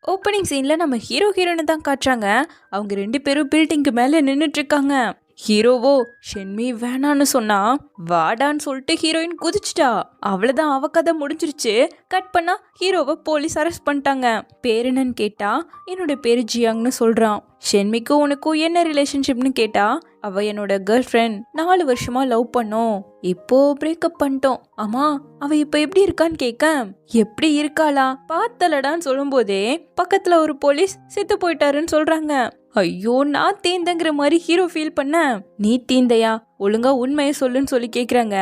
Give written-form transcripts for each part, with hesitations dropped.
Opening சீன்ல நம்ம ஹீரோயினை தான் காட்டுறாங்க. அவங்க 2 பேரும் பில்டிங்க்கு மேல நின்னுட்டு இருக்காங்க. ஹீரோவோ ஷென்மி வேணான்னு சொன்னா வாடான்னு சொல்லிட்டு ஹீரோயின் குதிச்சிட்டா. அவ்வளவுதான், அவ கதை முடிஞ்சிருச்சு. கட் பண்ணா ஹீரோவை போலீஸ் அரெஸ்ட் பண்ணிட்டாங்க. பேர் என்னன்னு கேட்டா என்னோட பேரு ஜியாங்னு சொல்றான். ஷென்மிக்கும் உனக்கும் என்ன ரிலேஷன்ஷிப்னு கேட்டா அவ என்னோட கேர்ள் ஃப்ரெண்ட், 4 வருஷமா லவ் பண்ணோம், இப்போ பிரேக்கப் பண்ணிட்டோம். ஆமா, அவ இப்ப எப்படி இருக்கான்னு கேட்க எப்படி இருக்காளா பார்த்தலடான்னு சொல்லும் போதே பக்கத்துல ஒரு போலீஸ் செத்து போயிட்டாருன்னு சொல்றாங்க. ஐயோ, நான் தீந்தங்கிற மாதிரி ஹீரோ ஃபீல் பண்ண. நீ தீந்தையா, ஒழுங்கா உண்மையை சொல்லுன்னு சொல்லி கேக்குறாங்க.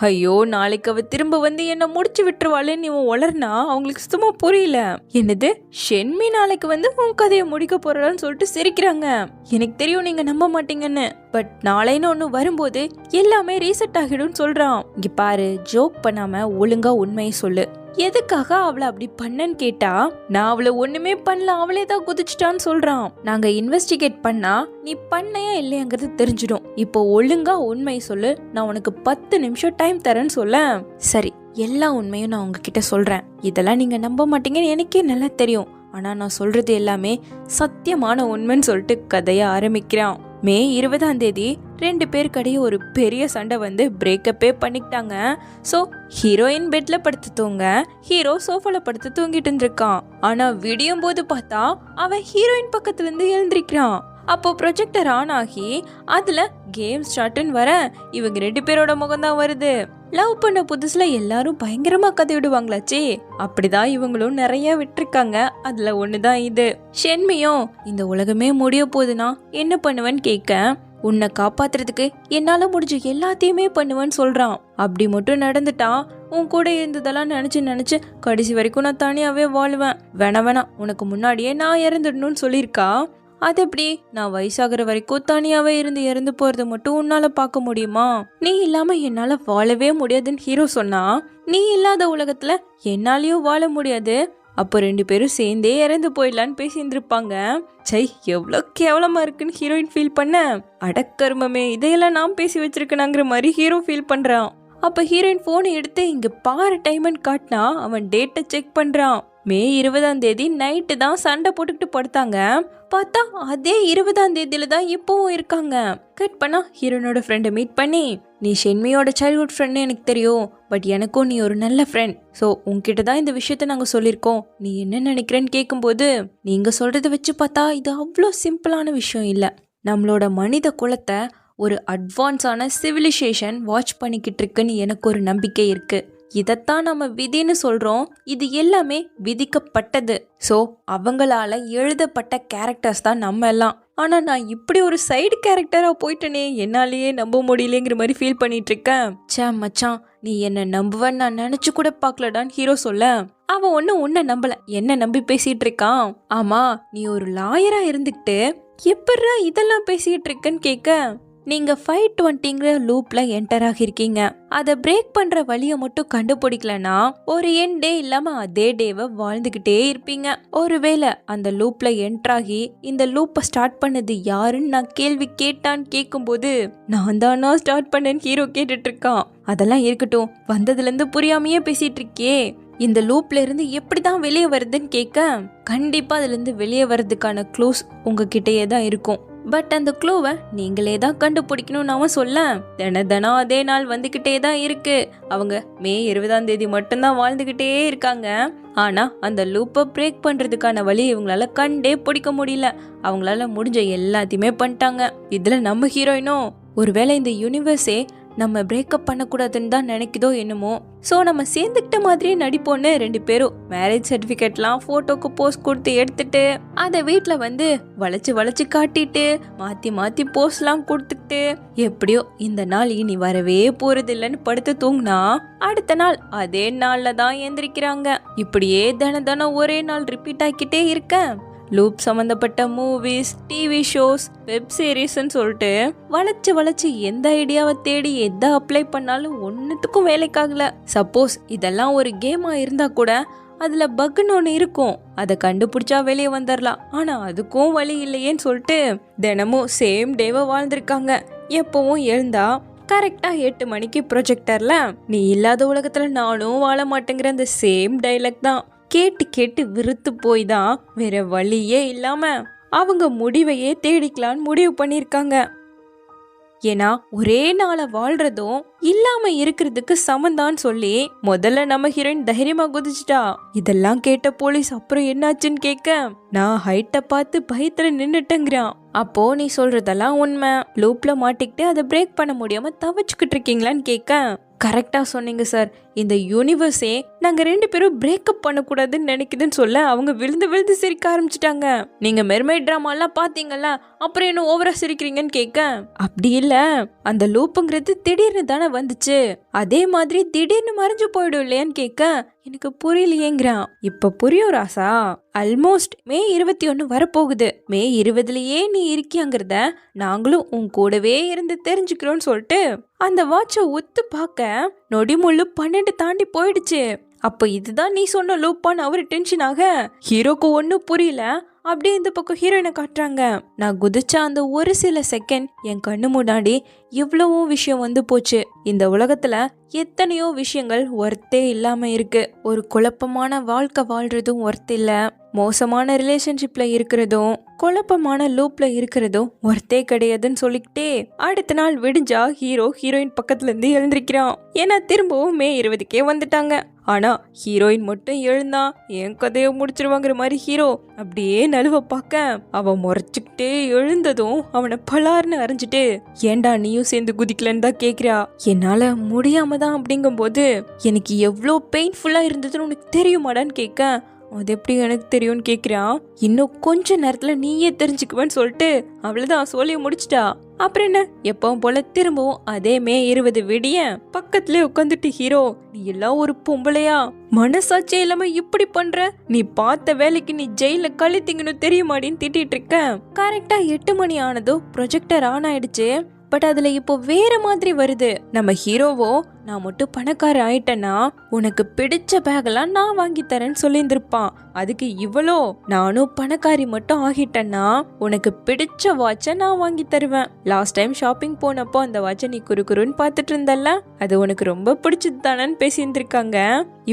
ஐயோ, நாளைக்கு அவ திரும்ப வந்து என்ன முடிச்சு விட்டுருவாளேன்னு இவன் உளர்னா அவங்களுக்கு சுத்தமா புரியல. என்னது, ஷென்மி நாளைக்கு வந்து உன் கதையை முடிக்க போறான்னு சொல்லிட்டு சிரிக்கிறாங்க. எனக்கு தெரியும் நீங்க நம்ப மாட்டீங்கன்னு, பட் நாளைன்னு ஒண்ணு வரும்போது எல்லாமே ரீசெட் ஆகிடும் சொல்றான். இங்க பாரு, ஜோக் பண்ணாம ஒழுங்கா உண்மையை சொல்லு. எதுக்காக அவளை அப்படி பண்ணன்னு கேட்டா நான் அவளை ஒண்ணுமே பண்ணல, அவளே தான் குதிச்சிட்டான்னு சொல்றான். நாங்க இன்வெஸ்டிகேட் பண்ணா நீ பண்ணையா இல்லையாங்கிறது தெரிஞ்சிடும். இப்போ ஒழுங்கா உண்மை சொல்லு, நான் உனக்கு 10 நிமிஷம் டைம் தரேன்னு சொல்ல. சரி, எல்லா உண்மையும் நான் உங்ககிட்ட சொல்றேன். இதெல்லாம் நீங்க நம்ப மாட்டீங்கன்னு எனக்கே நல்லா தெரியும். ஆனா நான் சொல்றது எல்லாமே சத்தியமான உண்மைன்னு சொல்லிட்டு கதைய ஆரம்பிக்கிறான். மே 20ஆம் தேதி 2 பேருக்கடையே ஒரு பெரிய சண்டை வந்து பிரேக்கப்பே பண்ணிக்கிட்டாங்க. ஸோ ஹீரோயின் பெட்ல படுத்து தூங்க, ஹீரோ சோஃபால படுத்து தூங்கிட்டு இருந்திருக்கான். ஆனா விடியும் போது பார்த்தா அவன் ஹீரோயின் பக்கத்துல இருந்து எழுந்திருக்கிறான். அப்போ ப்ரொஜெக்டர் ஆன் ஆகி அதுல கேம் ஸ்டார்ட்னு வர இவங்க 2 பேரோட முகம் தான் வருது. லவ் பண்ண புதுசுல எல்லாரும் பயங்கரமா கதை விடுவாங்களாச்சே, அப்படிதான் இவங்களும் நிறைய விட்டுருக்காங்க. அதுல ஒண்ணுதான் இது. ஷென்மியும் இந்த உலகமே முடிய போகுதுன்னா என்ன பண்ணுவேன்னு கேட்க உன்னை காப்பாத்துறதுக்கு என்னால முடிஞ்ச எல்லாத்தையுமே பண்ணுவேன்னு சொல்றான். அப்படி மட்டும் நடந்துட்டா உன் கூட இருந்ததெல்லாம் நினைச்சு கடைசி வரைக்கும் நான் தனியாவே வாழ்வேன். வேணா உனக்கு முன்னாடியே நான் இறந்துடணும்னு சொல்லியிருக்கா. அது எப்படி, நான் வயசாகிற வரைக்கும் தனியாவே இறந்து போறது மட்டும் உன்னால பார்க்க முடியுமா? நீ இல்லாம என்னால வாழவே முடியாதுன்னு ஹீரோ சொன்னா, நீ இல்லாத உலகத்துல என்னாலயும் வாழ முடியாது, அப்போ 2 பேரும் சேர்ந்தே இறந்து போயிடலான்னு பேசியிருந்திருப்பாங்க. சை, எவ்வளவு கேவலமா இருக்குன்னு ஹீரோயின் ஃபீல் பண்ண. அடக்கருமமே, இதையெல்லாம் நான் பேசி வச்சிருக்கேனாங்கிற மாதிரி ஹீரோ ஃபீல் பண்றான். அப்ப ஹீரோயின் போனை எடுத்து இங்க பாரு டைம்னு காட்டினா அவன் டேட்டை செக் பண்றான். மே 20ஆம் தேதி நைட்டு தான் சண்டை போட்டுக்கிட்டு படுத்தாங்க. பார்த்தா அதே 20ஆம் தேதியில தான் இப்பவும் இருக்காங்க. கட் பண்ணா ஹீரோனோட ஃப்ரெண்டை மீட் பண்ணி, நீ ஷென்மியோட சைல்ட்ஹுட் ஃப்ரெண்ட் எனக்கு தெரியும், பட் எனக்கும் நீ ஒரு நல்ல ஃப்ரெண்ட். ஸோ உன்கிட்ட தான் இந்த விஷயத்த நாங்கள் சொல்லியிருக்கோம், நீ என்ன நினைக்கிறேன்னு கேட்கும்போது நீங்க சொல்றதை வச்சு பார்த்தா இது அவ்வளோ சிம்பிளான விஷயம் இல்லை. நம்மளோட மனித குலத்தை ஒரு அட்வான்ஸான சிவிலைசேஷன் வாட்ச் பண்ணிக்கிட்டு இருக்குன்னு எனக்கு ஒரு நம்பிக்கை இருக்கு. இதைத்தான் நம்ம விதின்னு சொல்றோம். இது எல்லாமே விதிக்கப்பட்டது. ஸோ அவங்களால எழுதப்பட்ட கேரக்டர்ஸ் தான் நம்ம எல்லாம். ஆனா நான் இப்படி ஒரு சைடு கேரக்டரா போயிட்டனே, என்னாலேயே நம்ப முடியலங்கிற மாதிரி ஃபீல் பண்ணிட்டு இருக்கேன். சே மச்சான், நீ என்ன நம்புவன்னு நான் நினைச்சு கூட பாக்கலடான்னு ஹீரோ சொல்ல, அவன் ஒன்னும் உன்னை நம்பல, என்ன நம்பி பேசிட்டு இருக்கான். ஆமா, நீ ஒரு லாயரா இருந்துக்கிட்டு எப்படா இதெல்லாம் பேசிட்டு இருக்கன்னு கேட்க, நீங்க 520ங்கிற லூப்ல என்டர் ஆகிருக்கீங்க. அதை பிரேக் பண்ற வழியை மட்டும் கண்டுபிடிக்கலனா ஒரு என் டே இல்லாம அதே டேவை வாழ்ந்துகிட்டே இருப்பீங்க. ஒருவேளை அந்த லூப்ல என்டர் ஆகி இந்த லூப்பை ஸ்டார்ட் பண்ணது யாருன்னு நான் கேள்வி கேட்டான்னு கேட்கும்போது நான் தானா ஸ்டார்ட் பண்ணேன்னு ஹீரோ கேட்டுட்டு இருக்கான். அதெல்லாம் இருக்கட்டும், வந்ததுல இருந்து புரியாமையே பேசிட்டு இருக்கே. இந்த லூப்ல இருந்து எப்படிதான் வெளியே வருதுன்னு கேட்க, கண்டிப்பா அதுல இருந்து வெளியே வர்றதுக்கான க்ளூஸ் உங்ககிட்டயே தான் இருக்கும். பட் அந்த க்ளூவை நீங்களே தான் கண்டுபிடிக்கணும்னு அவன் சொல்ல, தினம் அதே நாள் வந்துகிட்டே தான் இருக்கு. அவங்க மே 20ஆம் தேதி மட்டும்தான் வாழ்ந்துகிட்டே இருக்காங்க. ஆனா அந்த லூப்பை பிரேக் பண்றதுக்கான வழி இவங்களால கண்டே பிடிக்க முடியல. அவங்களால முடிஞ்ச எல்லாத்தையுமே பண்ணிட்டாங்க. இதுல நம்ம ஹீரோயினும் ஒருவேளை இந்த யூனிவர்ஸே நம்ம பிரேக்கப் பண்ணக்கூடாதுன்னு தான் நினைக்குதோ என்னமோ. ஸோ நம்ம சேர்ந்துக்கிட்ட மாதிரியே நடிப்போன்னு 2 பேரும் மேரேஜ் சர்டிஃபிகேட்லாம் ஃபோட்டோக்கு போஸ்ட் கொடுத்து எடுத்துட்டு அதை வீட்டில் வந்து வளைச்சு காட்டிட்டு மாற்றி போஸ்ட்லாம் கொடுத்துட்டு எப்படியோ இந்த நாள் இனி வரவே போறது இல்லைன்னு படுத்து தூங்கினா அடுத்த நாள் அதே நாளில் தான் எந்திரிக்கிறாங்க. இப்படியே தினம் ஒரே நாள் ரிப்பீட் ஆகிக்கிட்டே இருக்க லூப் சம்பந்தப்பட்ட மூவிஸ், டிவி ஷோஸ், வெப் சீரிஸ்ன்னு சொல்லிட்டு வளைச்சு எந்த ஐடியாவை தேடி எதை அப்ளை பண்ணாலும் ஒன்னுத்துக்கும் வேலைக்காகல. சப்போஸ் இதெல்லாம் ஒரு கேமா இருந்தா கூட அதுல பக்குன்னு ஒன்று இருக்கும், அதை கண்டுபிடிச்சா வெளியே வந்துடலாம். ஆனா அதுக்கும் வழி இல்லையேன்னு சொல்லிட்டு தினமும் சேம் டேவை வாழ்ந்திருக்காங்க. எப்பவும் எழுந்தா கரெக்டா 8 மணிக்கு ப்ரொஜெக்டர்ல நீ இல்லாத உலகத்துல நானும் வாழ மாட்டேங்கிற அந்த சேம் டைலாக் தான் கேட்டு கேட்டு விருத்து போய் தான் வேற வழியே இல்லாம அவங்க முடிவையே தேடிக்கலான்னு முடிவு பண்ணிருக்காங்க. ஏன்னா ஒரே நாளை வாழ்றதும் இல்லாம இருக்கிறதுக்கு சமந்தான்னு சொல்லி முதல்ல நம்ம ஹீரோயின் தைரியமா குதிச்சுட்டா. இதெல்லாம் கேட்ட போலீஸ் அப்புறம் என்னாச்சுன்னு கேட்க, நான் ஹைட்டை பார்த்து பயத்துல நின்னுட்டேங்கிறான். அப்போ நீ சொல்றதெல்லாம் உண்மை, லூப்ல மாட்டிக்கிட்டு அதை பிரேக் பண்ண முடியாம தவிச்சுக்கிட்டு இருக்கீங்களான்னு கேட்க, கரெக்டா சொன்னீங்க சார், இந்த யூனிவர்ஸே நாங்க 2 பேரும் பிரேக்கப் பண்ணக்கூடாதுன்னு நினைக்குதுன்னு சொல்ல அவங்க விழுந்து விழுந்து சிரிக்க ஆரம்பிச்சிட்டாங்க. நீங்க மெர்மைட் டிராமா எல்லாம் பாத்தீங்கல்ல, அப்புறம் என்ன ஓவரா சிரிக்கிறீங்கன்னு கேட்க, அப்படி இல்ல, அந்த லூப்புங்கிறது திடீர்னு தானே வந்துச்சு, அதே மாதிரி திடீர்னு மறைஞ்சு போயிடும் இல்லையான்னு கேட்க, எனக்கு புரியலையேங்கிறான். இப்ப புரியும் ராசா, ஆல்மோஸ்ட் மே 21 வரப்போகுது, மே 20லயே நீ இருக்கியாங்கிறத நாங்களும் உன் கூடவே இருந்து தெரிஞ்சுக்கிறோன்னு சொல்லிட்டு அந்த வாட்சை ஒத்து பார்க்க நொடிமுள்ளு 12 தாண்டி போயிடுச்சு. அப்ப இதுதான் நீ சொன்ன லூப்பான்னு அவரு டென்ஷன் ஆக, ஹீரோக்கு ஒன்னும் புரியல. அப்படியே இந்த பக்கம் ஹீரோயினை காட்டுறாங்க. நான் குதிச்ச அந்த ஒரு சில செகண்ட் என் கண்ணு முன்னாடி இவ்வளவோ விஷயம் வந்து போச்சு. இந்த உலகத்துல எத்தனையோ விஷயங்கள் ஒர்த்தே இல்லாம இருக்கு. ஒரு குழப்பமான வாழ்க்கை வாழ்றதும் ஒர்த் இல்ல, மோசமான ரிலேஷன்ஷிப்ல இருக்கிறதும் குழப்பமான லூப்ல இருக்கிறதும் ஒர்த்தே கிடையாதுன்னு சொல்லிக்கிட்டே அடுத்த நாள் விடிஞ்சா ஹீரோ ஹீரோயின் பக்கத்துல இருந்து எழுந்திருக்கிறான். ஏன்னா திரும்பவும் மே 20க்கே வந்துட்டாங்க. ஆனா ஹீரோயின் மட்டும் எழுந்தான். என் கதையை முடிச்சிருவாங்கிற மாதிரி ஹீரோ அப்படியே நழுவ பார்க்க, அவன் முறைச்சுக்கிட்டே எழுந்ததும் அவனை பலார்னு அரைஞ்சிட்டு, ஏண்டா நீயும் சேர்ந்து குதிக்கலன்னு தான் கேக்குறா. என்னால முடியாம தான் அப்படிங்கும் போது எனக்கு எவ்வளோ பெயின்ஃபுல்லா இருந்ததுன்னு உனக்கு தெரியுமாடான்னு கேட்க, அது எப்படி எனக்கு தெரியும்னு கேட்கிறான். இன்னும் கொஞ்ச நேரத்துல நீயே தெரிஞ்சுக்குவேன்னு சொல்லிட்டு அவ்வளவுதான் சொல்லி முடிச்சிட்டா. அப்புறம் என்ன, எப்பவும் போல திரும்பவும் அதே மே 20 விடிய பக்கத்துல உட்காந்துட்டு ஹீரோ, நீ எல்லாம் ஒரு பொம்பளையா, மனசாட்சியே இல்லாம இப்படி பண்ற, நீ பார்த்த வேலைக்கு நீ ஜெயில கழித்தீங்கன்னு தெரியுமாடின்னு திட்டிட்டு இருக்க. கரெக்டா 8 மணி ஆனதும் ப்ரொஜெக்டர் ஆன் ஆயிடுச்சு. பட் அதுல இப்போ வேற மாதிரி வருது. நம்ம ஹீரோவோ, நான் மட்டும் பணக்கார ஆயிட்டேன்னா உனக்கு பிடிச்ச பேகெல்லாம் நான் வாங்கி தரேன்னு சொல்லியிருந்திருப்பான். அதுக்கு இவ்வளோ, நானும் பணக்காரி மட்டும் ஆகிட்டேன்னா உனக்கு பிடிச்ச வாட்சை நான் வாங்கி தருவேன். லாஸ்ட் டைம் ஷாப்பிங் போனப்போ அந்த வாட்சை நீ குறுக்குறுன்னு பார்த்துட்டு இருந்தல்ல, அது உனக்கு ரொம்ப பிடிச்சது தானேன்னு பேசியிருந்திருக்காங்க.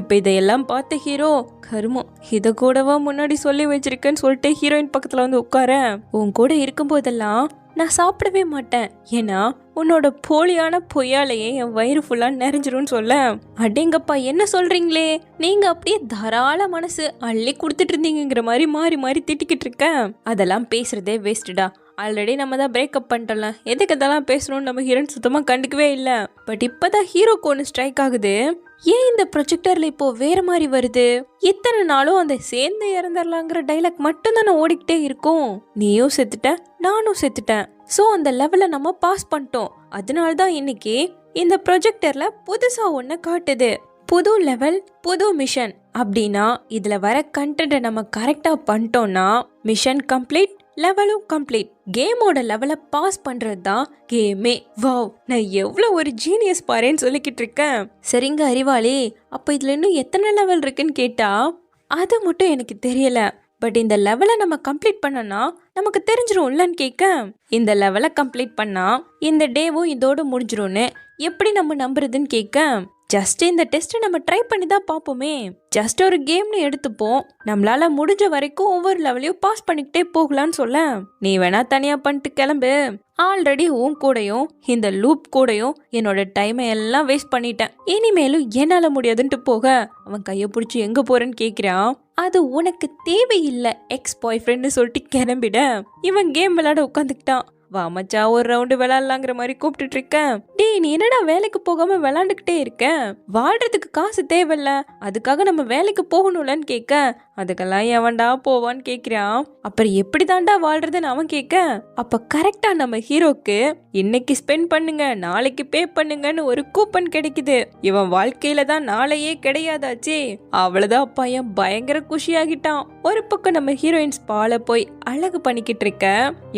இப்ப இதையெல்லாம் பார்த்த ஹீரோ, கருமம், இதை கூடவா முன்னாடி சொல்லி வச்சிருக்கேன்னு சொல்லிட்டு ஹீரோயின் பக்கத்துல வந்து உட்கார, உன் கூட இருக்கும் போதெல்லாம் நான் சாப்பிடவே மாட்டேன், ஏன்னா உன்னோட போலியான பொய்யாலேயே என் வயிறு ஃபுல்லா நிறைஞ்சிரும்னு சொல்ல, அடேங்கப்பா என்ன சொல்றீங்களே, நீங்க அப்படியே தாராள மனசு அள்ளி கொடுத்துட்டு இருந்தீங்கிற மாதிரி மாறி மாறி திட்டிக்கிட்டு இருக்க. அதெல்லாம் பேசுறதே வேஸ்ட்டுடா, ஆல்ரெடி நம்ம தான் பிரேக்கப் பண்ணிட்டோம்ல, எதுக்கு அதெல்லாம் பேசணும்னு நம்ம ஹீரோயின் சுத்தமாக கண்டுக்கவே இல்லை. பட் இப்போதான் ஹீரோக்கு ஒன்று ஸ்ட்ரைக் ஆகுது, ஏன் இந்த ப்ரொஜெக்டர்ல இப்போ வேற மாதிரி வருது, இத்தனை நாளும் அந்த சேர்ந்து இறந்துடலாங்கிற டைலாக் மட்டும் தானே ஓடிக்கிட்டே இருக்கும். நீயும் செத்துட்ட, நானும் செத்துட்டேன், ஸோ அந்த லெவலை நம்ம பாஸ் பண்ணிட்டோம். அதனால்தான் இன்னைக்கு இந்த ப்ரொஜெக்டர்ல புதுசா ஒன்று காட்டுது, புது லெவல் புது மிஷன் அப்படின்னா. இதுல வர கண்டென்ட்டை நம்ம கரெக்டா பண்ணிட்டோம்னா மிஷன் கம்ப்ளீட், லெவலும் கம்ப்ளீட். கேமோட லெவலை பாஸ் பண்றது தான் கேமே. வாவ், நான் எவ்வளவு ஒரு ஜீனியஸ் பாருன்னு சொல்லிக்கிட்டு இருக்கேன். சரிங்க அறிவாளி, அப்ப இதுல இன்னும் எத்தனை லெவல் இருக்குன்னு கேட்டா அது மட்டும் எனக்கு தெரியல. பட் இந்த லெவலை நம்ம கம்ப்ளீட் பண்ணனா நமக்கு தெரிஞ்சிரும்லன்னு கேட்க, இந்த லெவலை கம்ப்ளீட் பண்ணா இந்த டேவும் இதோட முடிஞ்சிரும்னு எப்படி நம்ம நம்புறதுன்னு கேட்க, ஜஸ்ட் இந்த டெஸ்ட்டை நம்ம ட்ரை பண்ணி தான் பார்ப்போமே, ஜஸ்ட் ஒரு கேம்னு எடுத்துப்போம், நம்மளால முடிஞ்ச வரைக்கும் ஒவ்வொரு லெவலையும் பாஸ் பண்ணிக்கிட்டே போகலான்னு சொல்ல, நீ வேணா தனியா பண்ணிட்டு கிளம்பு, ஆல்ரெடி உன் கூடயும் இந்த லூப் கூடயும் என்னோட டைமை எல்லாம் வேஸ்ட் பண்ணிட்டேன், இனிமேலும் என்னால முடியாதுன்ட்டு போக அவன் கையை பிடிச்சி எங்க போறேன்னு கேட்கிறான். அது உனக்கு தேவையில்லை எக்ஸ் பாய் ஃப்ரெண்ட்னு சொல்லிட்டு கிளம்பிட இவன் கேம் விளையாட உட்காந்துக்கிட்டான். வா மச்சா ஒரு ரவுண்டு விளையாடலாங்கிற மாதிரி கூப்பிட்டுட்டு இருக்கேன். டேய் நீ என்னடா வேலைக்கு போகாம விளையாண்டுக்கிட்டே இருக்க, வாழ்றதுக்கு காசு தேவையில்ல, அதுக்காக நம்ம வேலைக்கு போகணும்லன்னு கேட்க, அதுக்கெல்லாம் எவன்டா போவான்னு கேட்கிறான். அப்புறம் எப்படி தாண்டா வாழ்றதுன்னு அவன் கேட்க, அப்ப கரெக்டா நம்ம ஹீரோக்கு இன்னைக்கு ஸ்பெண்ட் பண்ணுங்க நாளைக்கு பே பண்ணுங்கன்னு ஒரு கூப்பன் கிடைக்குது. இவன் வாழ்க்கையில தான் நாளையே கிடையாதாச்சே. அவ்வளவுதான் பையன் பயங்கர குஷியாகிட்டான். ஒரு பக்கம் நம்ம ஹீரோயின்ஸ் பால போய் அழகு பண்ணிக்கிட்டு இருக்க,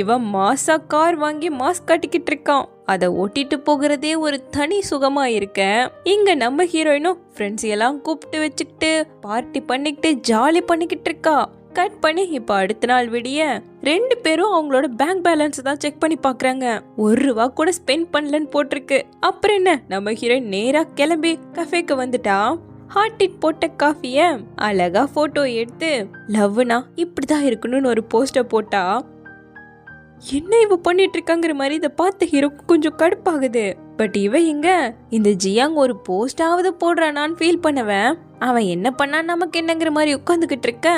இவன் மாசா கார் வாங்கி மாஸ்க் கட்டிக்கிட்டு இருக்கான். அதை ஓட்டிட்டு போகிறதே ஒரு தனி சுகமா இருக்க, இங்க நம்ம ஹீரோயினும் ஃப்ரெண்ட்ஸ் எல்லாம் கூப்பிட்டு வச்சுக்கிட்டு பார்ட்டி பண்ணிக்கிட்டு ஜாலி பண்ணிக்கிட்டு இருக்கா. கட் பண்ணி இப்ப அடுத்த நாள் விடிய 2 பேரும் அவங்களோட பேங்க் பேலன்ஸ் தான் செக் பண்ணி பாக்குறாங்க. ₹1 கூட ஸ்பெண்ட் பண்ணலன்னு போட்டிருக்கு. அப்புறம் என்ன, நம்ம ஹீரோயின் நேரா கிளம்பி கஃபேக்கு வந்துட்டா. ஹார்ட்டின் போட்ட காஃபிய அழகா போட்டோ எடுத்து லவ்னா இப்படிதான் இருக்கணும்னு ஒரு போஸ்டர் போட்டா என்ன இவ பண்ணிட்டு இருக்காங்கிற மாதிரி இதை பார்த்த ஹீரோக்கு கொஞ்சம் கடுப்பாகுது. பட் இவ எங்க இந்த ஜியாங் ஒரு போஸ்டாவது போடுறானான்னு ஃபீல் பண்ணவன் அவன் என்ன பண்ணா நமக்கு என்னங்கிற மாதிரி உட்காந்துக்கிட்டு இருக்க.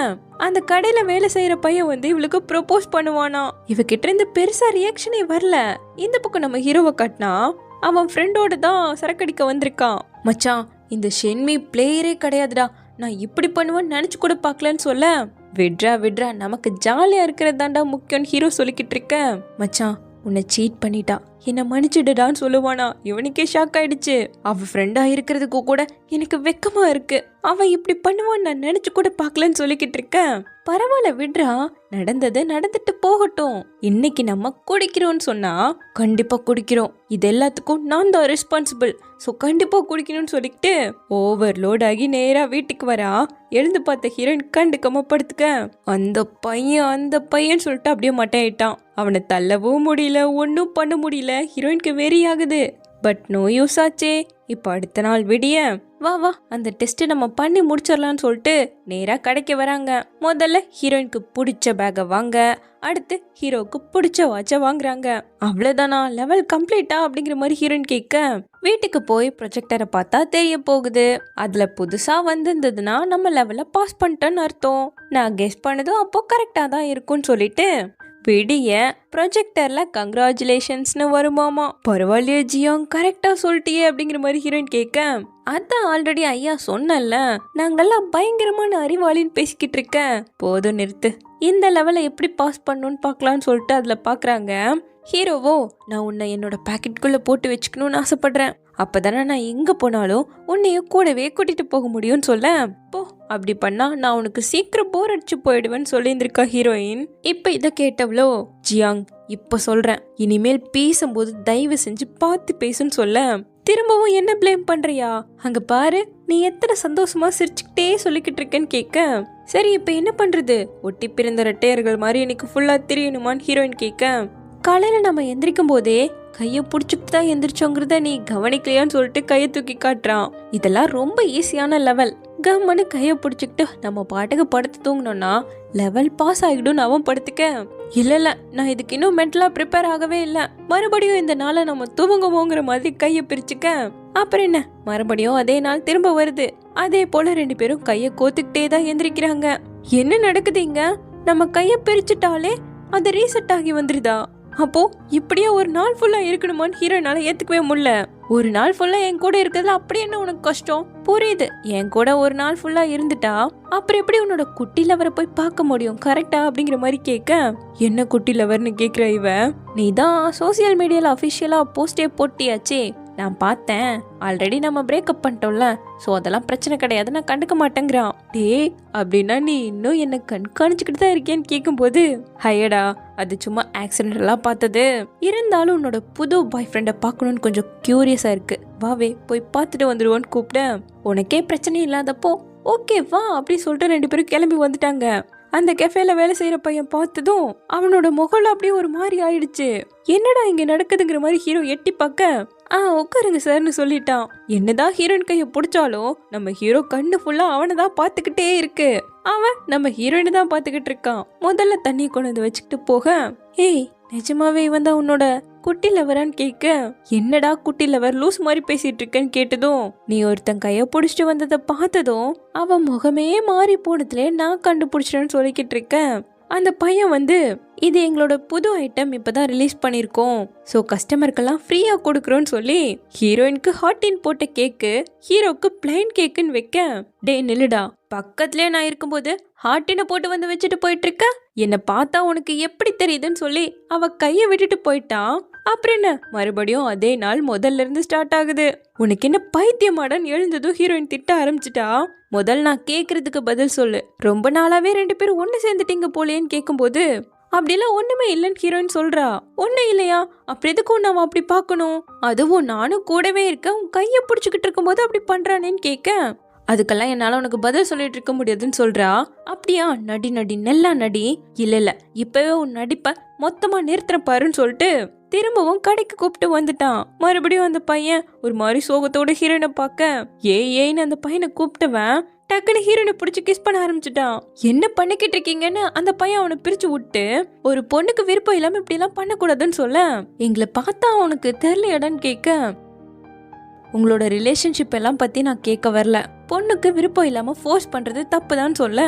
அந்த கடையில வேலை செய்யற பையன் வந்து இவளுக்கு ப்ரொபோஸ் பண்ணுவானா. இவகிட்ட இருந்து பெருசா ரியாக்ஷனே வரல. இந்த பக்கம் நம்ம ஹீரோவை காட்டினா அவன் ஃப்ரெண்டோட தான் சரக்கடிக்க வந்திருக்கான். மச்சான் இந்த ஷென்மி பிளேயரே கிடையாதுடா, நான் இப்படி பண்ணுவேன்னு நினைச்சு கூட பாக்கலன்னு சொல்ல விட்ரா நமக்கு ஜாலியா இருக்கிறது தாண்டா முக்கியம் ஹீரோ சொல்லிக்கிட்டு இருக்க. மச்சான் உன்னை சீட் பண்ணிட்டா, என்ன மன்னிச்சிடுடான்னு சொல்லுவானா. இவனுக்கே ஷாக் ஆயிடுச்சு. அவ ஃப்ரெண்டா இருக்கிறதுக்கு கூட எனக்கு வெக்கமா இருக்கு, அவன் இப்படி பண்ணுவான்னு நான் நினைச்சு கூட பாக்கலன்னு சொல்லிக்கிட்டு இருக்கேன். பரவாயில்ல விட்ரா, நடந்தது நடந்துட்டு போகட்டும். இன்னைக்கு நம்ம குடிக்கிறோம்னு சொன்னா கண்டிப்பா குடிக்கிறோம், இது எல்லாத்துக்கும் நான் தான் ரெஸ்பான்சிபிள், ஸோ கண்டிப்பா குடிக்கணும்னு சொல்லிக்கிட்டு ஓவர்லோட் ஆகி நேரா வீட்டுக்கு வரா. எழுந்து பார்த்த ஹீரோயின் கண்டுக்காம படுத்துக்க. அந்த பையன் சொல்லிட்டு அப்படியே மட்டையிட்டான். அவனை தள்ளவும் முடியல, ஒன்னும் பண்ண முடியல. ஹீரோயினுக்கு வெறி ஆகுது. பட் நோ யூஸ் ஆச்சே. இப்ப அடுத்த நாள் விடிய வா அந்த டெஸ்ட் நம்ம பண்ணி முடிச்சிடலான்னு சொல்லிட்டு நேரா கடைக்கு வராங்க. முதல்ல ஹீரோயினுக்கு பிடிச்ச பேக்கை வாங்க, அடுத்து ஹீரோவுக்கு பிடிச்ச வாட்சை வாங்குறாங்க. அவ்வளவுதானா, லெவல் கம்ப்ளீட்டா அப்படிங்கிற மாதிரி ஹீரோயின் கேட்க வீட்டுக்கு போய் ப்ரொஜெக்டரை பார்த்தா தெரிய போகுது. அதுல புதுசா வந்திருந்ததுன்னா நம்ம லெவல பாஸ் பண்ணிட்டோன்னு அர்த்தம். நான் கெஸ் பண்ணதும் அப்போ கரெக்டா தான் இருக்கும்னு சொல்லிட்டு விடிய ப்ரொஜெக்டர்ல கங்க்ராச்சுலேஷன்ஸ்னு வருமாமா. பரவாயில்லையே ஜியாங், கரெக்டா சொல்லிட்டியே அப்படிங்கிற மாதிரி ஹீரோயின் கேட்க அதான் ஆல்ரெடி ஐயா சொன்னல, நாங்கெல்லாம் பயங்கரமான அறிவாளின்னு பேசிக்கிட்டு இருக்க. போதும் நிறுத்து, இந்த லெவலை எப்படி பாஸ் பண்ணணும்னு பார்க்கலான்னு சொல்லிட்டு அதுல பாக்குறாங்க. ஹீரோவோ நான் உன்னை என்னோட பாக்கெட்டுக்குள்ள போட்டு வச்சுக்கணும்னு ஆசைப்படுறேன், அப்பதானே நான் எங்க போனாலும் உன்னைய கூடவே கூட்டிட்டு போக முடியும்னு சொல்ல போ, அப்படி பண்ணா நான் உனக்கு சீக்கிரம் போர் அடிச்சு போயிடுவேன்னு சொல்லியிருந்திருக்கா ஹீரோயின். இப்ப இதை கேட்டவளோ ஜியாங் இப்ப சொல்றேன், இனிமேல் பேசும்போது தயவு செஞ்சு பார்த்து பேசுன்னு சொல்ல திரும்பவும் என்ன பிளேம் பண்றியா, அங்க பாரு நீ எத்தனை சந்தோஷமா சிரிச்சுக்கிட்டே சொல்லிக்கிட்டு இருக்கேன்னு கேட்க சரி இப்ப என்ன பண்றது, ஒட்டி பிறந்த ரெட்டையர்கள் மாதிரி எனக்கு ஃபுல்லா தெரியணுமான்னு ஹீரோயின் கேட்க காலையில நம்ம எந்திரிக்கும் போதே கைய புடிச்சுட்டு தான் எந்திரிச்சோங்கிறத நீ கவனிக்கலையான்னு சொல்லிட்டு கையை தூக்கி காட்டுறான். இதெல்லாம் ரொம்ப ஈஸியான லெவல், கம்மனு கைய புடிச்சுக்கிட்டு நம்ம பாட்டுக்கு படுத்து தூங்கினோம்னா லெவல் பாஸ் ஆகிடும். அவன் படுத்துக்க இல்ல நான் இதுக்கு இன்னும் மென்டலா ப்ரிப்பேர் ஆகவே இல்ல, மறுபடியும் இந்த நாளை நம்ம தூங்குவோங்கிற மாதிரி கைய பிரிச்சுக்க. அப்புறம் என்ன, மறுபடியும் அதே நாள் திரும்ப வருது. அதே போல ரெண்டு பேரும் கைய கோத்துக்கிட்டே தான் எந்திரிக்கிறாங்க. என்ன நடக்குது இங்க, நம்ம கைய பிரிச்சுட்டாலே அது ரீசெட் ஆகி வந்துருதா? அப்போ இப்படியே ஒரு நாள் ஃபுல்லா இருக்கணுமான்னு ஹீரோனால ஏத்துக்கவே முடியல. ஒரு நாள் ஃபுல்லா என் கூட இருக்கிறதுல அப்படி என்ன உனக்கு கஷ்டம்? புரியுது, என் கூட ஒரு நாள் ஃபுல்லா இருந்துட்டா அப்புறம் எப்படி உன்னோட குட்டி லவரை போய் பார்க்க முடியும் கரெக்டா அப்படிங்கிற மாதிரி கேட்க என்ன குட்டி லவர்னு கேக்குற இவ, நீ தான் சோசியல் மீடியால அபிஷியலா போஸ்டே போட்டியாச்சே, நான் பார்த்தேன், ஆல்ரெடி நம்ம பிரேக்கப் பண்ணிட்டோம்ல, ஸோ அதெல்லாம் பிரச்சனை கிடையாது, நான் கண்டுக்க மாட்டேங்கிறான். டே அப்படின்னா நீ இன்னும் என்ன கண்காணிச்சுக்கிட்டு தான் இருக்கேன்னு கேட்கும்போது ஹையடா அது சும்மா ஆக்சிடென்டலா பார்த்தது, இருந்தாலும் உன்னோட புது பாய் ஃப்ரெண்டை பார்க்கணும்னு கொஞ்சம் கியூரியஸா இருக்கு, வாவே போய் பார்த்துட்டு வந்துடுவோன்னு கூப்பிட உனக்கே பிரச்சனை இல்லாதப்போ ஓகே வா அப்படி சொல்லிட்டு ரெண்டு பேரும் கிளம்பி வந்துட்டாங்க. அந்த கெஃபேல வேலை செய்யற பையன் பார்த்ததும் அவனோட முகம் அப்படியே ஒரு மாதிரி ஆயிடுச்சு. என்னடா இங்க நடக்குதுங்கிற மாதிரி ஹீரோ எட்டி பார்க்க உட்காருங்க சார்னு சொல்லிட்டான். என்னதான் ஹீரோயின் கைய பிடிச்சாலும் நம்ம ஹீரோ கண்ணு ஃபுல்லா அவனை தான் பாத்துக்கிட்டே இருக்கு. அவன் நம்ம ஹீரோயினை தான் பாத்துக்கிட்டு இருக்கான். முதல்ல தண்ணி கொண்டு வந்து வச்சுக்கிட்டு போக ஏய் நிஜமாவே இவன் தான் உன்னோட குட்டி லவரான்னு கேட்க என்னடா குட்டி லவர் லூஸ் மாதிரி பேசிட்டு இருக்கேன்னு கேட்டதும் நீ ஒருத்தன் கைய புடிச்சிட்டு வந்ததை பார்த்ததும் அவன் முகமே மாறி போனதுல நான் கண்டுபிடிச்சிட்டேன்னு சொல்லிக்கிட்டு இருக்கேன். அந்த பையன் வந்து இது எங்களோட புது ஐட்டம் இப்பதான் ரிலீஸ் பண்ணிருக்கோம், சோ கஸ்டமருக்கெல்லாம் ஃப்ரீயா கொடுக்குறோன்னு சொல்லி ஹீரோயினுக்கு ஹாட்டின் போட்ட கேக்கு ஹீரோக்கு பிளைன் கேக்குன்னு வைக்க டே நில்லுடா, பக்கத்துலயே நான் இருக்கும்போது ஹாட்டினை போட்டு வந்து வச்சுட்டு போயிட்டு இருக்க, என்ன பார்த்தா உனக்கு எப்படி தெரியுதுன்னு சொல்லி அவ கைய விட்டுட்டு போயிட்டான். அப்புறம் என்ன, மறுபடியும் அதே நாள் முதல்ல இருந்து ஸ்டார்ட் ஆகுது. உனக்கு என்ன பைத்தியமாடான்னு எழுந்ததும் ஹீரோயின் திட்ட ஆரம்பிச்சிட்டா. முதல் நான் கேக்குறதுக்கு பதில் சொல்லு, ரொம்ப நாளாவே ரெண்டு பேரும் ஒண்ணு சேர்ந்துட்டீங்க போலேன்னு கேட்கும்போது அப்படிலாம் ஒண்ணுமே இல்லைன்னு ஹீரோயின் சொல்றா. ஒண்ணு இல்லையா, அப்படி எதுக்கும் நாம அப்படி பார்க்கணும், அதுவும் நானும் கூடவே இருக்க உன் கைய பிடிச்சுக்கிட்டு இருக்கும்போது அப்படி பண்றானேன்னு கேட்க அதுக்கெல்லாம் என்னால உனக்கு பதில் சொல்லிட்டு இருக்க முடியாதுன்னு சொல்றா. அப்படியா, நடி நடி நல்லா நடி. இல்ல இப்பவே உன் நடிப்ப மொத்தமா நிறுத்துற பாருன்னு சொல்லிட்டு திரும்பவும் கடைக்கு கூப்பிட்டு வந்துட்டான். மறுபடியும் அந்த பையன் ஒரு மாதிரி சோகத்தோட ஹீரோயினை பார்க்க ஏன்னு அந்த பையனை கூப்பிட்டவன் டக்குனு ஹீரோனை பிடிச்சி கிஸ் பண்ண ஆரம்பிச்சுட்டான். என்ன பண்ணிக்கிட்டு இருக்கீங்கன்னு அந்த பையன் அவனை பிரிச்சு விட்டு, ஒரு பொண்ணுக்கு விருப்பம் இல்லாம இப்படி எல்லாம் பண்ணக்கூடாதுன்னு சொல்ல, எங்களை பார்த்தா அவனுக்கு தெரியலையடான்னு கேட்க, உங்களோட ரிலேஷன்ஷிப் எல்லாம் பத்தி நான் கேட்க வரல, பொண்ணுக்கு விருப்பம் இல்லாம ஃபோர்ஸ் பண்றது தப்புதான் சொல்ல,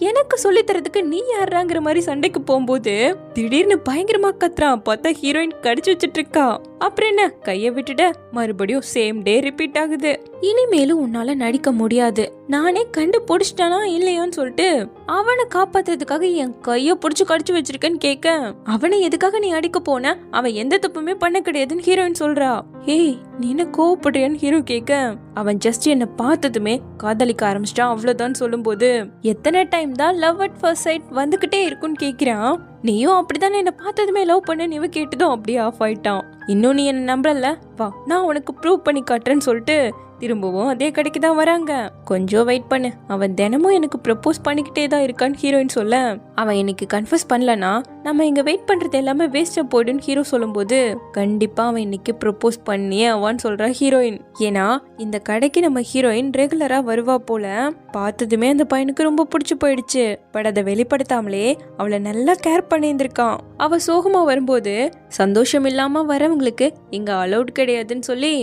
எனக்கு சொல்லி தரதுக்கு நீ யாராங்கிற மாதிரி சண்டைக்கு போகும்போது திடீர்னு பயங்கரமா கத்துறான். பார்த்தா ஹீரோயின் கடிச்சு வச்சிட்டு இருக்கா. அப்புறம் என்ன, கைய விட்டுட மறுபடியும் சேம் டே ரிப்பீட் ஆகுது. இனிமேலும் உன்னால நடிக்க முடியாது, நானே கண்டுபிடிச்சிட்டானா இல்லையோன்னு சொல்லிட்டு அவனை காப்பாத்துறதுக்காக என் கைய புடிச்சு கடிச்சு வச்சிருக்கேன்னு கேட்க, அவனை எதுக்காக நீ அடிக்க போன, அவன் எந்த தப்புமே பண்ண கிடையாதுன்னு ஹீரோயின் சொல்றா. ஏய் நீ என்ன கோவப்படுறியான்னு ஹீரோ கேட்க, அவன் ஜஸ்ட் என்ன பார்த்ததுமே காதலிக்க ஆரம்பிச்சிட்டான் அவ்வளவுதான் சொல்லும்போது, எத்தனை டைம் தான் லவ் அட் ஃபர்ஸ்ட் சைட் வந்துகிட்டே இருக்குன்னு கேக்குறான். நீயும் அப்படித்தானே என்ன பார்த்ததுமே லவ் பண்ண நீ கேட்டதும் அப்படியே ஆஃப் ஆயிட்டான். இன்னும் நீ என்ன நம்பல, வா நான் உனக்கு ப்ரூவ் பண்ணி காட்டுறேன்னு சொல்லிட்டு திரும்பவும் அதே கடைக்கு தான் வராங்க. கொஞ்சம் வெயிட் பண்ணு, அவன் தினமும் எனக்கு ப்ரப்போஸ் பண்ணிக்கிட்டே தான் இருக்கான்னு ஹீரோயின் சொல்ல, அவன் இன்னைக்கு கன்ஃபர்ஸ் பண்ணலனா நம்ம இங்க வெயிட் பண்றது எல்லாமே வேஸ்டா போயிடுன்னு ஹீரோ சொல்லும்போது, கண்டிப்பா அவன் இன்னைக்கு ப்ரப்போஸ் பண்ணியே அவன் சொல்றா ஹீரோயின். ஏன்னா இந்த கடைக்கு நம்ம ஹீரோயின் ரெகுலரா வருவா போல. பார்த்ததுமே அந்த பையனுக்கு ரொம்ப பிடிச்சு போயிடுச்சு. பட் அதை வெளிப்படுத்தாமலே அவளை நல்லா கேர் பண்ணியிருந்திருக்கான். அவ சோகமா வரும்போது சந்தோஷம் இல்லாம வரவங்களுக்கு இங்க அலௌட் கிடையாதுன்னு சொல்லி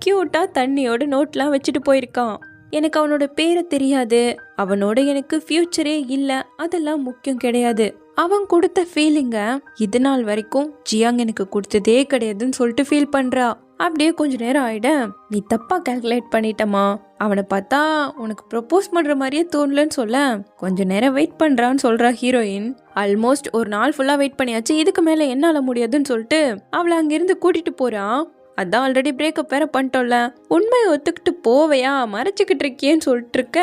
கியூட்டா தண்ணியோட நோட்லாம் வச்சுட்டு போயிருக்கான். எனக்கு அவனோட பேரை தெரியாது, அவனோட எனக்கு ஃபியூச்சரே இல்ல, அதெல்லாம் முக்கியம் கிடையாது. அவன் கொடுத்த ஃபீலிங்க இது நாள் வரைக்கும் ஜியாங் எனக்கு கொடுத்ததே கிடையாதுன்னு சொல்லிட்டு ஃபீல் பண்றா. அப்படியே கொஞ்ச நேரம் ஆயிட, நீ தப்பா கால்குலேட் பண்ணிட்டமா, அவனை பார்த்தா உனக்கு ப்ரப்போஸ் பண்ற மாதிரியே தோணலன்னு சொல்ல, கொஞ்ச நேரம் வெயிட் பண்றான்னு சொல்றா ஹீரோயின். ஆல்மோஸ்ட் ஒரு நாள் ஃபுல்லா வெயிட் பண்ணியாச்சு, இதுக்கு மேல என்னால முடியாதுன்னு சொல்லிட்டு அவளை அங்கிருந்து கூட்டிட்டு போறான். அதான் ஆல்ரெடி பிரேக்கப் வேற பண்ணிட்டோம்ல, உண்மையை ஒத்துக்கிட்டு போவையா, மறைச்சிக்கிட்டு இருக்கேன்னு சொல்லிட்டு இருக்க,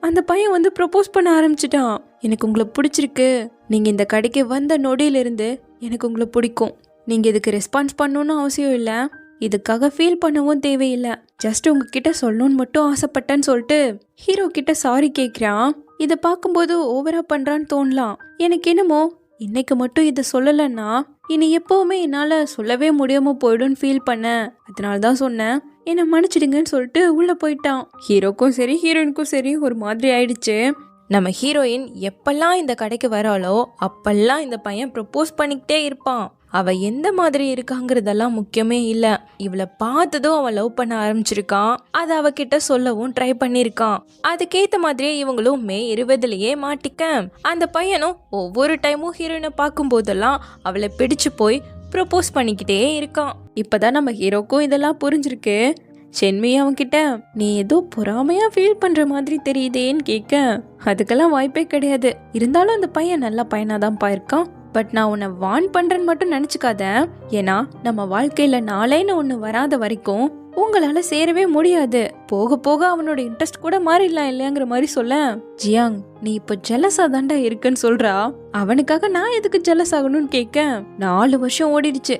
அந்த பையன் வந்து ப்ரப்போஸ் பண்ண ஆரம்பிச்சிட்டான். எனக்கு உங்களை பிடிச்சிருக்கு, நீங்க இந்த கடைக்கு வந்த நொடியிலிருந்து எனக்கு உங்களை பிடிக்கும், நீங்க இதுக்கு ரெஸ்பான்ஸ் பண்ணணும்னு அவசியம் இல்லை, இதுக்காக ஃபீல் பண்ணவும் தேவையில்லை, ஜஸ்ட் உங்ககிட்ட சொல்லணும்னு மட்டும் ஆசைப்பட்டேன்னு சொல்லிட்டு ஹீரோ கிட்ட சாரி கேட்குறான். இதை பார்க்கும்போது ஓவரா பண்றான்னு தோணலாம். எனக்கு என்னமோ இன்னைக்கு மட்டும் இதை சொல்லலைன்னா இனி எப்பவுமே என்னால சொல்லவே முடியாம போயிடும்னு ஃபீல் பண்ண, அதனால தான் சொன்னேன், என்னை மன்னிச்சிடுங்கன்னு சொல்லிட்டு உள்ள போயிட்டான். ஹீரோக்கும் சரி ஹீரோயினுக்கும் சரி ஒரு மாதிரி ஆயிடுச்சு. நம்ம ஹீரோயின் எப்பெல்லாம் இந்த கடைக்கு வராளோ அப்பெல்லாம் இந்த பையன் ப்ரப்போஸ் பண்ணிக்கிட்டே இருப்பான். அவ எந்த மாதிரி இருக்காங்கிறதெல்லாம் முக்கியமே இல்லை, இவளை பார்த்ததும் அவன் லவ் பண்ண ஆரம்பிச்சிருக்கான். அதை அவகிட்ட சொல்லவும் ட்ரை பண்ணியிருக்கான். அதுக்கேற்ற மாதிரியே இவங்களும் மே 20லயே மாட்டிக்க, அந்த பையனும் ஒவ்வொரு டைமும் ஹீரோயினை பார்க்கும் போதெல்லாம் அவளை பிடிச்சு போய் ப்ரப்போஸ் பண்ணிக்கிட்டே இருக்கான். இப்பதான் நம்ம ஹீரோக்கும் இதெல்லாம் புரிஞ்சிருக்கு. ஷென்மி அவன்கிட்ட, நீ ஏதோ பொறாமையா ஃபீல் பண்ற மாதிரி தெரியுதேன்னு கேட்க, அதுக்கெல்லாம் வாய்ப்பே கிடையாது, இருந்தாலும் அந்த பையன் நல்ல பையனாதான்ப்பா இருக்கான், பட் நான் உன்னை வார்ன் பண்றேன்னு மட்டும் நினைச்சுக்காத, ஏன்னா நம்ம வாழ்க்கையில நாளைன்னு ஒண்ணு வராத வரைக்கும் உங்களால சேரவே முடியாது, போக போக அவனோட இன்ட்ரெஸ்ட் கூட மாறிடலாம் இல்லையாங்கிற மாதிரி சொல்ல, ஜியாங் நீ இப்ப ஜெலஸா தாண்டா இருக்குன்னு சொல்றா. அவனுக்காக நான் எதுக்கு ஜெலஸ் ஆகணும்னு கேட்க, 4 வருஷம் ஓடிடுச்சு,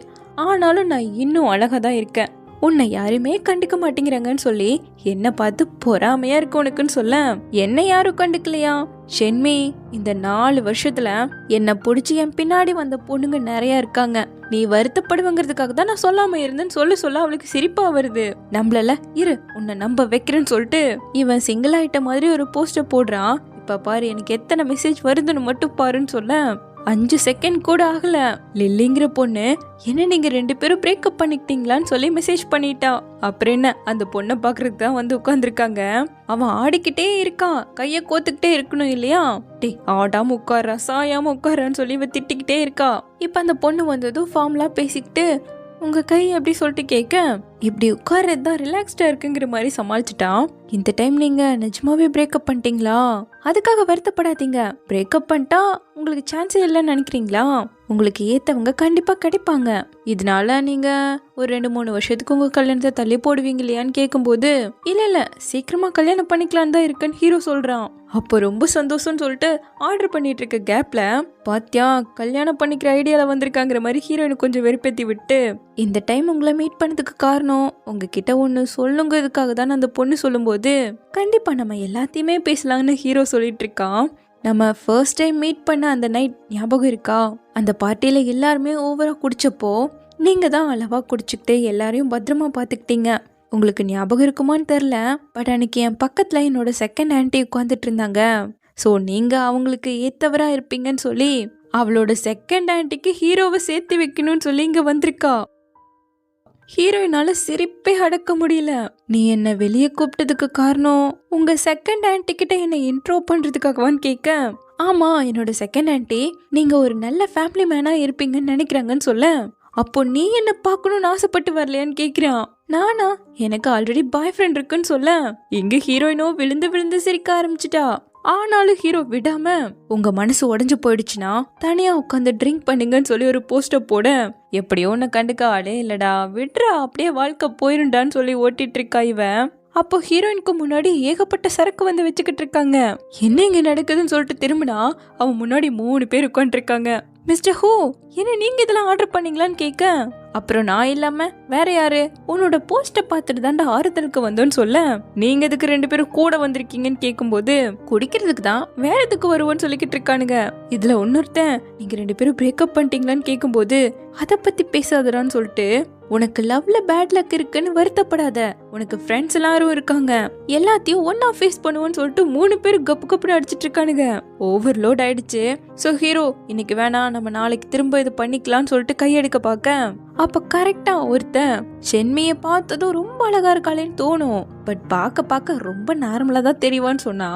ஆனாலும் நான் இன்னும் அழகா தான் இருக்கேன், உன்னை யாருமே கண்டுக்க மாட்டேங்கிறாங்கன்னு சொல்லி என்ன பார்த்து பொறாமையா இருக்கு உனக்குன்னு சொல்ல, என்ன யாரும் கண்டுக்கலையா ஷென்மி, இந்த 4 வருஷத்துல என்ன பிடிச்சி என் பின்னாடி வந்த பொண்ணுங்க நிறைய இருக்காங்க, நீ வருத்தப்படுவங்கிறதுக்காக தான் நான் சொல்லாம இருந்தேன்னு சொல்ல அவளுக்கு சிரிப்பா வருது. நம்மள இரு உன்னை நம்ப வைக்கிறேன்னு சொல்லிட்டு இவன் சிங்கிள் ஆயிட்ட மாதிரி ஒரு போஸ்டர் போடுறான். இப்ப பாரு எனக்கு எத்தனை மெசேஜ் வருதுன்னு மட்டும் பாருன்னு சொல்ல, 5 செகண்ட் கூட ஆகல, லில்லிங்கிற பொண்ணு என்ன நீங்க 2 பேரும் பிரேக்கப் பண்ணிக்கிட்டீங்களான்னு சொல்லி மெசேஜ் பண்ணிட்டா. அப்புறம் என்ன, அந்த பொண்ணை பாக்குறதுக்கு தான் வந்து உட்கார்ந்துருக்காங்க. அவன் ஆடிக்கிட்டே இருக்கான், கைய கோத்துக்கிட்டே இருக்கணும் இல்லையா, டே ஆடாம உட்கார்றா சாயாம உட்காரான்னு சொல்லி இவ திட்டிக்கிட்டே இருக்கா. இப்ப அந்த பொண்ணு வந்ததும் ஃபார்ம்லா பேசிக்கிட்டு உங்க கை அப்படி சொல்லிட்டு கேட்க, இப்படி உட்கார்றதுதான் ரிலாக்ஸ்டா இருக்குங்கிற மாதிரி சமாளிச்சுட்டான். இந்த டைம் நீங்க நிஜமாவே பிரேக்கப் பண்ணிட்டீங்களா, அதுக்காக வருத்தப்படாதீங்க, பிரேக்கப் பண்ணிட்டா உங்களுக்கு சான்ஸே இல்லைன்னு நினைக்கிறீங்களா, உங்களுக்கு ஏத்தவங்க கண்டிப்பா கிடைப்பாங்க, இதனால நீங்க ஒரு 2-3 வருஷத்துக்கு உங்க கல்யாணத்தை தள்ளி போடுவீங்க இல்லையான்னு கேட்கும்போது, இல்ல சீக்கிரமா கல்யாணம் பண்ணிக்கலான்னு தான் இருக்குன்னு ஹீரோ சொல்றான். அப்போ ரொம்ப சந்தோஷம்னு சொல்லிட்டு ஆர்டர் பண்ணிட்டு இருக்க கேப்ல, பாத்தியா கல்யாணம் பண்ணிக்கிற ஐடியால வந்திருக்காங்கிற மாதிரி ஹீரோயினுக்கு கொஞ்சம் வெறுப்பேத்தி விட்டு, இந்த டைம் உங்களை மீட் பண்ணதுக்கு காரணம் காரணம் உங்ககிட்ட ஒன்று சொல்லுங்கிறதுக்காக தான் அந்த பொண்ணு சொல்லும்போது கண்டிப்பா நம்ம எல்லாத்தையுமே பேசலாம்னு ஹீரோ சொல்லிட்டு இருக்கான். நம்ம ஃபர்ஸ்ட் டைம் மீட் பண்ண அந்த நைட் ஞாபகம் இருக்கா? அந்த பார்ட்டியில எல்லாருமே ஓவரா குடிச்சப்போ நீங்க தான் அளவா குடிச்சுக்கிட்டு எல்லாரையும் பத்திரமா பார்த்துக்கிட்டீங்க. உங்களுக்கு ஞாபகம் இருக்குமான்னு தெரில, பட் அன்னைக்கு என் பக்கத்துல என்னோட செகண்ட் ஆன்ட்டி உட்காந்துட்டு இருந்தாங்க. ஸோ நீங்க அவங்களுக்கு ஏத்தவரா இருப்பீங்கன்னு சொல்லி அவளோட செகண்ட் ஆன்ட்டிக்கு ஹீரோவை சேர்த்து வைக்கணும்னு சொல்லி இங்க வந்திருக்கா. ஹீரோயினால சிரிப்பே அடக்க முடியல. நீ என்ன வெளியே கூப்பிட்டதுக்கு காரணம் உங்க செகண்ட் ஆன்ட்டி கிட்ட என்ன இன்ட்ரோ பண்றதுக்காகவான்னு கேட்க, ஆமா என்னோட செகண்ட் ஆன்ட்டி நீங்க ஒரு நல்ல ஃபேமிலி மேனா இருப்பீங்கன்னு நினைக்கிறாங்கன்னு சொல்ல, அப்போ நீ என்ன பார்க்கணும்னு ஆசைப்பட்டு வரலையான்னு கேக்குறான். நானா? எனக்கு ஆல்ரெடி பாய் ஃப்ரெண்ட் இருக்குன்னு சொல்ல இங்க ஹீரோயினோ விழுந்து விழுந்து சிரிக்க ஆரம்பிச்சிட்டா. ஆனாலும் ஹீரோ விடாம, உங்க மனசு உடஞ்சு போயிடுச்சுன்னா தனியா உட்காந்து ட்ரிங்க் பண்ணுங்கன்னு சொல்லி ஒரு போஸ்டர் போட, எப்படியோ உன்னை கண்டுக்க ஆளே இல்லடா விட்றா அப்படியே வாழ்க்கை போயிருண்டான்னு சொல்லி ஓட்டிட்டு இருக்கா இவன். அப்போ ஹீரோயினுக்கு முன்னாடி ஏகப்பட்ட சரக்கு வந்து வச்சுக்கிட்டு இருக்காங்க. என்ன இங்க நடக்குதுன்னு சொல்லிட்டு திரும்பினா அவன் முன்னாடி 3 பேர் உட்காந்துட்டு இருக்காங்க. மிஸ்டர் ஹூ, என்ன நீங்க இதெல்லாம் ஆர்டர் பண்ணீங்களான்னு கேட்க, அப்புறம் நான் இல்லாம வேற யாரு, உன்னோட போஸ்டர் பார்த்துட்டு தாண்டா ஆறுதலுக்கு வந்தோன்னு சொல்ல, நீங்க எதுக்கு 2 பேரும் கூட வந்திருக்கீங்கன்னு கேட்கும்போது குடிக்கிறதுக்கு தான், வேற எதுக்கு வருவோன்னு சொல்லிக்கிட்டு இருக்கானுங்க. இதுல ஒன்னொருத்தன் நீங்க 2 பேரும் பிரேக்கப் பண்ணிட்டீங்களான்னு கேட்கும்போது அதை பத்தி பேசாதடான்னு சொல்லிட்டு, உனக்கு லவ்ல பேட் லக் இருக்குன்னு வருத்தப்படாத, உனக்கு ஃப்ரெண்ட்ஸ் எல்லாரும் இருக்காங்க, எல்லாத்தையும் ஒன்னா ஃபேஸ் பண்ணுவோன்னு சொல்லிட்டு 3 பேரும் கப்பு கப்புன்னு அடிச்சிட்டு இருக்கானுங்க. ஓவர்லோட் ஆயிடுச்சு. சோ ஹீரோ இன்னைக்கு வேணாம் நம்ம நாளைக்கு திரும்ப இது பண்ணிக்கலாம்னு சொல்லிட்டு கையெடுக்க பார்க்க, அப்ப கரெக்டா ஒருத்தன் ஷென்மிய பார்த்ததும் ரொம்ப அழகா இருக்காளேன்னு தோணும், பட் பார்க்க ரொம்ப நார்மலா தான் தெரியவான்னு சொன்னா,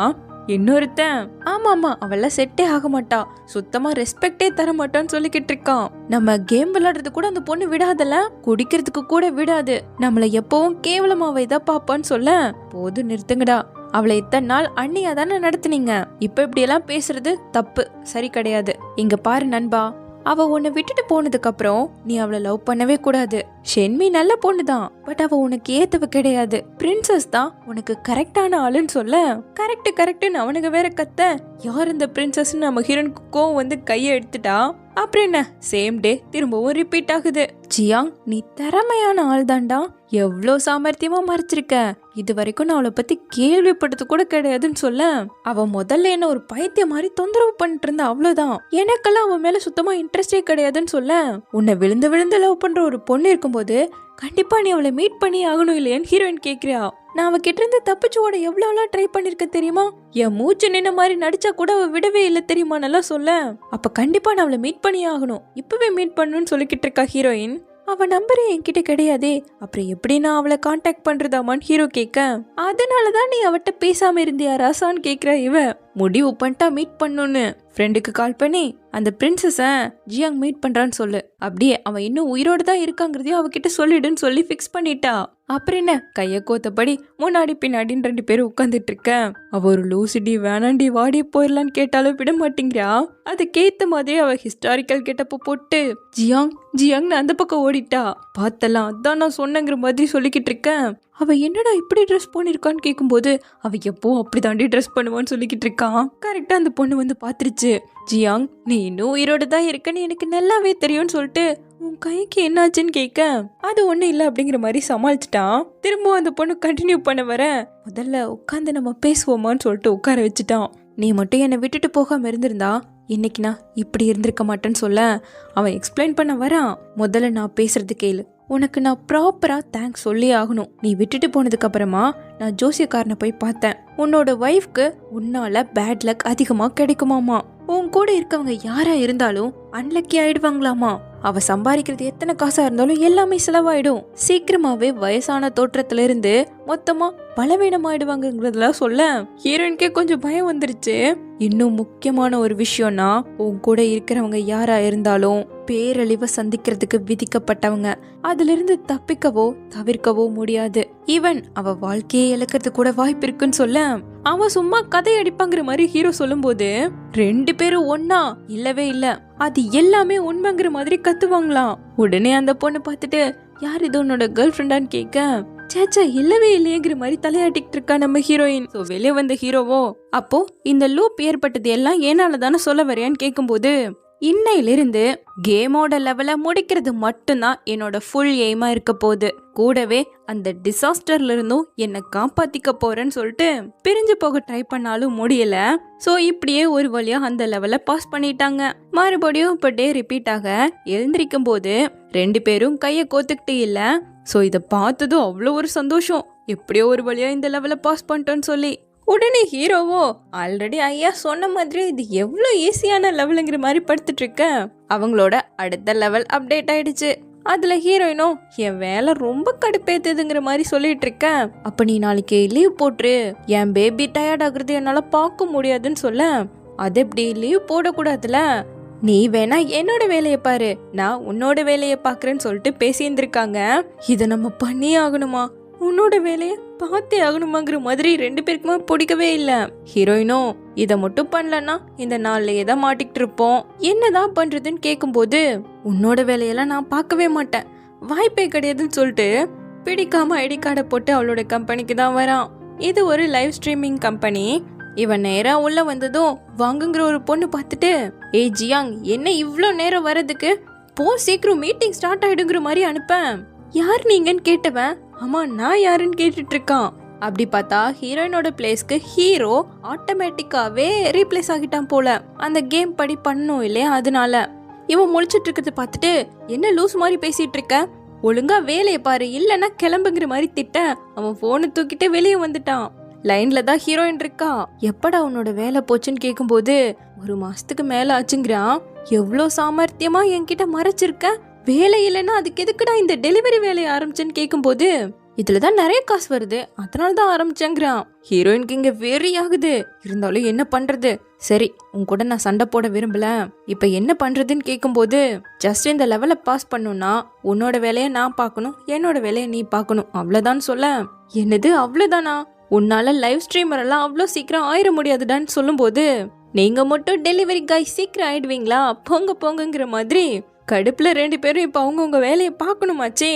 இன்னொருத்தன் ஆமா ஆமா அவள செட்டே ஆக மாட்டா, சுத்தமா ரெஸ்பெக்டே தர மாட்டான்னு சொல்லிக்கிட்டு இருக்கான். நம்ம கேம் விளையாடுறது கூட அந்த பொண்ணு விடாதல, குடிக்கிறதுக்கு கூட விடாது, நம்மள எப்பவும் கேவலமாவை தான் பாப்பான்னு சொல்ல, போது நிறுத்துங்கடா, அவளை இத்தனை நாள் அண்ணியா தானே நடத்துனீங்க, இப்ப இப்படி எல்லாம் பேசுறது தப்பு, சரி கிடையாது. இங்க பாரு நண்பா, அவ உன்னை விட்டுட்டு போனதுக்கு அப்புறம் நீ அவளை லவ் பண்ணவே கூடாது. ஷென்மி நல்ல பொண்ணுதான், பட் அவ உனக்கு ஏத்தவ கிடையாது, பிரின்சஸ் தான் உனக்கு கரெக்டான ஆளுன்னு சொல்ல, கரெக்ட்னு அவனுக்கு வேற கத்த, யார் இந்த பிரின்சஸ் நம்ம ஹீரோனுக்கு கோவம் வந்து கையை எடுத்துட்டா. அப்புறம் என்ன, சேம் டே திரும்பவும் ரிப்பீட் ஆகுது. ஜியாங் நீ திறமையான ஆள் தான்டா, எவ்வளோ சாமர்த்தியமா மறைச்சிருக்க, இது வரைக்கும் நான் அவளை பத்தி கேள்விப்பட்டது கூட கிடையாதுன்னு சொல்ல, அவ முதல்ல என்ன ஒரு பைத்திய மாதிரி தொந்தரவு பண்ணிட்டு இருந்தா, அவ்வளவுதான், எனக்கெல்லாம் அவன் மேல சுத்தமா இன்ட்ரெஸ்டே கிடையாதுன்னு சொல்ல, உன்னை விழுந்து விழுந்து லவ் பண்ற ஒரு பொண்ணு இருக்கும்போது கண்டிப்பா நீ அவளை மீட் பண்ணி ஆகணும் இல்லையான்னு ஹீரோயின் கேக்குறா. நான் அவகிட்ட இருந்து தப்பிச்சு ஓட எவ்வளவு ட்ரை பண்ணிருக்க தெரியுமா, என் மூச்சு நின்ன மாதிரி நடிச்சா கூட அவ விடவே இல்லை தெரியுமா நல்லா சொல்ல, அப்ப கண்டிப்பா நான் அவளை மீட் பண்ணி ஆகணும், இப்பவே மீட் பண்ணணும்னு சொல்லிக்கிட்டு இருக்கா ஹீரோயின். அவ நம்பரே என்கிட்ட கிடையாதே, அப்புறம் எப்படி நான் அவளை கான்டாக்ட் பண்றதாமான்னு ஹீரோ கேட்க, அதனாலதான் நீ அவட்ட பேசாம இருந்தியா ராசான்னு கேக்குறா இவ. முடிவு பண்ணிட்டா மீட் பண்ணுன்னு ஃப்ரெண்டுக்கு கால் பண்ணி அந்த பிரின்சஸ ஜியாங் மீட் பண்றான்னு சொல்லு, அப்படியே அவன் இன்னும் உயிரோடு தான் இருக்காங்கிறதையும் அவகிட்ட சொல்லிடுன்னு சொல்லி ஃபிக்ஸ் பண்ணிட்டா. அப்புறம் என்ன, கைய கோத்தபடி முன்னாடி பின்னாடின்னு 2 பேரும் உட்காந்துட்டு இருக்க, அவ ஒரு லூசிடி வேணாண்டி வாடி போயிடலான்னு கேட்டாலும் விட மாட்டேங்கிறா. அதுக்கேத்த மாதிரி அவ ஹிஸ்டாரிக்கல் கெட்டப்ப போட்டு ஜியாங்னு அந்த பக்கம் ஓடிட்டா. பார்த்தலாம் அதான் நான் சொன்னங்கிற மாதிரி சொல்லிக்கிட்டு இருக்கேன். அவ என்னடா இப்படி ட்ரெஸ் பண்ணிருக்கான்னு கேட்கும்போது அவ எப்போ அப்படிதாண்டி ட்ரெஸ் பண்ணுவான்னு சொல்லிக்கிட்டு இருக்கான். கரெக்டா அந்த பொண்ணு வந்து பாத்துருச்சு. ஜியாங் நீ இன்னும் உயிரோட தான் இருக்கன்னு எனக்கு நல்லாவே தெரியும்னு சொல்லிட்டு, உன் கைக்கு என்னாச்சுன்னு கேட்க, அது ஒன்றும் இல்லை அப்படிங்கிற மாதிரி சமாளிச்சிட்டான். திரும்பவும் அந்த பொண்ணு கண்டினியூ பண்ண வர, முதல்ல உட்காந்து நம்ம பேசுவோமான்னு சொல்லிட்டு உட்கார வச்சுட்டான். நீ மட்டும் என்னை விட்டுட்டு போகாம இருந்திருந்தா இன்னைக்கு நான் இப்படி இருந்திருக்க மாட்டேன்னு சொல்ல, அவன் எக்ஸ்பிளைன் பண்ண வரான். முதல்ல நான் பேசுறது கேளு, உனக்கு நான் ப்ராப்பரா தேங்க்ஸ் சொல்லி ஆகணும். நீ விட்டுட்டு போனதுக்கு அப்புறமா நான் ஜோசியக்காரனை போய் பார்த்தேன். உன்னோட ஒய்ஃப்க்கு உன்னால பேட் லக் அதிகமா கிடைக்குமாமா. உன் கூட இருக்கவங்க யாரா இருந்தாலும் அன்லக்கி ஆயிடுவாங்களாமா. அவ சம்பாதிக்கிறது எத்தனை காசா இருந்தாலும் எல்லாமே செலவாயிடும். சீக்கிரமாவே வயசான தோற்றத்துல இருந்து மொத்தமா பலவீனமாயிடுவாங்கிறதுலாம் சொல்ல ஹீரோயின்கே கொஞ்சம் பயம் வந்துருச்சு. இன்னும் முக்கியமான ஒரு விஷயம்னா, உன் கூட இருக்கிறவங்க யாரா இருந்தாலும் பேரழிவை சந்திக்கிறதுக்கு விதிக்கப்பட்டவங்க, அதுல இருந்து தப்பிக்கவோ தவிர்க்கவோ முடியாது. ஈவன் அவ வாழ்க்கையை இழக்கிறது கூட வாய்ப்பு இருக்குன்னு சொல்ல, அவன் சும்மா கதை அடிப்பாங்கிற மாதிரி ஹீரோ சொல்லும் போது 2 பேரும் ஒன்னா இல்லவே இல்ல, அது எல்லாமே உண்மைங்கிற மாதிரி கத்துவாங்களாம். உடனே அந்த பொண்ணு பார்த்துட்டு, யார் இது உன்னோட கேர்ள் ஃப்ரெண்டான்னு கேட்க, சேச்சா இல்லவே இல்லையேங்கிற மாதிரி தலையாட்டிக்கிட்டு இருக்கா நம்ம ஹீரோயின். ஸோ வெளியே வந்த ஹீரோவோ, அப்போ இந்த லூப் ஏற்பட்டது எல்லாம் ஏனால தானே சொல்ல வரையான்னு கேட்கும்போது, இன்னையிலிருந்து கேமோட லெவலை முடிக்கிறது மட்டும்தான் என்னோட ஃபுல் எய்மா இருக்க போகுது. கூடவே அந்த டிசாஸ்டர்ல இருந்தும் என்னை காப்பாத்திக்க போறேன்னு சொல்லிட்டு பிரிஞ்சு போக ட்ரை பண்ணாலும் முடியல. ஸோ இப்படியே ஒரு வழியா அந்த லெவலை பாஸ் பண்ணிட்டாங்க. மறுபடியும் இப்போ டே ரிப்பீட் ஆக எழுந்திருக்கும் போது 2 பேரும் கையை கோத்துக்கிட்டு இல்ல. ஸோ இதை பார்த்ததும் அவ்வளோ ஒரு சந்தோஷம். எப்படியோ ஒரு வழியா இந்த லெவலை பாஸ் பண்ணிட்டோன்னு சொல்லி உடனே ஹீரோவோ ஆல்ரெடி ஐயா சொன்ன மாதிரி இது எவ்வளோ ஈஸியான லெவலுங்கிற மாதிரி படுத்துட்டு இருக்க. அவங்களோட அடுத்த லெவல் அப்டேட் ஆயிடுச்சு. அதுல ஹீரோயினும் என் வேலை ரொம்ப கடுப்பேத்துதுங்கிற மாதிரி சொல்லிட்டு இருக்க. அப்ப நீ நாளைக்கு லீவ் போட்டுரு, என் பேபி டயர்ட் ஆகுறது என்னால பார்க்க முடியாதுன்னு சொல்ல. அது எப்படி லீவ் போடக்கூடாதுல, நீ வேணா என்னோட வேலையை பாரு, நான் உன்னோட வேலையை பாக்குறேன்னு சொல்லிட்டு பேசியிருந்திருக்காங்க. இதை நம்ம பண்ணியே ஆகணுமா, உன்னோட வேலையை பார்த்தே ஆகணுமாங்கிற மாதிரி 2 பேருக்குமே பிடிக்கவே இல்லை. ஹீரோயினும் இதை மட்டும் பண்ணலன்னா இந்த நாள்லயே தான் மாட்டிக்கிட்டு இருப்போம், என்னதான் பண்றதுன்னு கேட்கும்போது உன்னோட வேலையெல்லாம் நான் பார்க்கவே மாட்டேன், வாய்ப்பே கிடையாதுன்னு சொல்லிட்டு பிடிக்காம ஐடி கார்டை போட்டு அவளோட கம்பெனிக்கு தான் வரான். இது ஒரு லைவ் ஸ்ட்ரீமிங் கம்பெனி. இவன் நேரா உள்ள வந்ததும் வாங்குங்கிற ஒரு பொண்ணு பார்த்துட்டு, ஏய் ஜியாங், என்ன இவ்வளோ நேரம் வர்றதுக்கு, போ சீக்கிரம் மீட்டிங் ஸ்டார்ட் ஆயிடுங்கிற மாதிரி அனுப்பேன். யார் நீங்கன்னு கேட்டவன், ஆமா நான் யாருன்னு கேட்டுட்டு இருக்கான். அப்படி பார்த்தா ஹீரோயினோட பிளேஸ்க்கு ஹீரோ ஆட்டோமேட்டிக்காவே ரீப்ளேஸ் ஆகிட்டான் போல. அந்த கேம் படி பண்ணும் இல்லையா, அதனால. இவன் முழிச்சிட்டு இருக்கிறத பார்த்துட்டு, என்ன லூஸ் மாதிரி பேசிட்டு இருக்க, ஒழுங்கா வேலையை பாரு இல்லைன்னா கிளம்புங்கிற மாதிரி திட்ட அவன் போனை தூக்கிட்டு வெளியே வந்துட்டான். லைன்ல தான் ஹீரோயின் இருக்கா. எப்படா உன்னோட வேலை போச்சுன்னு கேட்கும்போது 1 மாசத்துக்கு மேல ஆச்சுங்கிறான். எவ்வளோ சாமர்த்தியமா என்கிட்ட மறைச்சிருக்க, வேலை இல்லைன்னா அதுக்கு எதுக்குடா இந்த டெலிவரி வேலையை ஆரம்பிச்சேன்னு கேட்கும்போது, இதுலதான் நிறைய காசு வருது அதனால தான் ஆரம்பிச்சேங்கிறான். ஹீரோயினுக்கு இங்க வெறி ஆகுது. இருந்தாலும் என்ன பண்றது, சரி உன் கூட நான் சண்டை போட விரும்பல, இப்ப என்ன பண்றதுன்னு கேட்கும்போது, ஜஸ்ட் இந்த லெவலை பாஸ் பண்ணும்னா உன்னோட வேலையை நான் பார்க்கணும், என்னோட வேலையை நீ பார்க்கணும், அவ்வளவுதான் சொல்ல. என்னது அவ்வளவுதானா, உன்னால லைவ் ஸ்ட்ரீமர் எல்லாம் அவ்வளோ சீக்கிரம் ஆயிட முடியாதுடான்னு சொல்லும்போது, நீங்க மட்டும் டெலிவரி காய் சீக்கிரம் ஆயிடுவீங்களா, போங்க போங்கிற மாதிரி கடுப்புல 2 பேரும் இப்ப அவங்கவுங்க வேலையை பார்க்கணுமாச்சே.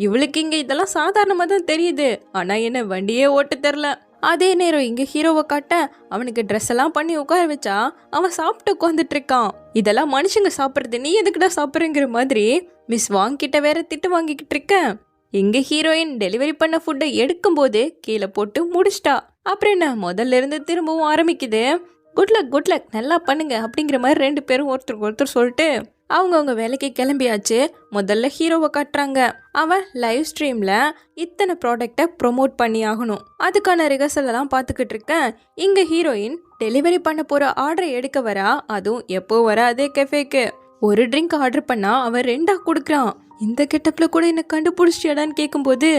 இவளுக்கு இங்க இதெல்லாம் சாதாரணமா தான் தெரியுது, ஆனா என்ன வண்டியே ஓட்ட தெரியல. அதே நேரம் இங்க ஹீரோவை காட்ட அவனுக்கு ட்ரெஸ் எல்லாம் பண்ணி உட்கார வச்சா அவன் சாப்பிட்டு உட்காந்துட்டு இருக்கான். இதெல்லாம் மனுஷங்க சாப்பிடுறது, நீ எதுக்குடா சாப்பிடுறங்கிற மாதிரி மிஸ் வாங்கிட்ட வேற திட்டு வாங்கிக்கிட்டு இருக்க. எங்க ஹீரோயின் டெலிவரி பண்ண ஃபுட்டை எடுக்கும் போது கீழே போட்டு முடிச்சிட்டா. அப்புறம் என்ன முதல்ல இருந்து திரும்பவும் ஆரம்பிக்குது. குட் லக் நல்லா பண்ணுங்க அப்படிங்கிற மாதிரி 2 பேரும் ஒருத்தருக்கு ஒருத்தர் சொல்லிட்டு அவங்கவுங்க வேலைக்கு கிளம்பியாச்சு. முதல்ல ஹீரோவை காட்டுறாங்க. அவன் லைவ் ஸ்ட்ரீம்ல இத்தனை ப்ராடக்டை ப்ரொமோட் பண்ணி ஆகணும், அதுக்கான ரிஹர்சல் எல்லாம் பார்த்துக்கிட்டு இருக்கேன். இங்க ஹீரோயின் டெலிவரி பண்ண போற ஆர்டரை எடுக்க வரா. அதுவும் எப்போ வர அதே கெஃபேக்கு. ஒரு ட்ரிங்க் ஆர்டர் பண்ணா அவன் 2ஆ கொடுக்குறான். இந்த கெட்டப்ல கூட என்ன கண்டுபிடிச்சியாடான்னு கேட்கும்போது,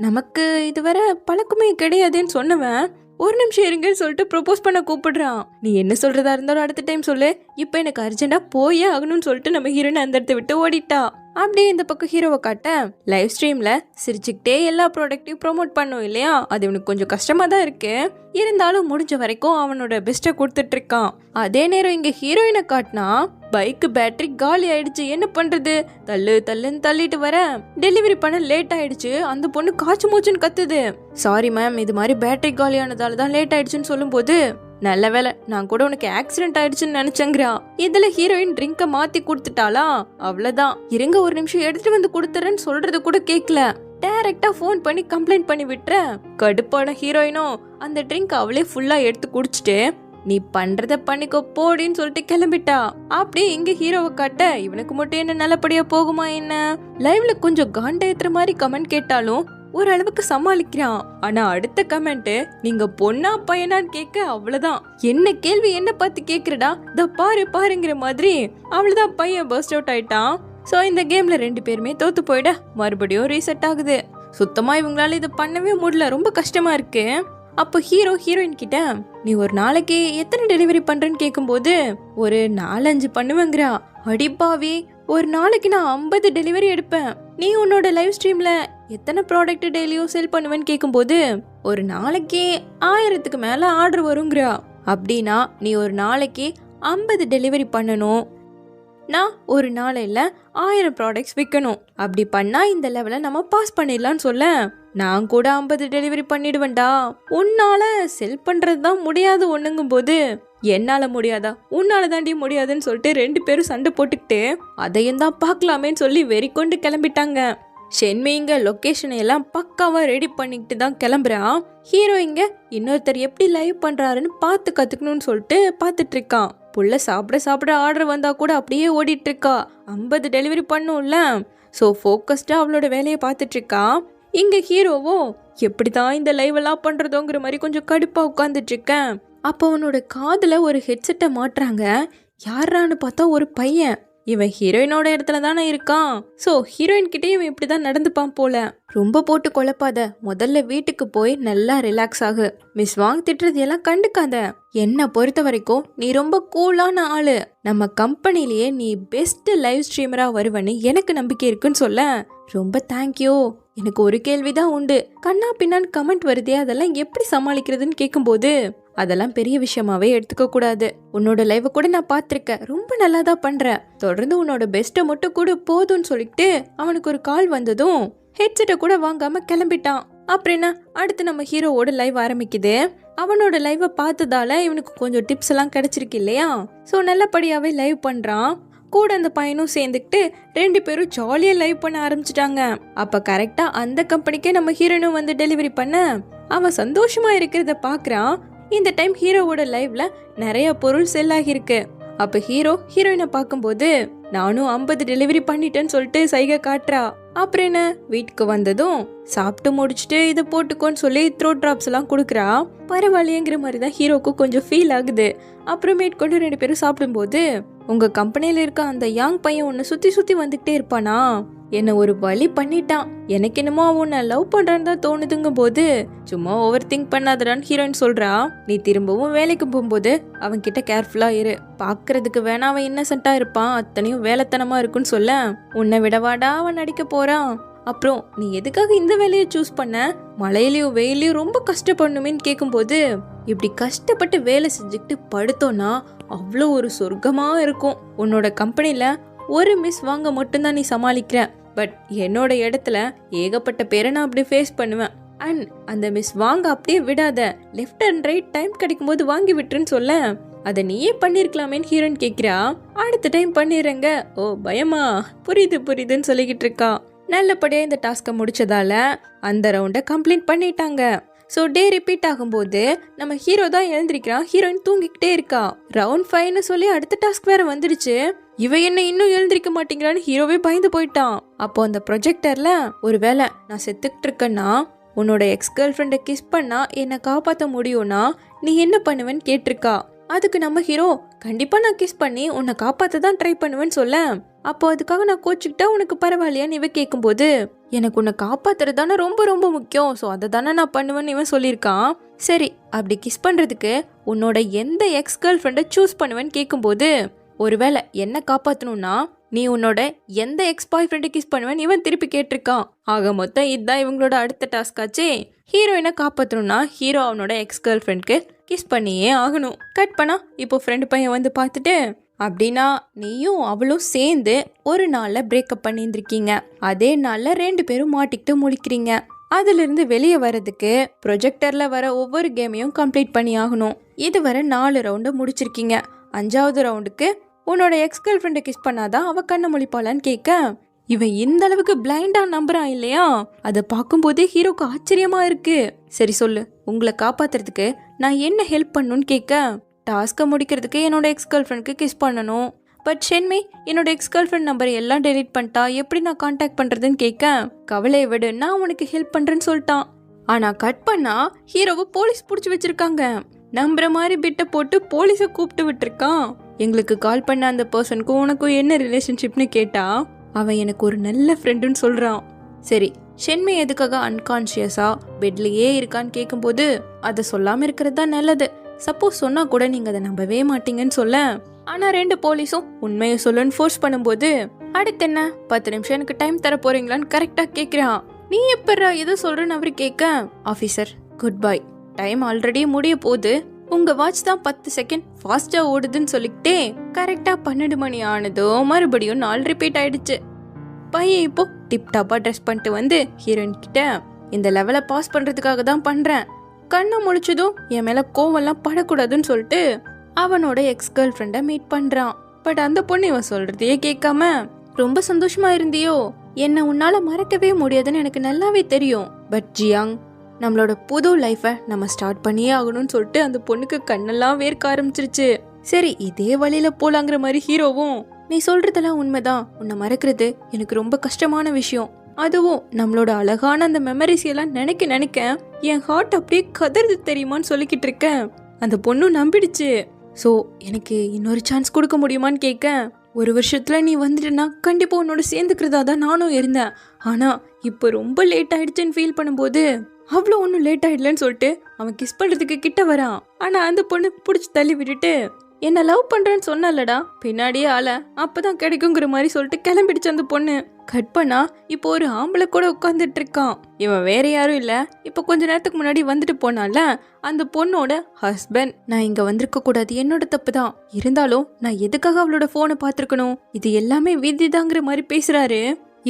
நமக்கு இதுவரை பழக்கமே கிடையாதுன்னு சொன்னவன், ஒரு நிமிஷம் இருங்கன்னு சொல்லிட்டு ப்ரொபோஸ் பண்ண கூப்பிடுறான். நீ என்ன சொல்றதா இருந்தாலும் அடுத்த டைம் சொல்லு, இப்போ எனக்கு அர்ஜென்டா போயே ஆகணும்னு சொல்லிட்டு நம்ம ஹீரோயின் அந்த இடத்த விட்டு ஓடிட்டா. அப்படியே இந்த பக்கம் ஹீரோவை காட்ட லைவ் ஸ்ட்ரீம்ல சிரிச்சுக்கிட்டே எல்லா ப்ராடக்டையும் ப்ரொமோட் பண்ணும் இல்லையா, அது இவனுக்கு கொஞ்சம் கஷ்டமா தான் இருக்கு. இருந்தாலும் முடிஞ்ச வரைக்கும் அவனோட பெஸ்ட்டை கொடுத்துட்டு இருக்கான். அதே நேரம் இங்க ஹீரோயினை காட்டினா பைக்கு பேட்டரி காலி ஆயிடுச்சு, என்ன பண்றது, தள்ளுன்னு தள்ளிட்டு வர டெலிவரி பண்ண லேட் ஆயிடுச்சு. அந்த பொண்ணு காய்ச்சி மூச்சுன்னு கத்துது. சாரி மேம், இது மாதிரி பேட்டரி காலி ஆனதால தான் லேட் ஆயிடுச்சுன்னு சொல்லும் போது, நல்ல வேலை நான் கூட உனக்கு ஆக்சிடென்ட் ஆயிடுச்சுன்னு நினைச்சேங்கிறா. இதுல ஹீரோயின் ட்ரிங்க மாத்தி கொடுத்துட்டாளா, அவ்வளவுதான். இருங்க ஒரு நிமிஷம் எடுத்துட்டு வந்து கொடுத்துறேன்னு சொல்றது கூட கேட்கல, டைரக்டா போன் பண்ணி கம்ப்ளைண்ட் பண்ணி விட்டுற. கடுப்பான ஹீரோயினும் அந்த ட்ரிங்க் அவளே ஃபுல்லா எடுத்து குடிச்சிட்டு, நீ பண்றத பண்ணிக்கோ போடின்னு சொல்லிட்டு கிளம்பிட்டா. அப்படியே இங்க ஹீரோவை காட்ட இவனுக்கு மட்டும் என்ன நல்லபடியா போகுமா என்ன. லைவ்ல கொஞ்சம் காண்ட ஏத்துற மாதிரி கமெண்ட் கேட்டாலும் ஓரளவுக்கு சமாளிக்கிறான். ஆனா அடுத்த கமெண்ட், நீங்க பொண்ணா பையனான்னு கேட்க அவ்வளவுதான். என்ன கேள்வி என்ன பார்த்து கேக்குறடா, த பாருங்கிற மாதிரி அவ்வளவுதான், பையன் பர்ஸ்ட் அவுட் ஆயிட்டான். சோ இந்த கேம்ல 2 பேருமே தோத்து போயிட மறுபடியும் ரீசெட் ஆகுது. சுத்தமா இவங்களால இதை பண்ணவே முடியல, ரொம்ப கஷ்டமா இருக்கு. அப்போ ஹீரோயின் கிட்ட, நீ ஒரு நாளைக்கு எத்தனை டெலிவரி பண்றேன்னு கேட்கும்போது, ஒரு 4-5 பண்ணுவேங்கிறா. அடிப்பாவி, ஒரு நாளைக்கு நான் 50 டெலிவரி எடுப்பேன். நீ உன்னோட லைவ் ஸ்ட்ரீம்ல எத்தனை ப்ராடக்ட் டெய்லியும் சேல் பண்ணுவேன்னு கேட்கும்போது, ஒரு நாளைக்கு 1000க்கு மேல ஆர்டர் வருங்கிறா. அப்படின்னா நீ ஒரு நாளைக்கு 50 டெலிவரி பண்ணணும், நான் ஒரு நாளையில 1000 ப்ராடக்ட்ஸ் விற்கணும். அப்படி பண்ணா இந்த லெவலை நம்ம பாஸ் பண்ணிடலான்னு சொல்ல, நான் கூட 50 டெலிவரி பண்ணிடுவேன்டா, உன்னால செல் பண்றது தான் முடியாது ஒண்ணுங்கும் போது என்னால முடியாதா, உன்னால தாண்டி முடியாதுன்னு சொல்லிட்டு 2 பேரும் சண்டை போட்டுக்கிட்டு அதையும் தான் பார்க்கலாமேன்னு சொல்லி வெறிக்கொண்டு கிளம்பிட்டாங்க. ஷென்மி இங்க லொகேஷன் எல்லாம் பக்காவா ரெடி பண்ணிக்கிட்டு தான் கிளம்புறான். ஹீரோ இங்க இன்னொருத்தர் எப்படி லைவ் பண்றாருன்னு பார்த்து கத்துக்கணும்னு சொல்லிட்டு பார்த்துட்டு இருக்கான். புள்ள சாப்பிட ஆர்டர் வந்தா கூட அப்படியே ஓடிட்டு இருக்கா. 50 டெலிவரி பண்ணும்ல. ஸோ ஃபோக்கஸ்டா அவளோட வேலையை பார்த்துட்டு இருக்கா. இங்க ஹீரோவும் எப்படிதான் இந்த லைவ் எல்லாம் பண்றதோங்கிற மாதிரி கொஞ்சம் கடுப்பா உட்காந்துட்டு இருக்கேன். அப்போ அவனோட காதுல ஒரு ஹெட்செட்டை மாட்டுறாங்க. யாரான்னு பார்த்தா ஒரு பையன். இவன் ஹீரோயினோட இடத்துல தானே இருக்கான். ஸோ ஹீரோயின் கிட்டே இவன் இப்படிதான் நடந்துப்பான் போல. ரொம்ப போட்டு குழப்பாத, முதல்ல வீட்டுக்கு போய் நல்லா ரிலாக்ஸ் ஆகு. மிஸ் வாங் திட்டுறது எல்லாம் கண்டுக்காத. என்னை பொறுத்த வரைக்கும் நீ ரொம்ப கூலான ஆளு. நம்ம கம்பெனிலேயே நீ பெஸ்ட் லைவ் ஸ்ட்ரீமரா வருவன்னு எனக்கு நம்பிக்கை இருக்குன்னு சொல்ல. ரொம்ப தேங்க்யூ. எனக்கு ஒரு கேள்விதான் உண்டு. கண்ணா பின்னான்னு கமெண்ட் வருதே, அதெல்லாம் எப்படி சமாளிக்கிறதுன்னு கேட்கும்போது அதெல்லாம் பெரிய விஷயமாவே எடுத்துக்க கூடாது. உன்னோட லைவ கூட நான் பார்த்திருக்கேன், ரொம்ப நல்லா தான் பண்ற. தொடர்ந்து உன்னோட பெஸ்ட்டை மட்டும் கூட போதும்னு சொல்லிட்டு அவனுக்கு ஒரு கால் வந்ததும் ஹெட்செட்டை கூட வாங்காம கிளம்பிட்டான். அப்புறம் என்ன, அடுத்து நம்ம ஹீரோவோட லைவ் ஆரம்பிக்குது. அவனோட லைவை பார்த்ததால இவனுக்கு கொஞ்சம் டிப்ஸ் எல்லாம் கிடைச்சிருக்கு இல்லையா. ஸோ நல்லபடியாவே லைவ் பண்றான். கூட அந்த பையனும் சேர்ந்துக்கிட்டு 2 பேரும் ஜாலியா லைவ் பண்ண ஆரம்பிச்சிட்டாங்க. அப்ப கரெக்டா அந்த கம்பெனிக்கே நம்ம ஹீரோனும் வந்து டெலிவரி பண்ண அவன் சந்தோஷமா இருக்கிறத பாக்குறான். இந்த டைம் ஹீரோவோட லைவ்ல நிறைய பொருள் செல் ஆகிருக்கு. அப்ப ஹீரோயினை பார்க்கும்போது நானும் 50 டெலிவரி பண்ணிட்டேன்னு சொல்லிட்டு சைகை காட்டுறா. அப்புறம் என்ன, வீட்டுக்கு வந்ததும் சாப்பிட்டு முடிச்சுட்டு இதை போட்டுக்கோன்னு சொல்லி த்ரோட் டிராப்ஸ் எல்லாம் கொடுக்குறா. பரவாயில்லையங்கிற மாதிரி தான் ஹீரோக்கு கொஞ்சம் ஃபீல் ஆகுது. அப்புறமேட் கொண்டு 2 பேரும் சாப்பிடும்போது, உங்க கம்பெனியில இருக்க அந்த யாங் பையன் உன்னை சுத்தி வந்துகிட்டே இருப்பானா, என்ன ஒரு வழி பண்ணிட்டான். எனக்கு என்னமோ அவனை லவ் பண்றான்னு தான் தோணுதுங்கும் போது சும்மா ஓவர் திங்க் பண்ணாதடான்னு ஹீரோயின் சொல்றா. நீ திரும்பவும் வேலைக்கு போகும்போது அவன் கிட்ட கேர்ஃபுல்லா இரு. பாக்குறதுக்கு வேணா அவன் இன்னசென்ட்டா இருப்பான், அத்தனையும் வேலைத்தனமா இருக்குன்னு சொல்ல. உன்னை விடவாடா அவன் நடிக்க போறான். அப்புறம் நீ எதுக்காக இந்த வேலையை சூஸ் பண்ண, மழையிலயும் வெயிலையும் ரொம்ப கஷ்டப்படணுமேன்னு கேட்கும்போது, இப்படி கஷ்டப்பட்டு வேலை செஞ்சுக்கிட்டு படுத்தோன்னா அவ்வளோ ஒரு சொர்க்கமா இருக்கும். உன்னோட கம்பெனில ஒரு மிஸ் வாங்க மட்டும்தான் நீ சமாளிக்கிற. பட் என்னோட இடத்துல ஏகப்பட்ட பேரை நான் அப்படி ஃபேஸ் பண்ணுவேன். அண்ட் அந்த மிஸ் வாங்க அப்படியே விடாத, லெஃப்ட் அண்ட் ரைட் டைம் கிடைக்கும் போது வாங்கி விட்டுருன்னு சொல்ல. அதை நீயே பண்ணிருக்கலாமேன்னு ஹீரோயின் கேட்கிறா. அடுத்த டைம் பண்ணிடுறேங்க. ஓ பயமா, புரியுதுன்னு சொல்லிக்கிட்டு இருக்கா. நல்லபடியா இந்த டாஸ்கை முடிச்சதால அந்த ரவுண்டை கம்ப்ளீட் பண்ணிட்டாங்க. ஸோ டே ரிப்பீட் ஆகும்போது நம்ம ஹீரோ தான் எழுந்திருக்கிறான். ஹீரோயின் தூங்கிக்கிட்டே இருக்கா. ரவுண்ட் 5ன்னு சொல்லி அடுத்த டாஸ்க் வேற வந்துடுச்சு. இவ என்ன இன்னும் எழுந்திருக்க மாட்டேங்கிறான்னு ஹீரோவே பயந்து போயிட்டான். அப்போ அந்த ப்ரொஜெக்டர்ல ஒருவேளை நான் செத்துக்கிட்டு இருக்கேன்னா, உன்னோட எக்ஸ் கேர்ள் ஃப்ரெண்டை கிஸ் பண்ணா என்னை காப்பாற்ற முடியும்னா நீ என்ன பண்ணுவேன்னு கேட்டிருக்கா. அதுக்கு நம்ம ஹீரோ, கண்டிப்பா நான் கிஸ் பண்ணி உன்னை காப்பாற்ற தான் ட்ரை பண்ணுவேன்னு சொல்ல. அப்போ அதுக்காக நான் கோச்சுக்கிட்டா உனக்கு பரவாயில்லையான்னு இவன் கேட்கும்போது, எனக்கு உன்னை காப்பாத்துறது தானே ரொம்ப முக்கியம், ஸோ அதை தானே நான் பண்ணுவேன்னு இவன் சொல்லியிருக்கான். சரி, அப்படி கிஸ் பண்றதுக்கு உன்னோட எந்த எக்ஸ் கேர்ள் ஃப்ரெண்டை சூஸ் பண்ணுவேன்னு கேட்கும்போது, ஒருவேளை என்ன காப்பாற்றணும்னா நீ உன்னோட எந்த எக்ஸ் பாய் ஃப்ரெண்டை கிஸ் பண்ணுவேன்னு இவன் திருப்பி கேட்டிருக்கான். ஆக மொத்தம் இதுதான் இவங்களோட அடுத்த டாஸ்க் ஆச்சு. ஹீரோயினை காப்பாற்றணும்னா ஹீரோ அவனோட எக்ஸ் கேர்ள் ஃப்ரெண்ட்க்கு கிஸ் பண்ணியே ஆகணும். கட் பண்ணா இப்போ ஃப்ரெண்டு பையன் வந்து பார்த்துட்டு, அப்படின்னா நீயும் அவளும் சேர்ந்து ஒரு நாளில் பிரேக்கப் பண்ணியிருந்திருக்கீங்க. அதே நாளில் 2 பேரும் மாட்டிக்கிட்டு முழிக்கிறீங்க. அதிலிருந்து வெளியே வர்றதுக்கு ப்ரொஜெக்டரில் வர ஒவ்வொரு கேமையும் கம்ப்ளீட் பண்ணி ஆகணும். இதுவரை 4 ரவுண்டை முடிச்சிருக்கீங்க. 5வது ரவுண்டுக்கு உன்னோட எக்ஸ் கேர்ள் ஃப்ரெண்டை கிஸ் பண்ணாதான் அவ கண்ணை முழிப்பாளான்னு கேட்க, இவன் இந்த அளவுக்கு பிளைண்டா நம்புறான் இல்லையா. அதை பார்க்கும்போதே ஹீரோக்கு ஆச்சரியமா இருக்கு. சரி சொல்லு, உங்களை காப்பாத்துறதுக்கு நான் என்ன ஹெல்ப் பண்ணணும்னு கேட்க, டாஸ்கை முடிக்கிறதுக்கு என்னோட எக்ஸ் கேர்ள் ஃப்ரெண்ட்க்கு கிஸ் பண்ணணும். பட் ஷென்மி என்னோட எக்ஸ் கேர்ள் ஃப்ரெண்ட் நம்பர் எல்லாம் டெலீட் பண்ணிட்டா, எப்படி நான் கான்டாக்ட் பண்றதுன்னு கேட்க, கவலையை விடு நான் உனக்கு ஹெல்ப் பண்றேன்னு சொல்லிட்டான். ஆனா கட் பண்ணா ஹீரோவை போலீஸ் பிடிச்சி வச்சிருக்காங்க. நம்புற மாதிரி பிட்ட போட்டு போலீஸை கூப்பிட்டு விட்டுருக்கான். எங்களுக்கு கால் பண்ண அந்த பர்சனுக்கும் உனக்கும் என்ன ரிலேஷன்ஷிப்னு கேட்டா, அவன் எனக்கு ஒரு நல்ல ஃப்ரெண்டுன்னு சொல்றான். சரி, ஷென்மி எதுக்காக அன்கான்ஷியஸா பெட்லயே இருக்கான்னு கேட்கும்போது, அதை சொல்லாம இருக்கிறது தான் நல்லது. சப்போஸ் சொன்னா கூட நீங்க அதை நம்பவே மாட்டீங்கன்னு சொல்ல. ஆனா 2 போலீஸும் உண்மையை சொல்லுன்னு ஃபோர்ஸ் பண்ணும்போது, அடுத்து என்ன 10 நிமிஷம் எனக்கு டைம் தர போறீங்களான்னு கரெக்டா கேட்கிறான். நீ எப்படா எதை சொல்றன்னு அவரு கேட்க, officer good bye, time already முடிய போகுது, உங்க வாட்ச் தான் 10 செகண்ட் ஃபாஸ்டா ஓடுதுன்னு சொல்லிக்கிட்டே கரெக்டா 12 மணி ஆனதோ மறுபடியும் 4 ரிப்பீட் ஆயிடுச்சு. பையன் இப்போ டிப்டாப்பா ட்ரெஸ் பண்ணிட்டு வந்து ஹீரோயின் கிட்ட, இந்த லெவலை பாஸ் பண்றதுக்காக தான் பண்றேன், கண்ணை முழிச்சதும் என் மேல கோவம்லாம் படக்கூடாதுன்னு சொல்லிட்டு அவனோட எக்ஸ் கேர்ள் ஃப்ரெண்டை மீட் பண்றான். பட் அந்த பொண்ணு இவன் சொல்றதையே கேட்காம, ரொம்ப சந்தோஷமா இருந்தியோ, என்ன உன்னால மறக்கவே முடியாதுன்னு எனக்கு நல்லாவே தெரியும். பட் ஜியாங், நம்மளோட புது லைஃபை நம்ம ஸ்டார்ட் பண்ணியே ஆகணும்னு சொல்லிட்டு அந்த பொண்ணுக்கு கண்ணெல்லாம் வேர்க்க ஆரம்பிச்சிருச்சு. சரி, இதே வழியில போலாங்கிற மாதிரி ஹீரோவும், நீ சொல்றதெல்லாம் உண்மைதான், உன்னை மறக்கிறது எனக்கு ரொம்ப கஷ்டமான விஷயம். அதுவும் நம்மளோட அழகான அந்த மெமரிஸ் எல்லாம் நினைக்க நினைக்க என் ஹார்ட் அப்படியே கதறது தெரியுமான்னு சொல்லிக்கிட்டு இருக்கேன். அந்த பொண்ணு நம்பிடுச்சு. ஸோ எனக்கு இன்னொரு சான்ஸ் கொடுக்க முடியுமான்னு கேட்க, 1 வருஷத்துல நீ வந்துட்டுனா கண்டிப்பா உன்னோட சேர்ந்துக்கிறதா தான் நானும் இருந்தேன். ஆனா இப்போ ரொம்ப லேட் ஆயிடுச்சுன்னு ஃபீல் பண்ணும்போது, அவ்வளோ ஒன்றும் லேட் ஆயிடலன்னு சொல்லிட்டு அவன் கிஸ் பண்றதுக்கு கிட்ட வரான். ஆனா அந்த பொண்ணு பிடிச்சி தள்ளி விட்டுட்டு, என்ன லவ் பண்றேன்னு சொன்னலடா, பின்னாடியே ஆள அப்பதான் கிடைக்குங்கிற மாதிரி சொல்லிட்டு கிளம்பிடுச்சு அந்த பொண்ணு. கட் பண்ணா இப்போ ஒரு ஆம்பளை கூட உட்காந்துட்டு இருக்கான். இவன் வேற யாரும் இல்ல, இப்ப கொஞ்ச நேரத்துக்கு முன்னாடி வந்துட்டு போனால அந்த பொண்ணோட ஹஸ்பண்ட். நான் இங்க வந்திருக்க கூடாது, என்னோட தப்பு தான். இருந்தாலும் நான் எதுக்காக அவளோட போனை பாத்துருக்கணும், இது எல்லாமே விதிதாங்கிற மாதிரி பேசுறாரு.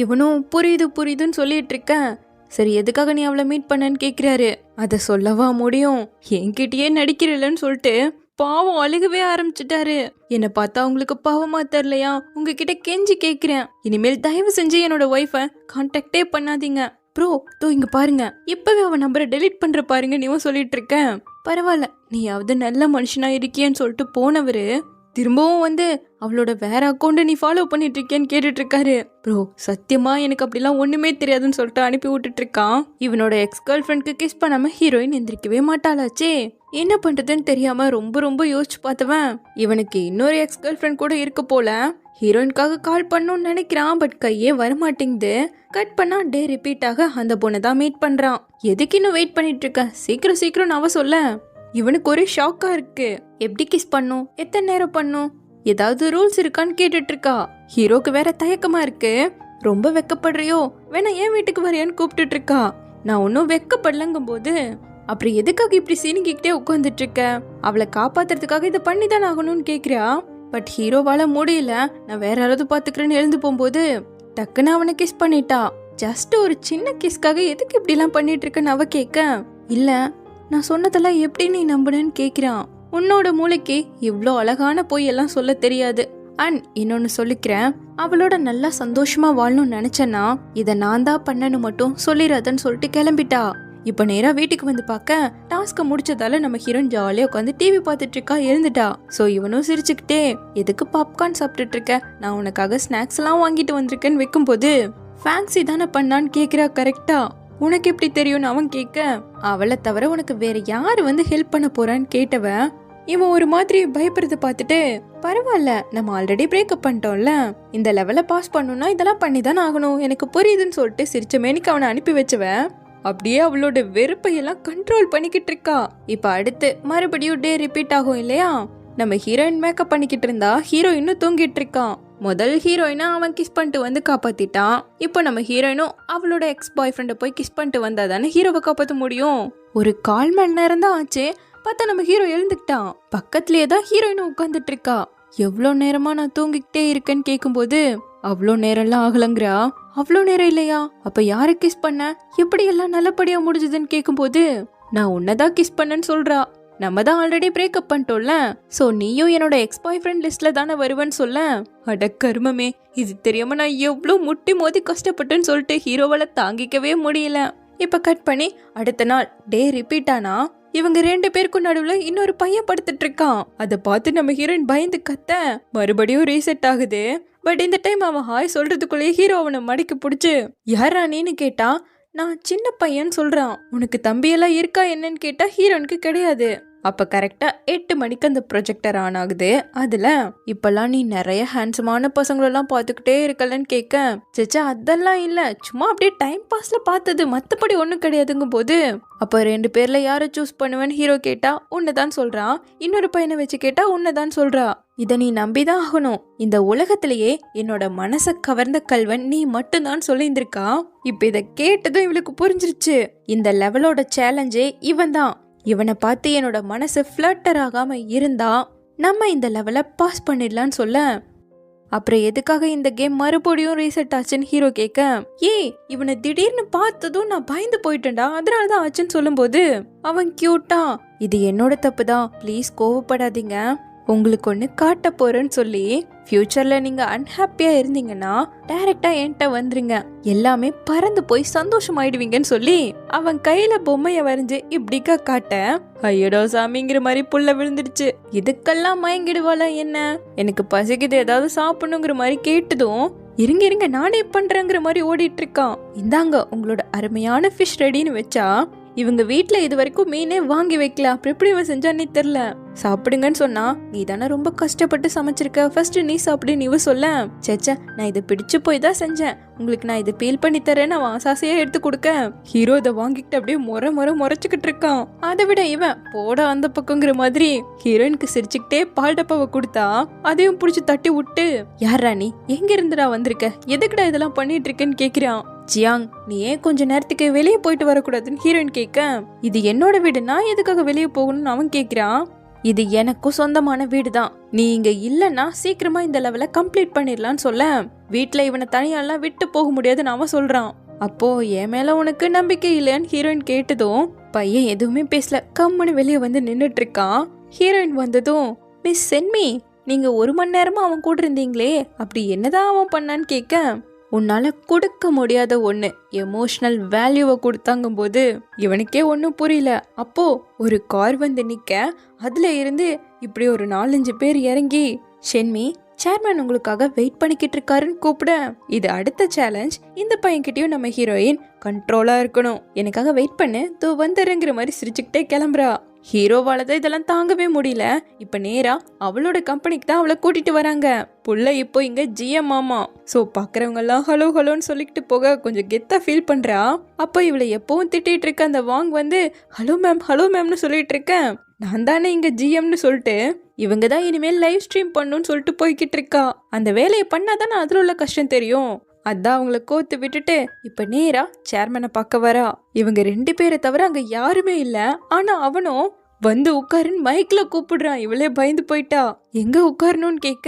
இவனும் புரியுது புரியுதுன்னு சொல்லிட்டு இருக்கேன். சரி, எதுக்காக நீ அவளை மீட் பண்ணன்னு கேக்குறாரு. அத சொல்லவா முடியும், என்கிட்டயே நடிக்கிறலன்னு சொல்லிட்டு பாவம் அழுகவே ஆரம்பிச்சுட்டாரு. என்னை பார்த்தா உங்களுக்கு பாவமா தெரியலையா, உங்ககிட்ட கெஞ்சி கேக்குறேன், இனிமேல் தயவு செஞ்சு என்னோட ஒய்ஃபை கான்டாக்டே பண்ணாதீங்க. ப்ரோ, தோ இங்க பாருங்க, இப்பவே அவன் நம்பரை டெலீட் பண்ற பாருங்க நீ சொல்லிட்டு இருக்கேன். பரவாயில்ல, நீயாவது நல்ல மனுஷனா இருக்கியன்னு சொல்லிட்டு போனவரு திரும்பவும் வந்து அவளோட வேற அக்கௌண்ட்டை நீ ஃபாலோ பண்ணிட்டு இருக்கேன்னு கேட்டுட்டு இருக்காரு. ப்ரோ, சத்தியமா எனக்கு அப்படிலாம் ஒண்ணுமே தெரியாதுன்னு சொல்லிட்டு அனுப்பி விட்டுட்டு இருக்கான். இவனோட எக்ஸ் கேர்ள் ஃப்ரெண்ட்க்கு கிஸ் பண்ணாம ஹீரோயின் எந்திரிக்கவே மாட்டாளாச்சே. என்ன பண்றதுன்னு தெரியாம ரொம்ப ரொம்ப யோசிச்சு பார்த்தவன், இவனுக்கு இன்னொரு எக்ஸ் கேர்ள் ஃப்ரெண்ட் கூட இருக்க போல. ஹீரோயின்காக கால் பண்ணணும்னு நினைக்கிறான், பட் கையே வரமாட்டேங்குது. கட் பண்ணா டே ரிப்பீட் ஆக அந்த பொண்ணை தான் மீட் பண்றான். எதுக்கு இன்னும் வெயிட் பண்ணிட்டு இருக்க, சீக்கிரம் சீக்கிரம் அவ சொல்ல. இவனுக்கு ஒரே ஷாக்கா இருக்கு. எப்படி கிஸ் பண்ணும், எத்தனை நேரம் பண்ணும், ஏதாவது ரூல்ஸ் இருக்கான்னு கேட்டுட்டு இருக்கா. ஹீரோக்கு வேற தயக்கமா இருக்கு. ரொம்ப வெக்கப்படுறியோ, வேணா என் வீட்டுக்கு வரையான்னு கூப்பிட்டுட்டு இருக்கா. நான் ஒன்னும் வெக்கப்படலங்கும் போது, அப்புறம் எதுக்காக இப்படி சீனிக்கிட்டே உட்காந்துட்டு இருக்க, அவளை காப்பாத்துறதுக்காக இதை பண்ணிதான் ஆகணும்னு கேக்குறா. பட் ஹீரோவால முடியல, நான் வேற யாராவது பாத்துக்கிறேன்னு எழுந்து போகும்போது டக்குன்னு அவனை கிஸ் பண்ணிட்டா. ஜஸ்ட் ஒரு சின்ன கிஸ்க்காக எதுக்கு இப்படி எல்லாம் பண்ணிட்டு இருக்கன்னு அவ கேட்க, இல்ல நான் சொன்னதெல்லாம் எப்படி நீ நம்புனேன்னு கேக்குறான். உன்னோட மூளைக்கு இவ்ளோ அழகான பொய் எல்லாம் சொல்ல தெரியாது. அண்ட் இன்னொன்னு சொல்லிக்கிறேன், அவளோட நல்லா சந்தோஷமா வாழணும்னு நினைச்சேன்னா இதை நான் தான் பண்ணனு மட்டும் சொல்லிடாதன்னு சொல்லிட்டு கிளம்பிட்டா. இப்ப நேரா வீட்டுக்கு வந்து பார்க்க டாஸ்க முடிச்சதால நம்ம ஹீரோயின் ஜாலியா உட்காந்து டிவி பார்த்துட்டு இருக்கா, எழுந்துட்டா. சோ இவனும் சிரிச்சுக்கிட்டே, எதுக்கு பாப்கார்ன் சாப்பிட்டுட்டு இருக்க, நான் உனக்காக ஸ்நாக்ஸ் எல்லாம் வாங்கிட்டு வந்திருக்கேன்னு வைக்கும் போது, ஃபேன்சி தானே பண்ணான்னு கேக்குறா. கரெக்டா, உனக்கு எப்படி தெரியும்னு அவன் கேட்க, அவளை தவிர உனக்கு வேற யாரு வந்து ஹெல்ப் பண்ண போறான்னு கேட்டவன் இவன் ஒரு மாதிரி பயப்படுறத பார்த்துட்டு, பரவாயில்ல நம்ம ஆல்ரெடி பிரேக்கப் பண்ணிட்டோம்ல, இந்த லெவல பாஸ் பண்ணணும்னா இதெல்லாம் பண்ணிதான் ஆகணும், எனக்கு புரியுதுன்னு சொல்லிட்டு சிரிச்ச மேனிக்கு அவனை அனுப்பி வச்சவன் அப்படியே அவளோட வெறுப்பையெல்லாம் கண்ட்ரோல் பண்ணிக்கிட்டு இருக்கா. இப்ப அடுத்து மறுபடியும் டே ரிப்பீட் ஆகும் இல்லையா. நம்ம ஹீரோயின் மேக்கப் பண்ணிக்கிட்டு இருந்தா ஹீரோ இன்னும் தூங்கிட்டு இருக்கான். முதல் ஹீரோயினா அவன் கிஸ் பண்ணிட்டு வந்து காப்பாத்திட்டான். இப்போ நம்ம ஹீரோயினும் அவளோட எக்ஸ் பாய் ஃப்ரெண்டை போய் கிஸ் பண்ணிட்டு வந்தா தானே ஹீரோவை காப்பாற்ற முடியும். ஒரு 1/4 மணி நேரம் தான் ஆச்சு, பார்த்தா நம்ம ஹீரோ எழுந்துக்கிட்டான். பக்கத்துலயே தான் ஹீரோயினும் உட்காந்துட்டு இருக்கா. எவ்வளோ நேரமா நான் தூங்கிக்கிட்டே இருக்கேன்னு கேட்கும்போது, அவ்வளோ நேரம்லாம் ஆகலங்கிறா. அவ்வளோ நேரம் இல்லையா, அப்ப யாரை கிஸ் பண்ண, எப்படி எல்லாம் நல்லபடியா முடிஞ்சதுன்னு கேட்கும்போது, நான் உன்னதான் கிஸ் பண்ணேன்னு சொல்றா. நம்ம தான் ஆல்ரெடி பிரேக்கப் பண்ணிட்டோம்ல, சோ நீயும் என்னோட எக்ஸ் பாய் ஃப்ரெண்ட் லிஸ்ட்ல தானே வருவேன்னு சொல்ல. அட கருமமே, இது தெரியாம நான் எவ்வளோ முட்டி மோதி கஷ்டப்பட்டேன்னு சொல்லிட்டு ஹீரோவால தாங்கிக்கவே முடியல. இப்ப கட் பண்ணி அடுத்த நாள் டே ரிப்பீட் ஆனா இவங்க 2 பேருக்கும் நடுவுல இன்னொரு பையன் படுத்துட்டு இருக்கான். அதை பார்த்து நம்ம ஹீரோயின் பயந்து கத்த மறுபடியும் ரீசெட் ஆகுது. பட் இந்த டைம் அவன் ஹாய் சொல்றதுக்குள்ளேயே ஹீரோ அவனை மடக்கி பிடிச்சு, யாரா நீன்னு கேட்டா, நான் சின்ன பையன் சொல்றான். உனக்கு தம்பியெல்லாம் இருக்கா என்னன்னு கேட்டா ஹீரோனுக்கு கிடையாது. அப்ப கரெக்டா 8 மணிக்கு அந்த ப்ரொஜெக்டர் ஆன் ஆகுது. அதுல இப்பெல்லாம் நீ நிறைய ஹேண்ட்ஸமான பசங்களெல்லாம் பார்த்துக்கிட்டே இருக்கலன்னு கேட்க, சேச்சா அதெல்லாம் இல்ல, சும்மா அப்படியே டைம் பாஸ்ல பார்த்தது, மத்தபடி ஒன்றும் கிடையாதுங்கும் போது, அப்ப 2 பேர்ல யாரை சூஸ் பண்ணுவேன்னு ஹீரோ கேட்டா உன்னதான் சொல்றான். இன்னொரு பையனை வச்சு கேட்டா உன்னதான் சொல்றா. இத நீ நம்பிதான் ஆகணும். இந்த உலகத்திலேயே என்னோட மனச கவர்ந்த கல்வன் நீ மட்டும்தான் சொல்லியிருந்திருக்கா. இப்ப இத கேட்டதும் இவளுக்கு புரிஞ்சிருச்சு, இந்த லெவலோட சேலஞ்சே இவன் தான். இவனை பார்த்து என்னோட மனசு ஃபிளட்டர் ஆகாம இருந்தா நம்ம இந்த லெவலை பாஸ் பண்ணிடலான்னு சொல்ல, அப்புறம் எதுக்காக இந்த கேம் மறுபடியும் ரீசெட் ஆச்சுன்னு ஹீரோ கேட்க, இவனை திடீர்னு பார்த்ததும் நான் பயந்து போயிட்டேன்டா, அதனாலதான் ஆச்சுன்னு சொல்லும் போது அவன் கியூட்டா, இது என்னோட தப்பு தான், ப்ளீஸ் கோவப்படாதீங்க, உங்களுக்கு ஒன்று காட்ட போறேன்னு சொல்லி ஃபியூச்சர்ல நீங்க அன்ஹாப்பியா இருந்தீங்கன்னா டைரக்டா என்கிட்ட வந்துருங்க, எல்லாமே பறந்து போய் சந்தோஷமாயிடுவீங்கன்னு சொல்லி அவன் கையில பொம்மைய வரைஞ்சு இப்படிக்கா காட்ட, ஐயடோ சாமிங்கிற மாதிரி புள்ள விழுந்துடுச்சு. இதுக்கெல்லாம் மயங்கிடுவாளா என்ன? எனக்கு பசிக்குது ஏதாவது சாப்பிடணுங்கிற மாதிரி கேட்டதும் இருங்க இருங்க நானே பண்றேங்கிற மாதிரி ஓடிட்டு இருக்கான். இந்தாங்க உங்களோட அருமையான ஃபிஷ் ரெடின்னு வச்சா, இவங்க வீட்டுல இது வரைக்கும் மீனே வாங்கி வைக்கல, அப்படி எப்படி இவன் செஞ்சானே தெரியல. சாப்பிடுங்கன்னு சொன்னா, நீ தானே ரொம்ப கஷ்டப்பட்டு சமைச்சிருக்க, ஃபர்ஸ்ட் நீ சாப்பிடுன்னு இவ சொல்ல, சேச்சா நான் இதை பிடிச்சு போய் தான் செஞ்சேன், உங்களுக்கு நான் இதை பீல் பண்ணி தரேன்னு அவன் ஆசாசையா எடுத்து கொடுக்க, ஹீரோ இதை வாங்கிட்டு அப்படியே முறைச்சுக்கிட்டு இருக்கான். அதை விட இவன் போட அந்த பக்கங்கிற மாதிரி ஹீரோயினுக்கு சிரிச்சுக்கிட்டே பால் டப்பாவை கொடுத்தா அதையும் புடிச்சு தட்டி விட்டு, யாரா நீ, எங்க இருந்துடா வந்திருக்க, எதுக்குடா இதெல்லாம் பண்ணிட்டு இருக்கேன்னு கேக்குறான். ஜியாங், நீ ஏன் கொஞ்ச நேரத்துக்கு வெளியே போயிட்டு வரக்கூடாதுன்னு ஹீரோயின் கேட்க, இது என்னோட வீடு, நான் எதுக்காக வெளியே போகணும்னு அவன் கேக்குறான். இது எனக்கும் சொந்தமான வீடு தான், நீ இங்க இல்லன்னா சீக்கிரமா இந்த லெவல கம்ப்ளீட் பண்ணிடலான்னு சொல்ல, வீட்டுல இவனை தனியாலாம் விட்டு போக முடியாதுன்னு அவன் சொல்றான். அப்போ என் மேல உனக்கு நம்பிக்கை இல்லையான்னு ஹீரோயின் கேட்டதும் பையன் எதுவுமே பேசல, கம்முன்னு வெளியே வந்து நின்னுட்டு இருக்கான். ஹீரோயின் வந்ததும், மிஸ் சென்மி, நீங்க 1 மணி நேரமா அவன் கூட இருந்தீங்களே, அப்படி என்னதான் அவன் பண்ணான்னு கேட்க, உன்னால கொடுக்க முடியாத ஒண்ணு எமோஷனல் வேல்யூவை கொடுத்தாங்கும் போது இவனுக்கே ஒன்னும் புரியல. அப்போ ஒரு கார் வந்து நிக்க, அதுல இருந்து இப்படி ஒரு 4-5 பேர் இறங்கி, ஷென்மி சேர்மேன் உங்களுக்காக வெயிட் பண்ணிக்கிட்டு இருக்காருன்னு கூப்பிட, இது அடுத்த சேலஞ்ச், இந்த பையன்கிட்டயும் நம்ம ஹீரோயின் கண்ட்ரோலா இருக்கணும், எனக்காக வெயிட் பண்ணு தோ வந்துடுங்கிற மாதிரி சிரிச்சுக்கிட்டே கிளம்புறா. ஹீரோவால தான் இதெல்லாம் தாங்கவே முடியல. இப்ப நேரா அவளோட கம்பெனிக்கு தான் அவளை கூட்டிட்டு வராங்க. புள்ள இப்போ இங்க ஜிஎம் மாமா. சோ பாக்குறவங்க எல்லாம் ஹலோ ஹலோன்னு சொல்லிக்கிட்டு போக கொஞ்சம் கெத்தா ஃபீல் பண்றா. அப்ப இவளை எப்பவும் திட்டிட்டு இருக்க அந்த வாங் வந்து ஹலோ மேம்னு சொல்லிட்டு இருக்கேன், நான் தானே இங்க ஜிஎம்னு சொல்லிட்டு இவங்க தான் இனிமேல் லைவ் ஸ்ட்ரீம் பண்ணுன்னு சொல்லிட்டு போய்கிட்டு இருக்கா. அந்த வேலையை பண்ணாதானே அதுல உள்ள கஷ்டம் தெரியும். அதான் அவங்கள கோத்து விட்டுட்டு இப்ப நேரா சேர்மனை பார்க்க வரா. இவங்க 2 பேரை தவிர அங்க யாருமே இல்ல. ஆனா அவனும் வந்து உட்காருன்னு மைக்ல கூப்பிடுறான். இவளே பயந்து போயிட்டா. எங்க உட்காரணும்னு கேட்க,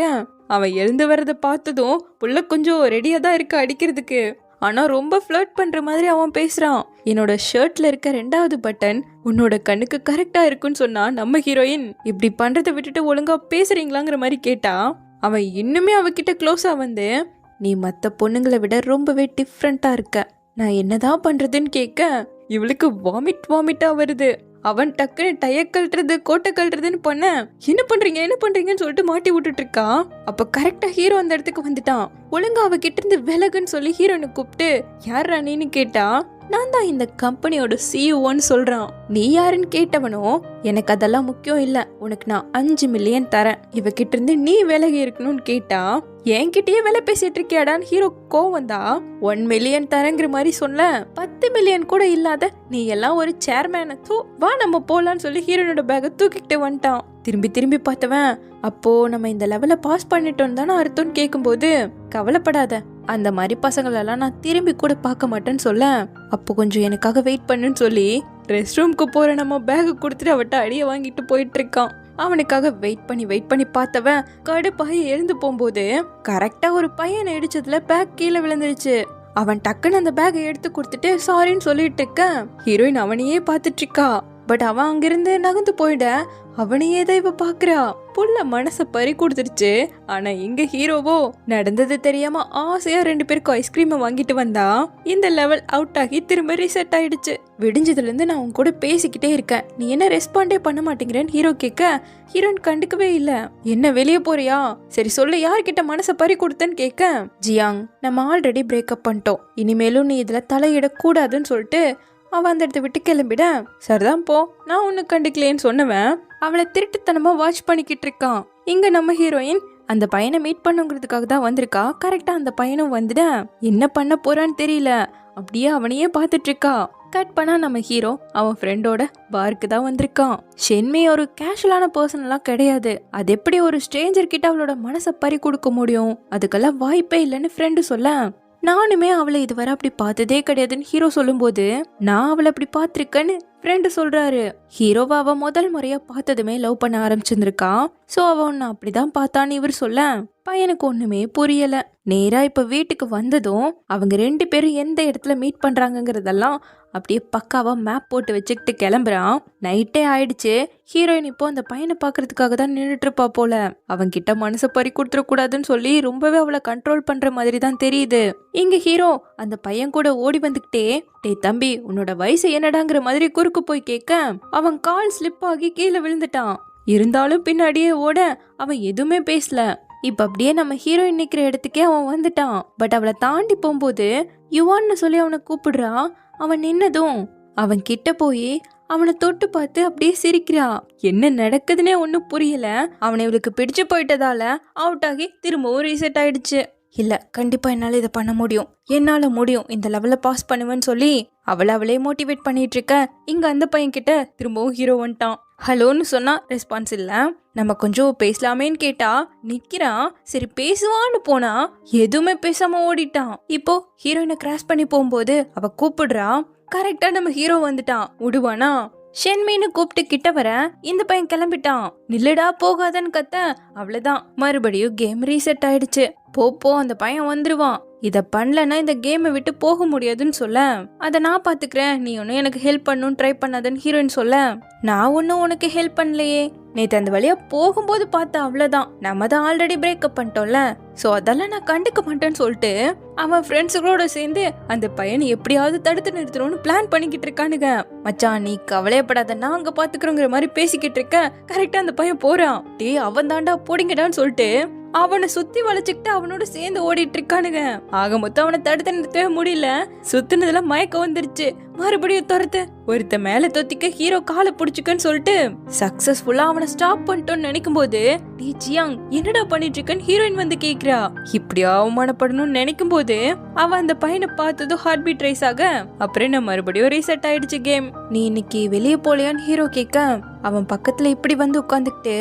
அவன் எழுந்து வர்றத பார்த்ததும் புள்ள கொஞ்சம் ரெடியா தான் இருக்க அடிக்கிறதுக்கு. ஆனா ரொம்ப ஃப்ளர்ட் பண்ற மாதிரி அவன் பேசுறான். என்னோட ஷர்ட்ல இருக்க 2வது பட்டன் உன்னோட கண்ணுக்கு கரெக்டா இருக்குன்னு சொன்னா நம்ம ஹீரோயின் இப்படி பண்றதை விட்டுட்டு ஒழுங்கா பேசுறீங்களாங்கிற மாதிரி கேட்டா, அவன் இன்னுமே அவகிட்ட க்ளோஸா வந்து, நீ மற்ற பொண்ணுங்களை விட ரொம்பவே டிஃப்ரெண்டா இருக்க, நான் என்னதான் பண்றதுன்னு கேட்க, இவளுக்கு வாமிட்டா வருது. அவன் டக்குன்னு டய கழட்டுறது கோட்டை கழட்டுறதுன்னு பண்ண, என்ன பண்றீங்கன்னு சொல்லிட்டு மாட்டி விட்டுட்டு இருக்கா. அப்ப கரெக்டா ஹீரோ அந்த இடத்துக்கு வந்துட்டான். ஒழுங்கா அவகிட்ட இருந்து விலகுன்னு சொல்லி ஹீரோனை கூப்பிட்டு, யார் ராணின்னு கேட்டா, நான் தான் இந்த கம்பெனியோட சிஇஓன்னு சொல்றான். நீ யாருன்னு கேட்டவனோ, எனக்கு அதெல்லாம் முக்கியம் இல்ல, உனக்கு நான் 5 மில்லியன் தரேன், இவகிட்ட இருந்து நீ விலகி இருக்கணும்னு கேட்டா, என்கிட்டயே வேலை பேசிட்டு இருக்கியாடான்னு ஹீரோ கோவம் தான். 1 மில்லியன் தரங்கிற மாதிரி சொல்ல, 10 மில்லியன் கூட இல்லாத நீ எல்லாம் ஒரு சேர்மேன, வா நம்ம போலான்னு சொல்லி ஹீரோனோட பேக்கை தூக்கிட்டு வந்துட்டான். திரும்பி பார்த்தவன், அப்போ நம்ம இந்த லெவலை பாஸ் பண்ணிட்டோம் தானே அர்த்தம்னு கேட்கும்போது, கவலைப்படாத, அந்த மாதிரி பசங்களெல்லாம் நான் திரும்பி கூட பார்க்க மாட்டேன்னு சொல்ல, அப்போ கொஞ்சம் எனக்காக வெயிட் பண்ணுன்னு சொல்லி ரெஸ்ட் ரூம்க்கு போற நம்ம பேக் கொடுத்துட்டு அவட்ட அடியை வாங்கிட்டு போயிட்டு இருக்கான். அவனுக்காக வெயிட் பண்ணி பார்த்தவன் கடுப்பாகி எழுந்து போகும்போது கரெக்டா ஒரு பையனை இடிச்சதுல பேக் கீழே விழுந்துருச்சு. அவன் டக்குன்னு அந்த பேக்கை எடுத்து கொடுத்துட்டு சாரின்னு சொல்லிட்டு இருக்க, ஹீரோயின் அவனையே பார்த்துட்டு இருக்கா. பட் அவன் அங்கிருந்து நகர்ந்து போயிட அவனையே தான் இவ பாக்குறா. புள்ள மனச பறி கொடுத்துருச்சு. ஆனா இங்க ஹீரோவோ நடந்தது தெரியாம ஆசையா 2 பேருக்கும் ஐஸ்கிரீமை வாங்கிட்டு வந்தா இந்த லெவல் அவுட் ஆகி திரும்ப ரீசெட் ஆயிடுச்சு. விடிஞ்சதுல இருந்து நான் உன் கூட பேசிக்கிட்டே இருக்கேன், நீ என்ன ரெஸ்பாண்டே பண்ண மாட்டேங்கிறேன்னு ஹீரோ கேட்க, ஹீரோயின் கண்டுக்கவே இல்ல. என்ன வெளியே போறியா, சரி சொல்லு யார்கிட்ட மனச பறி கொடுத்தன்னு கேட்க, ஜியாங் நம்ம ஆல்ரெடி பிரேக்கப் பண்ணிட்டோம், இனிமேலும் நீ இதுல தலையிடக்கூடாதுன்னு சொல்லிட்டு அவன் அந்த இடத்த விட்டு கிளம்பிட, சரிதான் போ நான் ஒன்னு கண்டுக்கலேன்னு சொன்னவன் அவளை திருட்டுத்தனமா வாட்ச் பண்ணிக்கிட்டு இருக்கான். இங்க நம்ம ஹீரோயின் அந்த பையனை மீட் பண்ணுங்கிறதுக்காக தான் வந்திருக்கா. கரெக்டா அந்த பையனும் வந்துட என்ன பண்ண போறான்னு தெரியல, அப்படியே அவனையே பார்த்துட்டு இருக்கா. கட் பண்ணா நம்ம ஹீரோ அவன் ஃப்ரெண்டோட பாருக்கு தான் வந்திருக்கான். ஷென்மி ஒரு கேஷுவலான பர்சன் எல்லாம் கிடையாது. அது எப்படி ஒரு ஸ்ட்ரேஞ்சர் கிட்ட அவளோட மனசை பறி கொடுக்க முடியும், அதுக்கெல்லாம் வாய்ப்பே இல்லைன்னு ஃப்ரெண்டு சொல்ல, நானுமே அவளை இதுவரை அப்படி பார்த்ததே கிடையாதுன்னு ஹீரோ சொல்லும் போது, நான் அவளை அப்படி பார்த்திருக்கேன்னு ஃப்ரெண்டு சொல்றாரு. ஹீரோவை அவ முதல் முறையா பார்த்ததுமே லவ் பண்ண ஆரம்பிச்சிருக்கான். சோ அவ ஒன்னு அப்படிதான் பார்த்தான்னு இவர் சொல்ல, பையனுக்கு ஒண்ணுமே புரியல. நேரா இப்ப வீட்டுக்கு வந்ததும் அவங்க 2 பேரும் எந்த இடத்துல மீட் பண்றாங்கிறதெல்லாம் அப்படியே பக்காவா மேப் போட்டு வச்சுக்கிட்டு கிளம்புறான். நைட்டே ஆயிடுச்சு. ஹீரோயின் இப்போ அந்த பையனை பாக்குறதுக்காக தான் நின்றுட்டு இருப்பா போல. அவன்கிட்ட மனசை பறி கொடுத்துட கூடாதுன்னு சொல்லி ரொம்பவே அவளை கண்ட்ரோல் பண்ற மாதிரி தான் தெரியுது. இங்க ஹீரோ அந்த பையன் கூட ஓடி வந்துகிட்டே, டேய் தம்பி உன்னோட வயசு என்னடாங்கிற மாதிரி குறுக்கு போய் கேட்க, அவன் கால் ஸ்லிப் ஆகி கீழே விழுந்துட்டான். இருந்தாலும் பின்னாடியே ஓட அவன் எதுவுமே பேசல. இப்ப அப்படியே நம்ம ஹீரோயின் நிக்கிற இடத்துக்கே அவன் வந்துட்டான். பட் அவளை தாண்டி போகும்போது யுவான்னு சொல்லி அவனை கூப்பிடுறான். அவன் நின்னதும் அவன் கிட்ட போய் அவனை தொட்டு பார்த்து அப்படியே சிரிக்கிறா. என்ன நடக்குதுன்னே ஒன்னும் புரியல. அவனை இவளுக்கு பிடிச்சு போயிட்டதால அவுட் ஆகி திரும்பவும் ரீசெட் ஆயிடுச்சு. இல்ல கண்டிப்பா என்னால இதை பண்ண முடியும், என்னால முடியும், இந்த லெவல்ல பாஸ் பண்ணுவேன்னு சொல்லி அவளே மோட்டிவேட் பண்ணிட்டு இருக்க. இங்க அந்த பையன் கிட்ட திரும்பவும் ஹீரோ வந்துட்டான். ஹலோன்னு சொன்னா ரெஸ்பான்ஸ் இல்ல. நம்ம கொஞ்சம் பேசலாமேன்னு கேட்டா நிக்கிறான். சரி பேசுவான்னு போனா எதுவுமே பேசாம ஓடிட்டான். இப்போ ஹீரோயினை கிராஸ் பண்ணி போகும்போது அவ கூப்பிடுறா. கரெக்டா நம்ம ஹீரோ வந்துட்டான். விடுவானா? ஷென்மின்னு கூப்பிட்டு கிட்ட வர இந்த பையன் கிளம்பிட்டான். நில்லுடா போகாதன்னு கத்த அவ்வளவுதான், மறுபடியும் கேம் ரீசெட் ஆயிடுச்சு. போ அந்த பையன் வந்துருவான். இத பண்ணலன்னா இந்த கேமை விட்டு போக முடியாதுன்னு சொல்ல, அத நான் பாத்துக்கிறேன், நீ ஒன்னும் எனக்கு ஹெல்ப் பண்ணணும்னு ட்ரை பண்ணாதன்னு ஹீரோயின் சொல்ல, நான் ஒன்னும் உனக்கு ஹெல்ப் பண்ணலையே, நேத்து அந்த வழியா போகும்போது பார்த்தா அவ்வளவுதான், நம்ம தான் ஆல்ரெடி பிரேக்கப் பண்ணிட்டோம்ல, சோ அதெல்லாம் நான் கண்டுக்க மாட்டேன்னு சொல்லிட்டு அவன் ஃப்ரெண்ட்ஸுகளோட சேர்ந்து அந்த பையனை எப்படியாவது தடுத்து நிறுத்தணும்னு பிளான் பண்ணிக்கிட்டு இருக்கானுங்க. மச்சான் நீ கவலையப்படாத, நான் அங்க பாத்துக்கிறோங்கிற மாதிரி பேசிக்கிட்டு இருக்க. கரெக்டா அந்த பையன் போறான். டேய் அவன் தாண்டா போடிங்கடான்னு சொல்லிட்டு அவனை சுத்தி வளைச்சுக்கிட்டு அவனோட சேர்ந்து ஓடிட்டு இருக்கானுங்க. ஆக மொத்தம் அவனை தடுத்து நிறுத்தவே முடியல. சுத்தினதுல மயக்கம் வந்துருச்சு. மறுபடியும் துரத்து ஒருத்த மேல தொத்திக்க ஹீரோ காலை புடிச்சுக்கன்னு சொல்லிட்டு சக்சஸ்ஃபுல்லா அவனை ஸ்டாப் பண்ணிட்டோன்னு நினைக்கும் போது, டீ ஜியாங் என்னடா பண்ணிட்டு இருக்கன்னு ஹீரோயின் வந்து கேக்குறா. இப்படியா அவமானப்படணும்னு நினைக்கும் போது அவன் அந்த பையனை பார்த்ததும் ஹார்ட் பீட் ரைஸ் ஆக அப்புறம் என்ன மறுபடியும் ரீசெட் ஆயிடுச்சு கேம். நீ இன்னைக்கு வெளியே போலையான்னு ஹீரோ கேட்க அவன் பக்கத்துல இப்படி வந்து உட்காந்துக்கிட்டு,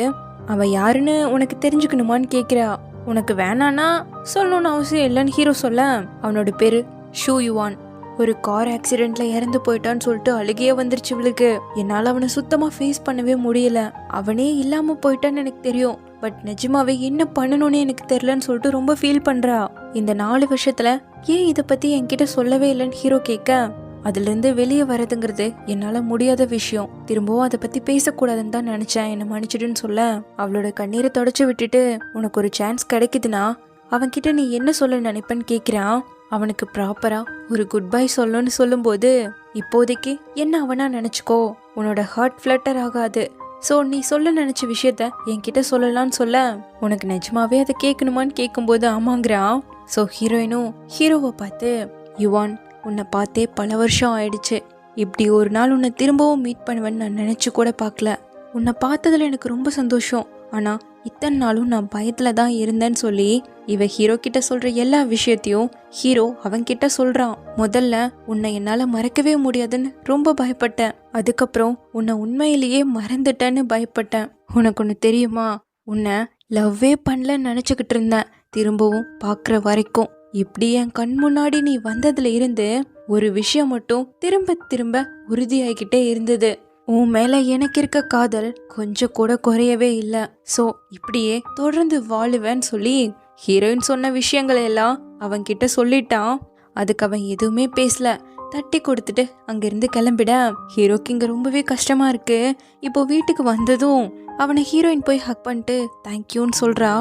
அவன் யாருன்னு உனக்கு தெரிஞ்சுக்கணுமான்னு கேக்குறா. உனக்கு வேணானா சொல்லணும்னு அவசியம் இல்லைன்னு ஹீரோ சொல்ல, அவனோட பேரு ஷூ யுவான். ஒரு கார் ஆக்சிடென்ட்ல இறந்து போயிட்டான்னு சொல்லிட்டு அழுகையே வந்துருச்சு இவளுக்கு. என்னால அவனை சுத்தமா ஃபேஸ் பண்ணவே முடியல. அவனே இல்லாம போயிட்டான்னு எனக்கு தெரியும், பட் நிஜமாவே என்ன பண்ணணும்னு எனக்கு தெரியலன்னு சொல்லிட்டு ரொம்ப ஃபீல் பண்றா. இந்த 4 வருஷத்துல ஏன் இதை பத்தி என்கிட்ட சொல்லவே இல்லைன்னு ஹீரோ கேட்க, அதுல இருந்து வெளியே வரதுங்கிறது என்னால முடியாத விஷயம், திரும்பவும் அதை பத்தி பேசக்கூடாதுன்னு தான் நினைச்சேன், என்ன மன்னிச்சிடுன்னு சொல்ல, அவளோட கண்ணீரை தொடச்சு விட்டுட்டு உனக்கு ஒரு சான்ஸ் கிடைக்குதுன்னா அவன்கிட்ட நீ என்ன சொல்ல நினைப்பன்னு கேக்குறான். அவனுக்கு ப்ராப்பரா ஒரு குட் பை சொல்லணும்னு சொல்லும் போது, இப்போதைக்கு என்ன அவனா நினைச்சுக்கோ, உன்னோட ஹார்ட் ஃபிளட்டர் ஆகாது, சோ நீ சொல்ல நினைச்ச விஷயத்த என்கிட்ட சொல்லலான்னு சொல்ல, உனக்கு நிஜமாவே அதை கேட்கணுமான்னு கேட்கும்போது ஆமாங்கிறான். சோ ஹீரோயினும் ஹீரோவை பார்த்து, யுவான் உன்னை பார்த்தே பல வருஷம் ஆயிடுச்சு, இப்படி ஒரு நாள் உன்னை திரும்பவும் மீட் பண்ணுவேன்னு நான் நினைச்சு கூட பார்க்கல, உன்னை பார்த்ததுல எனக்கு ரொம்ப சந்தோஷம், ஆனா இத்தனை நாளும் நான் பயத்துல தான் இருந்தேன்னு சொல்லி இவ ஹீரோ கிட்ட சொல்ற எல்லா விஷயத்தையும் ஹீரோ அவன்கிட்ட சொல்றான். முதல்ல உன்னை என்னால மறக்கவே முடியாதுன்னு ரொம்ப பயப்பட்டேன், அதுக்கப்புறம் உன்னை உண்மையிலேயே மறந்துட்டேன்னு பயப்பட்டேன், உனக்கு ஒன்று தெரியுமா, உன்னை லவ்வே பண்ணலன்னு நினைச்சுக்கிட்டு இருந்தேன், திரும்பவும் பாக்குற வரைக்கும் இப்படி என் கண் முன்னாடி நீ வந்ததுல இருந்து ஒரு விஷயம் மட்டும் திரும்ப திரும்ப உறுதியாகிக்கிட்டே இருந்தது, உன் மேல எனக்கு இருக்க காதல் கொஞ்சம் கூட குறையவே இல்லை, சோ இப்படியே தொடர்ந்து வாழுவேன்னு சொல்லி ஹீரோயின் சொன்ன விஷயங்களை எல்லாம் அவன் கிட்ட சொல்லிட்டான். அதுக்கு அவன் எதுவுமே பேசல, தட்டி கொடுத்துட்டு அங்கிருந்து கிளம்பிட ஹீரோக்கு இங்க ரொம்பவே கஷ்டமா இருக்கு. இப்போ வீட்டுக்கு வந்ததும் அவனை ஹீரோயின் போய் ஹக் பண்ணிட்டு தேங்க்யூன்னு சொல்றா.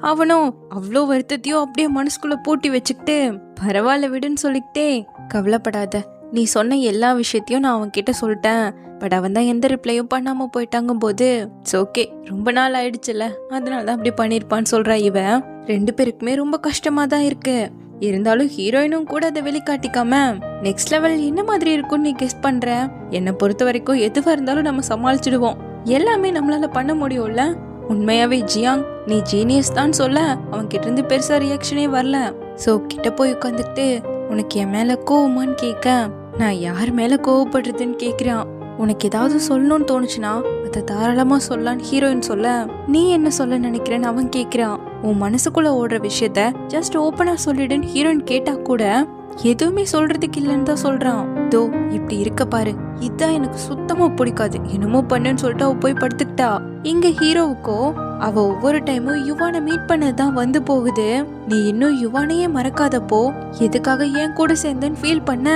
அவனும் அவ்வளோ வருத்தத்தையும் அப்படியே மனசுக்குள்ள பூட்டி வச்சுக்கிட்டு பரவாயில்ல விடுன்னு சொல்லிக்கிட்டே, கவலைப்படாத, நீ சொன்ன எல்லா விஷயத்தையும் நான் அவன் கிட்ட சொல்லிட்டேன், பட் அவன் தான் எந்த ரிப்ளையும் பண்ணாம போயிட்டாங்க போது இட்ஸ் ஓகே, ரொம்ப நாள் ஆயிடுச்சுல அதனாலதான் அப்படி பண்ணிருப்பான்னு சொல்றா. இவன் 2 பேருக்குமே ரொம்ப கஷ்டமா தான் இருக்கு, இருந்தாலும் ஹீரோயினும் கூட அதை வெளிக்காட்டிக்காம நெக்ஸ்ட் லெவல் என்ன மாதிரி இருக்கும்னு நீ கெஸ் பண்ற. என்னை பொறுத்த வரைக்கும் எதுவா இருந்தாலும் நம்ம சமாளிச்சிடுவோம், எல்லாமே நம்மளால பண்ண முடியும்ல. உண்மையாவே ஜியாங் நீ ஜீனியஸ் தான் சொல்ல அவன் கிட்ட இருந்து பெருசா ரியாக்ஷனே வரல. சோ கிட்ட போய் உட்காந்துட்டு உனக்கு என் மேல கோவமான்னு கேட்க, நான் யார் மேல கோவப்படுறதுன்னு கேக்குறான். உனக்கு ஏதாவது சொல்லணும்னு தோணுச்சுன்னா அதை தாராளமா சொல்லலான்னு ஹீரோயின் சொல்ல, நீ என்ன சொல்ல நினைக்கிறேன்னு அவன் கேக்குறான். உன் மனசுக்குள்ள ஓடுற விஷயத்த ஜஸ்ட் ஓப்பனா சொல்லிடுன்னு ஹீரோயின் கேட்டா கூட எதுவுமே சொல்றதுக்கு இல்லைன்னு தான் சொல்றான். தோ இப்படி இருக்க பாரு, இதான் எனக்கு சுத்தமா பிடிக்காது, என்னமோ பண்ணுன்னு சொல்லிட்டு அவ போய் படுத்துக்கிட்டா. இங்க ஹீரோவுக்கோ அவ ஒவ்வொரு டைமும் யுவானை மீட் பண்ணதான் வந்து போகுது. நீ இன்னும் யுவானையே மறக்காதப்போ எதுக்காக ஏன் கூட சேர்ந்தேன்னு ஃபீல் பண்ண,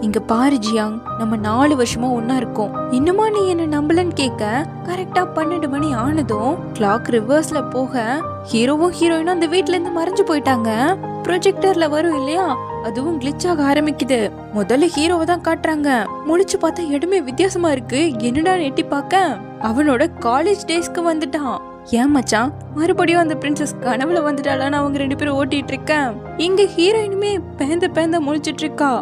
இங்க பாரு ஜியாங், நம்ம 4 வருஷமா ஒன்னா இருக்கோம், இன்னுமா நீ என்ன நம்பலன்னு கேட்க கரெக்டா 12 மணி ஆனதும் கிளாக் ரிவர்ஸ்ல போக ஹீரோவும் ஹீரோயினும் அந்த வீட்ல இருந்து மறைஞ்சு போயிட்டாங்க. ப்ரொஜெக்டர்ல வரும் இல்லையா, அதுவும் கிளிச் ஆக ஆரம்பிக்குது. முதல்ல ஹீரோவை தான் காட்டுறாங்க. முழிச்சு பார்த்தா இடமே வித்தியாசமா இருக்கு. என்னடா எட்டி பார்க்க அவனோட காலேஜ் டேஸ்க்கு வந்துட்டான். ஏன் மச்சான், மறுபடியும் அந்த பிரின்சஸ் கனவுல வந்துட்டாளான்னு அவங்க 2 பேரும் ஓட்டிட்டு இருக்கேன். இங்க ஹீரோயினுமே பேந்த முழிச்சிட்டு இருக்கா.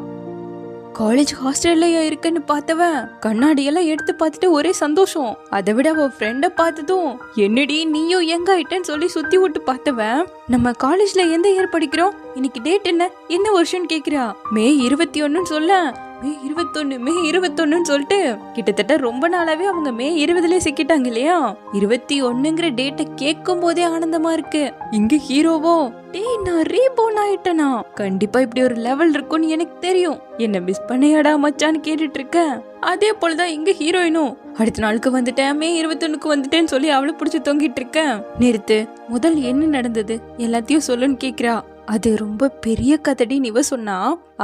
காலேஜ் ஹாஸ்டல்லையா இருக்குன்னு பார்த்தவன் கண்ணாடியெல்லாம் எடுத்து பார்த்துட்டு ஒரே சந்தோஷம். அதை விட அவ ஃப்ரெண்ட பார்த்ததும் என்னடி நீயும் எங்க ஆயிட்டேன்னு சொல்லி சுத்தி விட்டு பார்த்தவன் நம்ம காலேஜ்ல எந்த இயர் படிக்கிறோம், இன்னைக்கு டேட் என்ன வருஷம்னு கேக்குறா. மே 21 சொல்ல மே 21 சொல்லிட்டு கிட்டத்தட்ட ரொம்ப நாளாவே அவங்க மே 20 சிக்கிட்டாங்க இல்லையா. 21ங்கிற டேட்டை கேட்கும் போதே ஆனந்தமா இருக்கு. இங்க ஹீரோவோ டேய் நான் ரீபோர்ன் ஆயிட்டனா, கண்டிப்பா இப்படி ஒரு லெவல் இருக்கும்னு எனக்கு தெரியும், என்ன மிஸ் பண்ணியாடா மச்சான்னு கேட்டுட்டு இருக்க. அதே போலதான் இங்க ஹீரோயினும் அடுத்த நாளுக்கு வந்துட்டேன், மே 21க்கு வந்துட்டேன்னு சொல்லி அவளை பிடிச்சி தொங்கிட்டு இருக்கேன். நிறுத்து, முதல் என்ன நடந்தது எல்லாத்தையும் சொல்லுன்னு கேக்குறா. அது ரொம்ப பெரிய கதடின்னு இவ சொன்னா.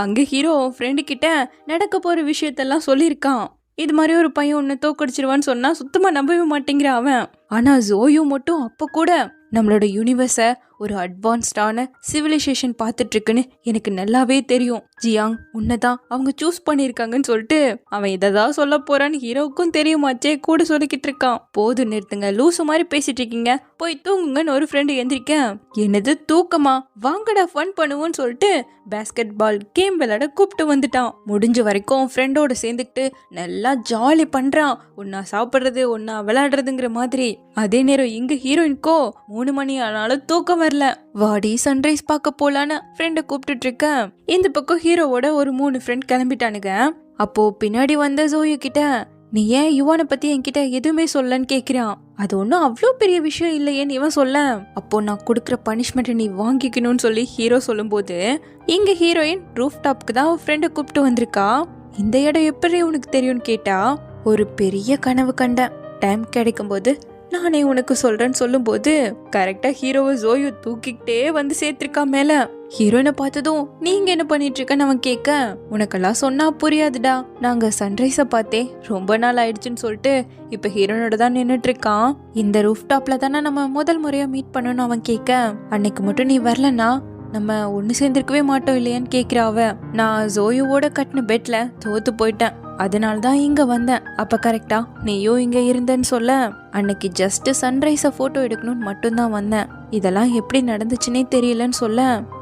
அங்க ஹீரோ ஃப்ரெண்டு கிட்ட நடக்க போற விஷயத்தெல்லாம் சொல்லியிருக்கான். இது மாதிரி ஒரு பையன் ஒன்னு தோக்கடிச்சிருவான்னு சொன்னா சுத்தமா நம்பவே மாட்டேங்கிற அவன். ஆனா ஜோயு மட்டும் அப்ப கூட நம்மளோட யூனிவர்ஸ ஒரு அட்வான்ஸ்டான சிவிலைசேஷன் பார்த்துட்டு இருக்குன்னு எனக்கு நல்லாவே தெரியும். ஜியாங் உன்னதான் அவங்க சூஸ் பண்ணிருக்காங்கன்னு சொல்லிட்டு அவன் இததான் சொல்ல போறான்னு ஹீரோவுக்கும் தெரியுமாச்சே, கூட சொல்லிக்கிட்டு இருக்கான். போது நிறுத்துங்க, லூசு மாதிரி பேசிட்டு இருக்கீங்க, போய் தூங்குங்கன்னு ஒரு ஃப்ரெண்டு எந்திரிக்க. என்னது தூக்கமா, வாங்கடா ஃபன் பண்ணுவோன்னு சொல்லிட்டு பேஸ்கெட் பால் கேம் விளையாட கூப்பிட்டு வந்துட்டான். முடிஞ்ச வரைக்கும் ஃப்ரெண்டோட சேர்ந்துக்கிட்டு நல்லா ஜாலி பண்றான், ஒன்னா சாப்பிடுறது ஒன்னா விளையாடுறதுங்கிற மாதிரி. அதே நேரம் இங்க ஹீரோயின்கோ 3 மணி ஆனாலும் தூக்கம் வரல. வாடி சன்ரைஸ் பார்க்க போலான்னு ஃப்ரெண்ட கூப்பிட்டு இருக்க. இந்த பக்கம் ஹீரோவோட ஒரு 3 ஃப்ரெண்ட் கிளம்பிட்டானுங்க. அப்போ பின்னாடி வந்த ஜோயு கிட்ட நீ ஏன் யுவானை பத்தி என்கிட்ட எதுவுமே சொல்லன்னு கேக்குறான். அது ஒன்னும் அவ்வளோ பெரிய விஷயம் இல்லையேன்னு இவன் சொல்ல. அப்போ நான் கொடுக்குற பனிஷ்மெண்ட் நீ வாங்கிக்கணும்னு சொல்லி ஹீரோ சொல்லும் போது இங்க ஹீரோயின் ரூஃப் டாப்க்கு தான் ஃப்ரெண்ட கூப்பிட்டு வந்திருக்கா. இந்த இடம் எப்படி உனக்கு தெரியும்னு கேட்டா, ஒரு பெரிய கனவு கண்டேன், டைம் கிடைக்கும் போது நானே உனக்கு சொல்றேன்னு சொல்லும் போது கரெக்டா ஹீரோவை ஜோயு தூக்கிக்கிட்டே வந்து சேர்த்திருக்கா மேல. ஹீரோயினை பார்த்ததும் நீங்க என்ன பண்ணிட்டு இருக்கன்னு அவன் கேட்க, உனக்கெல்லாம் சொன்னா புரியாதுடா, நாங்க சன்ரைஸ பார்த்தே ரொம்ப நாள் ஆயிடுச்சுன்னு சொல்லிட்டு இப்ப ஹீரோனோட தான் நின்னுட்டு இருக்கான். இந்த ரூஃப் டாப்ல தானே நம்ம முதல் முறையா மீட் பண்ணணும் அவன் கேட்க. அன்னைக்கு மட்டும் நீ வரலன்னா நம்ம ஒன்னு சேர்ந்திருக்கவே மாட்டோம் இல்லையான்னு கேக்குறா அவ. நான் ஜோயுவோட கட்டின பெட்ல தோத்து போயிட்டேன், அதனால்தான் இங்க வந்தேன். அப்ப கரெக்டா நீயும் இங்க இருந்தன்னு சொல்ல, அன்னைக்கு ஜஸ்ட் சன்ரைஸ போட்டோ எடுக்கணும்னு மட்டும்தான் வந்தேன், இதெல்லாம் எப்படி நடந்துச்சுன்னே தெரியலன்னு சொல்ல,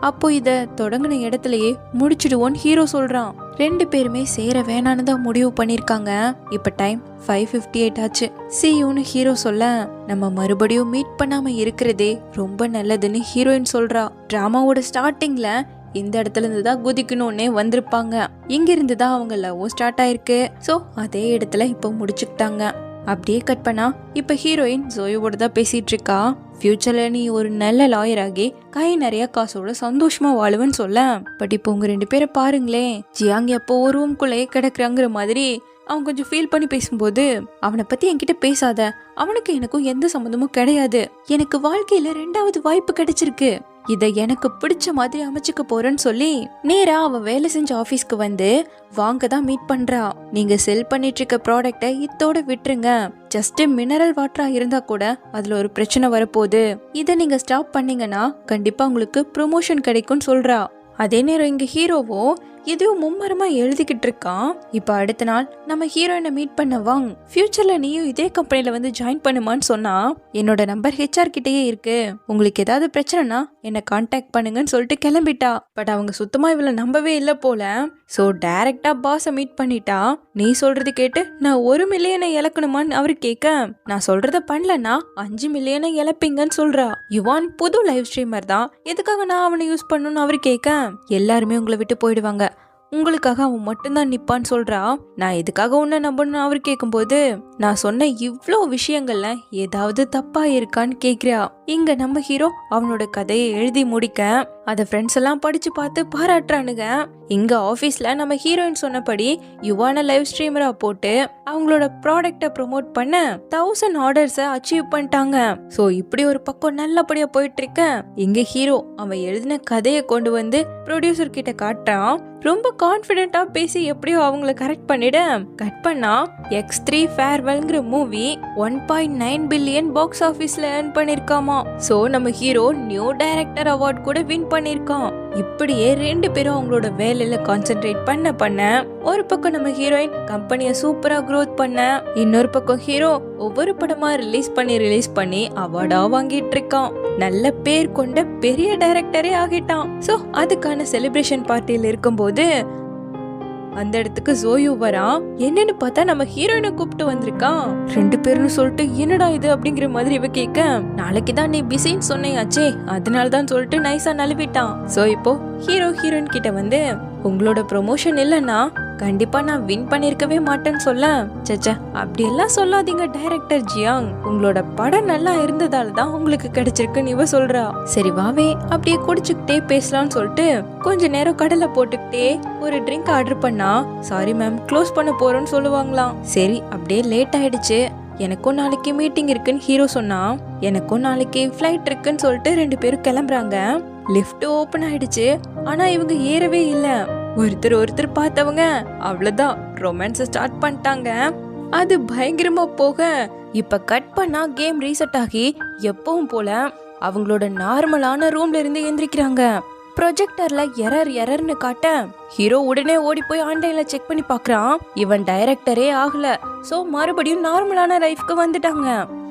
அப்போ இத தொடங்கின இடத்துலயே முடிச்சிடுவோன்னு ஹீரோ சொல்றான். 2 பேருமே சேர வேணான்னு தான் முடிவு பண்ணிருக்காங்க. இப்ப டைம் 5:58 ஆச்சு. சியூன்னு ஹீரோ சொல்ல, நம்ம மறுபடியும் மீட் பண்ணாம இருக்கிறதே ரொம்ப நல்லதுன்னு ஹீரோயின் சொல்றா. டிராமாவோட ஸ்டார்டிங்ல இந்த இடத்துல இருந்து தான் குதிக்கணும்னே வந்திருப்பாங்க. இங்க இருந்து தான் அவங்க லவ்வும் ஸ்டார்ட் ஆயிருக்கு. சோ அதே இடத்துல இப்ப முடிச்சுக்கிட்டாங்க. அப்படியே கட் பண்ணா இப்ப ஹீரோயின் ஜோயோட தான் பேசிட்டு இருக்கா. ஃபியூச்சர்ல நீ ஒரு நல்ல லாயர் ஆகி கை நிறைய காசோட சந்தோஷமா வாழுவன்னு சொல்ல. பட் இப்போ உங்க 2 பேரை பாருங்களேன், ஜியாங் எப்போ ஒரு ரூம்குள்ளேயே கிடக்குறாங்கிற மாதிரி அவன் கொஞ்சம் ஃபீல் பண்ணி பேசும்போது, அவனை பத்தி என்கிட்ட பேசாத, அவனுக்கு எனக்கும் எந்த சம்மந்தமும் கிடையாது, எனக்கு வாழ்க்கையில 2வது வாய்ப்பு கிடைச்சிருக்கு, இதை எனக்கு பிடிச்ச மாதிரி அமைச்சுக்க போறேன்னு சொல்லி நேரா அவ வேலை செஞ்ச ஆபீஸ்க்கு வந்து வாங்க தான் மீட் பண்றா. நீங்க செல் பண்ணிட்டு இருக்க ப்ராடக்ட இத்தோட விட்டுருங்க, ஜஸ்ட் மினரல் வாட்டரா இருந்தா கூட அதுல ஒரு பிரச்சனை வரப்போகுது, இதை நீங்க ஸ்டாப் பண்ணீங்கன்னா கண்டிப்பா உங்களுக்கு ப்ரொமோஷன் கிடைக்கும்னு சொல்றா. அதே நேரம் இங்க ஹீரோவோ எதையும் மும்மரமா எழுதிக்கிட்டு இருக்கான். இப்ப அடுத்த நாள் நம்ம ஹீரோயினை மீட் பண்ண வாங்க, ஃபியூச்சர்ல நீயும் இதே கம்பெனில வந்து ஜாயின் பண்ணுமான்னு சொன்னா, என்னோட நம்பர் ஹெச்ஆர் கிட்டயே இருக்கு, உங்களுக்கு ஏதாவது பிரச்சனைனா என்ன கான்டாக்ட் பண்ணுங்கன்னு சொல்லிட்டு கிளம்பிட்டா. பட் அவங்க சுத்தமா இவளை நம்பவே இல்லை போல. சோ டைரக்டா பாஸ மீட் பண்ணிட்டா. நீ சொல்றது கேட்டு நான் 1 மில்லியனை இழக்கணுமான்னு அவரு கேட்க, நான் சொல்றத பண்ணலன்னா 5 மில்லியனை இழப்பீங்கன்னு சொல்றா. யுவான் புது லைவ் ஸ்ட்ரீமர் தான், எதுக்காக நான் அவனை யூஸ் பண்ணணும்னு அவரு கேட்க, எல்லாருமே உங்களை விட்டு போயிடுவாங்க, உங்களுக்காக அவன் மட்டும்தான் நிப்பான்னு சொல்றா. நான் எதுக்காக உன்னை நம்பணும்னு அவர் கேட்கும்போது, நான் சொன்ன இவ்ளோ விஷயங்கள்ல ஏதாவது தப்பா இருக்கான்னு கேக்குறா. இங்க நம்ம ஹீரோ அவனோட கதையை எழுதி முடிக்க அதை ஃப்ரெண்ட்ஸ் எல்லாம் படிச்சு பார்த்து பாராட்டுறானுங்க. இங்க ஆபீஸ்ல நம்ம ஹீரோயின் சொன்னபடி யுவான லைவ் ஸ்ட்ரீமரா போட்டு அவங்களோட ப்ராடக்ட ப்ரோமோட் பண்ண 1000 ஆர்டர்ஸை அச்சீவ் பண்ணிட்டாங்க. சோ இப்படி ஒரு பக்கம் நல்லபடியா போயிட்டு இருக்க இங்க ஹீரோ அவன் எழுதின கதையை கொண்டு வந்து ப்ரொடியூசர் கிட்ட காட்டுறான். ரொம்ப கான்ஃபிடென்ட்டா பேசி எப்படியோ அவங்கள கரெக்ட் பண்ணிட கட் பண்ணா X3 ஃபேர்வெல்ங்கிற மூவி 1.9 பில்லியன் பாக்ஸ் ஆபீஸ்ல ஏர்ன் பண்ணிருக்காமா. சோ நம்ம ஹீரோ நியூ டைரக்டர் அவார்ட் கூட வின் பண்ணிருக்கான். இப்படியே 2 பேரும் அவங்களோட வேலையில கான்சென்ட்ரேட் பண்ண ஒரு பக்கம் நம்ம ஹீரோயின் கம்பெனியை சூப்பரா க்ரோத் பண்ண, இன்னொரு பக்கம் ஹீரோ ஒவ்வொரு படமா ரிலீஸ் பண்ணி அவார்டா வாங்கிட்டு இருக்கான். நல்ல பேர் கொண்ட பெரிய டைரக்டரே ஆகிட்டான். சோ அதுக்கான செலிப்ரேஷன் பார்ட்டியில இருக்கும்போது அந்த இடத்துக்கு ஜோயு வரா. என்னன்னு பார்த்தா நம்ம ஹீரோயினை கூப்பிட்டு வந்திருக்கான். 2 பேரும் சொல்லிட்டு என்னடா இது அப்படிங்கிற மாதிரி இவ கேட்க, நாளைக்குதான் நீ பிஸின்னு சொன்னையாச்சே அதனாலதான் சொல்லிட்டு நைஸா நழுவிட்டான். சோ இப்போ ஹீரோயின் கிட்ட வந்து உங்களோட ப்ரொமோஷன் இல்லைன்னா கண்டிப்பா நான் வின் பண்ணிருக்கவே மாட்டேன்னு சொல்ல, சச்சா அப்படியெல்லாம் சொல்லாதீங்க டைரக்டர் ஜியாங், உங்களோட படம் நல்லா இருந்ததால தான் உங்களுக்கு கிடைச்சிருக்குன்னு இவ சொல்றா. சரி வாவே அப்படியே குடிச்சுக்கிட்டே பேசலாம்னு சொல்லிட்டு கொஞ்ச நேரம் கடலை போட்டுக்கிட்டே ஒரு ட்ரிங்க் ஆர்டர் பண்ணா, சாரி மேம் க்ளோஸ் பண்ண போறோம்னு சொல்லுவாங்களாம். சரி அப்படியே லேட் ஆயிடுச்சு, எனக்கும் நாளைக்கு மீட்டிங் இருக்குன்னு ஹீரோ சொன்னா, எனக்கும் நாளைக்கு ஃபிளைட் இருக்குன்னு சொல்லிட்டு 2 பேரும் கிளம்புறாங்க. லிஃப்ட் ஓபன் ஆயிடுச்சு, ஆனா இவங்க ஏறவே இல்ல. ஒருத்தர் பார்த்தவங்க அவ்வளவுதான் ரொமான்ஸ் ஸ்டார்ட் பண்ணிட்டாங்க. அது பயங்கரமா போக இப்ப கட் பண்ணா கேம் ரீசெட் ஆகி எப்பவும் போல அவங்களோட நார்மலான ரூம்ல இருந்து எந்திரிக்கிறாங்க. ப்ரொஜெக்டர்ல எரர்னு காட்ட ஹீரோ உடனே ஓடி போய் ஆன்லைன்ல செக் பண்ணி பாக்குறான். இவன் டைரக்டரே ஆகல. சோ மறுபடியும் நார்மலான லைஃப்க்கு வந்துட்டாங்க.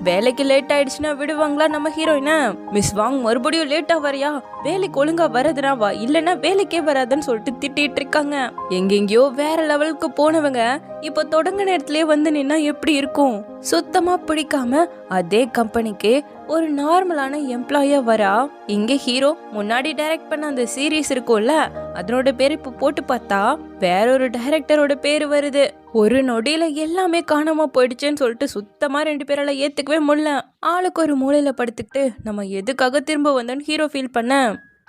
வேலைக்கு லேட் ஆயிடுச்சுன்னா விடுவாங்களா நம்ம ஹீரோயின? மிஸ் வாங் மறுபடியும் லேட்டா வரையா, வேலைக்கு ஒழுங்கா வரதுனா வா, இல்லன்னா வேலைக்கே வராதுன்னு சொல்லிட்டு திட்டிட்டு இருக்காங்க. எங்கெங்கயோ வேற லெவலுக்கு போனவங்க இப்ப தொடங்கின இடத்துலயே வந்து நின்னா எப்படி இருக்கும்? சுத்தமா பிடிக்காம அதே கம்பெனிக்கு ஒரு நார்மலான எம்ப்ளாயா வரா. இங்க ஹீரோ முன்னாடி டைரக்ட் பண்ண அந்த சீரீஸ் இருக்கும்ல, அதனோட பேர் இப்ப போட்டு பார்த்தா வேற ஒரு டைரக்டரோட பேரு வருது. ஒரு நொடியில எல்லாமே காணாம போயிடுச்சுன்னு சொல்லிட்டு சுத்தமா 2 பேரால ஏத்துக்கவே முடியல. ஆளுக்கு ஒரு மூலையில படுத்துக்கிட்டு நம்ம எதுக்காக திரும்ப வந்தோன்னு ஹீரோ ஃபீல் பண்ண,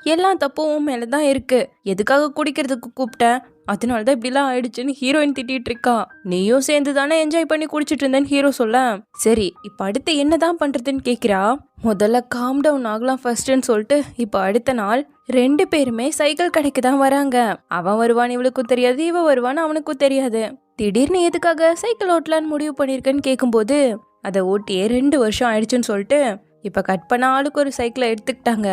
எல்லா தப்பும் மேலதான் இருக்கு, எதுக்காக குடிக்கிறதுக்கு கூப்பிட்டேன், அதனாலதான் இப்படிலாம் ஆயிடுச்சுன்னு ஹீரோயின் திட்டிட்டு இருக்கா. நீயும் சேர்ந்து தானே என்ஜாய் பண்ணி குடிச்சிட்டு இருந்தேன்னு ஹீரோ சொல்ல, சரி இப்ப அடுத்து என்னதான் பண்றதுன்னு கேக்குறா. முதல்ல காம் டவுன் ஆகலாம் ஃபர்ஸ்ட்னு சொல்லிட்டு இப்ப அடுத்த நாள் 2 பேருமே சைக்கிள் கடைக்கு தான் வராங்க. அவன் வருவான்னு இவளுக்கும் தெரியாது, இவ வருவான்னு அவனுக்கும் தெரியாது. திடீர்னு எதுக்காக சைக்கிள் ஓட்டலான்னு முடிவு பண்ணிருக்கேன்னு கேட்கும்போது அதை ஓட்டியே 2 வருஷம் ஆயிடுச்சுன்னு சொல்லிட்டு இப்ப கட் பண்ண ஆளுக்கு ஒரு சைக்கிளை எடுத்துக்கிட்டாங்க.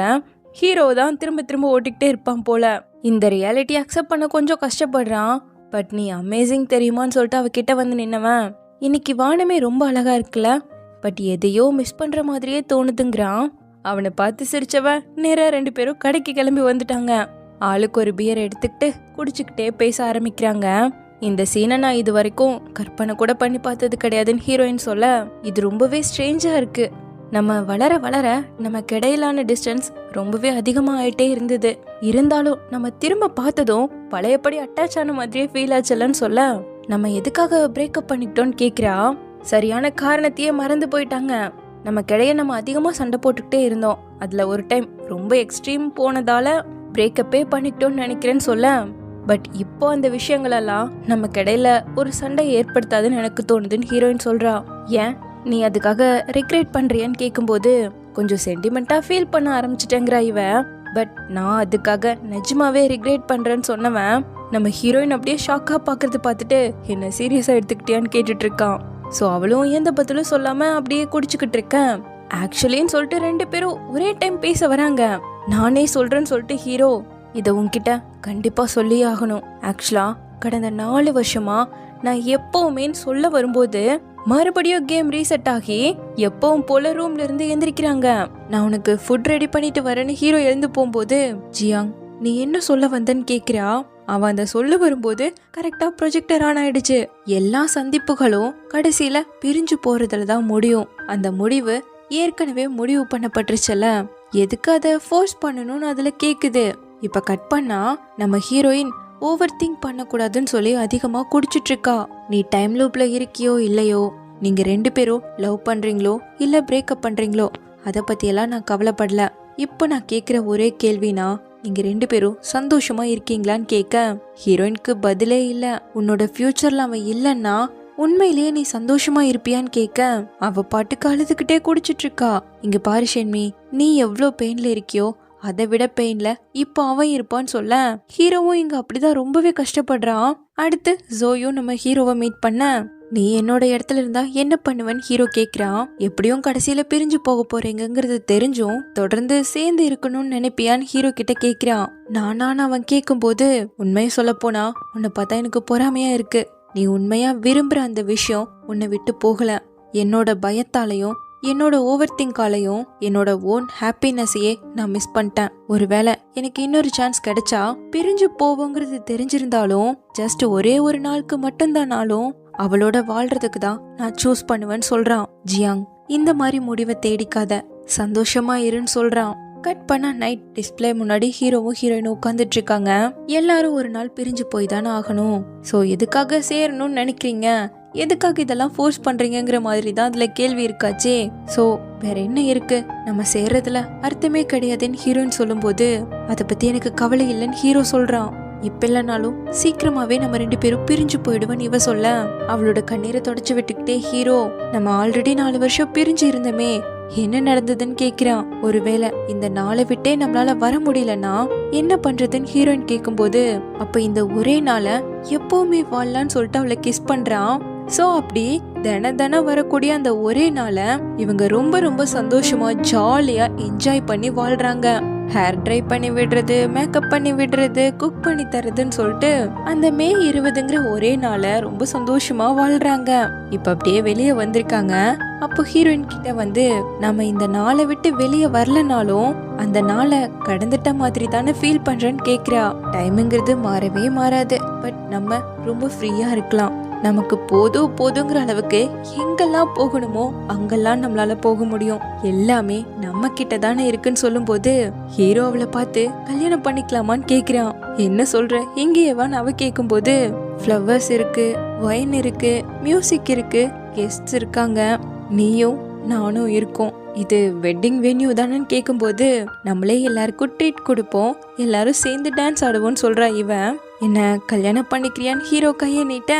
ஹீரோ தான் திரும்ப ஓட்டிக்கிட்டே இருப்பான் போல. இந்த ரியாலிட்டி அக்செப்ட் பண்ண கொஞ்சம் கஷ்டப்படுறான். பட் நீ அமேசிங் தெரியுமான்னு சொல்லிட்டு அவகிட்ட வந்து நின்னவன், இன்னைக்கு வானமே ரொம்ப அழகா இருக்குல்ல, பட் எதையோ மிஸ் பண்ற மாதிரியே தோணுதுங்கிறான். அவனை பார்த்து சிரிச்சவன் நேரா 2 பேரும் கடைக்கு கிளம்பி வந்துட்டாங்க. ஆளுக்கு ஒரு பியர் எடுத்துக்கிட்டு குடிச்சுக்கிட்டே பேச ஆரம்பிக்கிறாங்க. இந்த சீனை நான் இது வரைக்கும் கற்பனை கூட பண்ணி பார்த்தது கிடையாதுன்னு ஹீரோயின் சொல்ல, இது ரொம்பவே ஸ்ட்ரேஞ்சா இருக்கு. நம்ம வளர நமக்கு இடையிலான டிஸ்டன்ஸ் ரொம்பவே அதிகமா ஆயிட்டே இருந்தது. இருந்தாலும் நம்ம திரும்ப பார்த்ததும் பழையபடி அட்டாச் ஆன மாதிரியே ஃபீல் ஆச்சலன்னு சொல்ல, நம்ம எதுக்காக பிரேக்கப் பண்ணிக்கிட்டோம்னு கேக்குறா. சரியான காரணத்தையே மறந்து போயிட்டாங்க. நம்ம கிடையே நம்ம அதிகமா சண்டை போட்டுக்கிட்டே இருந்தோம், அதுல ஒரு டைம் ரொம்ப எக்ஸ்ட்ரீம் போனதால பிரேக்கப்பே பண்ணிக்கிட்டோம்னு நினைக்கிறேன்னு சொல்ல, பட் இப்போ அந்த விஷயங்களெல்லாம் நம்ம கிடையில ஒரு சண்டை ஏற்படுத்தாதுன்னு எனக்கு தோணுதுன்னு ஹீரோயின் சொல்றா. ஏன் நீ அதுக்காக ரிக்ரெட் பண்றியான்னு கேட்கும்போது கொஞ்சம் சென்டிமெண்டா ஃபீல் பண்ண ஆரம்பிச்சிட்டேங்கிறா இவ. பட் நான் அதுக்காக நிஜமாவே ரிக்ரெட் பண்றேன்னு சொன்னவன் நம்ம ஹீரோயின் அப்படியே ஷாக்கா பாக்குறது பார்த்துட்டு என்ன சீரியஸா எடுத்துக்கிட்டியான்னு கேட்டுட்டு இருக்கான். ஸோ அவளும் எந்த பதிலும் சொல்லாம அப்படியே குடிச்சுக்கிட்டு இருக்கேன். ஆக்சுவலின்னு சொல்லிட்டு 2 பேரும் ஒரே டைம் பேச வராங்க. நானே சொல்றேன்னு சொல்லிட்டு ஹீரோ, இதை உன்கிட்ட கண்டிப்பா சொல்லி ஆகணும். ஆக்சுவலா கடந்த 4 வருஷமா நான் எப்பவுமே சொல்ல வரும்போது மறுபடியும் கேம் ரீசெட் ஆகி எப்பவும் போல ரூம்ல இருந்து எந்திரிக்கிறாங்க. நான் உனக்கு ஃபுட் ரெடி பண்ணிட்டு வரேன்னு ஹீரோ எழுந்து போகும்போது, ஜியாங் நீ என்ன சொல்ல வந்தன்னு கேக்குறா. அவன் அந்த சொல்ல வரும்போது கரெக்டா ப்ரொஜெக்டர் ஆன் ஆயிடுச்சு. எல்லா சந்திப்புகளும் கடைசியில பிரிஞ்சு போறதுல தான் முடியும். அந்த முடிவு ஏற்கனவே முடிவு பண்ணப்பட்டுருச்சுல, எதுக்கு அதை ஃபோர்ஸ் பண்ணணும்னு அதுல கேக்குது. இப்ப கட் பண்ணா நம்ம ஹீரோயின் ஓவர் திங்க் பண்ணக்கூடாதுன்னு சொல்லி அதிகமா குடிச்சிட்டு இருக்கா. நீ டைம் லூப்ல இருக்கியோ இல்லையோ, நீங்க 2 பேரும் லவ் பண்றீங்களோ இல்ல பிரேக்கப் பண்றீங்களோ அதை பத்தி எல்லாம் நான் கவலைப்படல. இப்ப நான் கேக்குற ஒரே கேள்வினா, நீங்க 2 பேரும் சந்தோஷமா இருக்கீங்களான்னு கேட்க ஹீரோயினுக்கு பதிலே இல்ல. உன்னோட ஃபியூச்சர்ல அவன் இல்லைன்னா உண்மையிலேயே நீ சந்தோஷமா இருப்பியான்னு கேட்க அவ பாட்டுக்கு அழுதுகிட்டே குடிச்சிட்டு இருக்கா. இங்க பாரு ஷென்மி, நீ எவ்வளோ பெயின்ல இருக்கியோ அதை விட பெயின்ல இப்போ அவன் இருப்பான்னு சொல்ல ஹீரோவும் இங்க அப்படிதான் ரொம்பவே கஷ்டப்படுறான். அடுத்து ஜோயும் நம்ம ஹீரோவை மீட் பண்ண நீ என்னோட இடத்துல இருந்தா என்ன பண்ணுவேன்னு ஹீரோ கேக்குறான். எப்படியும் கடைசியில பிரிஞ்சு போக போறீங்கிறது தெரிஞ்சும் தொடர்ந்து சேர்ந்து இருக்கணும்னு நினைப்பியான்னு ஹீரோ கிட்ட கேக்குறான். நானான்னு அவன் கேட்கும் போது உண்மையை சொல்ல போனா உன்னை பார்த்தா எனக்கு பொறாமையா இருக்கு. நீ உண்மையா விரும்புற அந்த விஷயம் உன்னை விட்டு போகல. என்னோட பயத்தாலையும் என்னோட ஓவர் திங்காலையும் என்னோட ஓன் ஹாப்பினஸையே நான் மிஸ் பண்ணிட்டேன். ஒருவேளை எனக்கு இன்னொரு சான்ஸ் கிடைச்சா பிரிஞ்சு போவோங்கிறது தெரிஞ்சிருந்தாலும் ஜஸ்ட் ஒரே ஒரு நாளுக்கு மட்டும்தானாலும் அவளோட வாழ்றதுக்கு தான் நான் சூஸ் பண்ணுவேன்னு சொல்றான். ஜியாங், இந்த மாதிரி முடிவை தேடிக்காத, சந்தோஷமா இருன்னு சொல்றான். கட் பண்ண நைட் டிஸ்பிளே முன்னாடி ஹீரோவும் ஹீரோயினும் உட்காந்துட்டு இருக்காங்க. எல்லாரும் ஒரு நாள் பிரிஞ்சு போய் தானே ஆகணும். ஸோ எதுக்காக சேரணும்னு நினைக்கிறீங்க, எதுக்காக இதெல்லாம் ஃபோர்ஸ் பண்றீங்கிற மாதிரி தான் அதுல கேள்வி இருக்காச்சே. ஸோ வேற என்ன இருக்கு, நம்ம சேர்றதுல அர்த்தமே கிடையாதுன்னு ஹீரோயின் சொல்லும் போது அதை பத்தி எனக்கு கவலை இல்லைன்னு ஹீரோ சொல்றான். இப்ப இல்லைனாலும் சீக்கிரமாவே நம்ம 2 பேரும் பிரிஞ்சு போயிடுவேன்னு இவ சொல்ல அவளோட கண்ணீரை தொடச்சு விட்டுக்கிட்டே ஹீரோ, நம்ம ஆல்ரெடி 4 வருஷம் பிரிஞ்சு இருந்தோமே, என்ன நடந்ததுன்னு கேக்குறான். ஒருவேளை இந்த நாளை விட்டே நம்மளால வர முடியலன்னா என்ன பண்றதுன்னு ஹீரோயின் கேக்கும்போது அப்ப இந்த ஒரே நாளை எப்பவுமே வாழலான்னு சொல்லிட்டு அவளை கிஸ் பண்றான். சோ அப்படி தினம் வரக்கூடிய அந்த ஒரே நாளை இவங்க ரொம்ப ரொம்ப சந்தோஷமா ஜாலியா என்ஜாய் பண்ணி வாழ்றாங்க. ஹேர் ட்ரை பண்ணி விடுறது, மேக்கப் பண்ணி விடுறது, குக் பண்ணி தரதுன்னு சொல்லிட்டு அந்த மே 20ங்கிற ஒரே நாளை ரொம்ப சந்தோஷமா வாழ்றாங்க. இப்ப அப்படியே வெளியே வந்திருக்காங்க. அப்போ ஹீரோயின் கிட்ட வந்து நம்ம இந்த நாளை விட்டு வெளியே வரலனாலும் அந்த நாளை கடந்துட்ட மாதிரி தானே ஃபீல் பண்றேன்னு கேக்குறா. டைமுங்கிறது மாறவே மாறாது, பட் நம்ம ரொம்ப ஃப்ரீயா இருக்கலாம். நமக்கு போதுங்கிற அளவுக்கு எங்கெல்லாம் போகணுமோ அங்கெல்லாம் நம்மளால போக முடியும். எல்லாமே நம்ம கிட்ட தானே இருக்குன்னு சொல்லும் போது ஹீரோ அவளை பார்த்து கல்யாணம் பண்ணிக்கலாமான்னு கேக்குறான். என்ன சொல்ற எங்கேயேவான்னு அவ கேட்கும் போது ஃப்ளவர்ஸ் இருக்கு, வைன் இருக்கு, மியூசிக் இருக்கு, கெஸ்ட்ஸ் இருக்காங்க, நீயும் நானும் இருக்கோம். இது வெட்டிங் வென்யூ தானேன்னு கேட்கும்போது நம்மளே எல்லாருக்கும் ட்ரீட் கொடுப்போம், எல்லாரும் சேர்ந்து டான்ஸ் ஆடுவோம்னு சொல்றா இவன். என்ன கல்யாணம் பண்ணிக்கிறியான்னு ஹீரோ கையை நீட்ட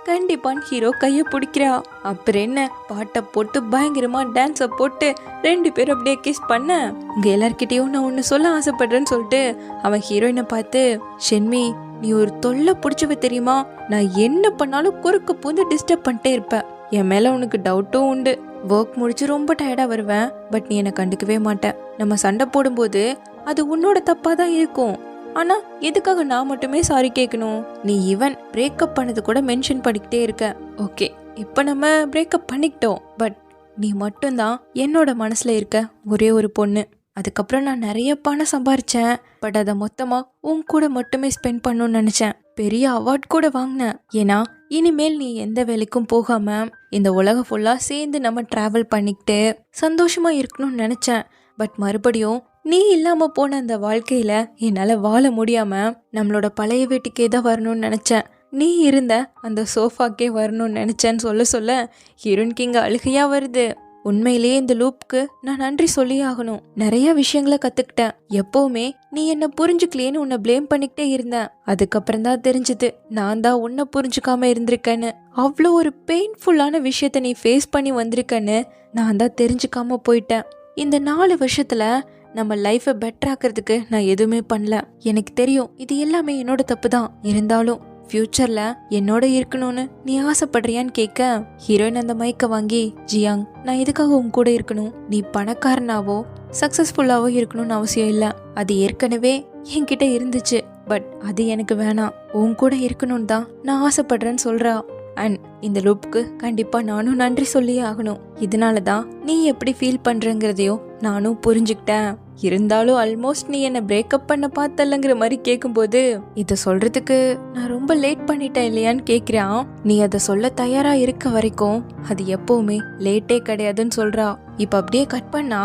கண்டிப்பான்னு ஹீரோ கையை பிடிக்கிறா. அப்புறம் என்ன பாட்டை போட்டு பயங்கரமா டான்ஸை போட்டு 2 பேரும் அப்படியே கிஸ் பண்ண இங்க எல்லார்கிட்டையும் நான் ஒன்று சொல்ல ஆசைப்படுறேன்னு சொல்லிட்டு அவன் ஹீரோயினை பார்த்து, ஷென்மி நீ ஒரு தொல்லை பிடிச்சவ தெரியுமா, நான் என்ன பண்ணாலும் குறுக்க பூந்து டிஸ்டர்ப் பண்ணிட்டே இருப்பேன். என் மேல உனக்கு டவுட்டும் உண்டு. ஒர்க் முடிச்சு ரொம்ப டயர்டா வருவேன், பட் நீ என்னை கண்டுக்கவே மாட்டேன். நம்ம சண்டை போடும்போது அது உன்னோட தப்பா தான் இருக்கும், ஆனா எதுக்காக நான் மட்டுமே சாரி கேட்கணும்? நீ ஈவன் பிரேக்கப் பண்ணது கூட மென்ஷன் பண்ணிக்கிட்டே இருக்க. ஓகே, இப்போ நம்ம பிரேக்கப் பண்ணிக்கிட்டோம், பட் நீ மட்டும்தான் என்னோட மனசுல இருக்க ஒரே ஒரு பொண்ணு. அதுக்கப்புறம் நான் நிறைய பணம் சம்பாரிச்சேன், பட் அதை மொத்தமா உன் கூட மட்டுமே ஸ்பெண்ட் பண்ணணும்னு நினைச்சேன். பெரிய அவார்ட் கூட வாங்கினேன். ஏன்னா இனிமேல் நீ எந்த வேலைக்கும் போகாம இந்த உலகம் ஃபுல்லா சேர்ந்து நம்ம டிராவல் பண்ணிக்கிட்டு சந்தோஷமா இருக்கணும்னு நினைச்சேன். பட் மறுபடியும் நீ இல்லாம போன அந்த வாழ்க்கையில என்னால வாழ முடியாம நம்மளோட பழைய வீட்டுக்கே தான் வரணும்னு நினைச்சேன். நீ இருந்த அந்த சோஃபாக்கே வரணும்னு நினைச்சேன்னு சொல்ல ஹீரோயினுக்கு இங்க அழுகையா வருது. உண்மையிலேயே இந்த லூப்க்கு நான் நன்றி சொல்லி ஆகணும். நிறைய விஷயங்களை கத்துக்கிட்டேன். எப்பவுமே நீ என்ன புரிஞ்சுக்கலேன்னு உன்னை பிளேம் பண்ணிக்கிட்டே இருந்தேன். அதுக்கப்புறம் தான் தெரிஞ்சது நான் தான் உன்னை புரிஞ்சுக்காம இருந்திருக்கேன்னு. அவ்வளோ ஒரு பெயின்ஃபுல்லான விஷயத்த நீ ஃபேஸ் பண்ணி வந்திருக்கேன்னு நான் தான் தெரிஞ்சுக்காம போயிட்டேன். இந்த 4 வருஷத்துல நம்ம லைஃபை பெட்டர் ஆக்கிறதுக்கு நான் எதுவுமே பண்ணல. எனக்கு தெரியும் இது எல்லாமே என்னோட தப்பு தான். இருந்தாலும் ஃபியூச்சர்ல என்னோட இருக்கணும்னு நீ ஆசைப்படுறியான்னு கேட்க ஹீரோயின் அந்த மைக்க வாங்கி, ஜியாங் நான் எதுக்காக உன் கூட இருக்கணும்? நீ பணக்காரனாவோ சக்சஸ்ஃபுல்லாவோ இருக்கணும்னு அவசியம் இல்லை. அது ஏற்கனவே என்கிட்ட இருந்துச்சு, பட் அது எனக்கு வேணாம். உன் கூட இருக்கணும்னு தான் நான் ஆசைப்படுறேன்னு சொல்றா. அண்ட் இந்த லூப்புக்கு கண்டிப்பா நானும் நன்றி சொல்லியே ஆகணும். இதனாலதான் நீ எப்படி ஃபீல் பண்றங்கிறதையும் நானும் புரிஞ்சுக்கிட்டேன். இருந்தாலும் ஆல்மோஸ்ட் நீ என்ன பிரேக்கப் பண்ண பார்த்தல்லங்கிற மாதிரி கேட்கும்போது இதை சொல்றதுக்கு நான் ரொம்ப லேட் பண்ணிட்டேன் இல்லையான்னு கேட்கிறான். நீ அதை சொல்ல தயாரா இருக்க வரைக்கும் அது எப்பவுமே லேட்டே கிடையாதுன்னு சொல்றா. இப்ப அப்படியே கட் பண்ணா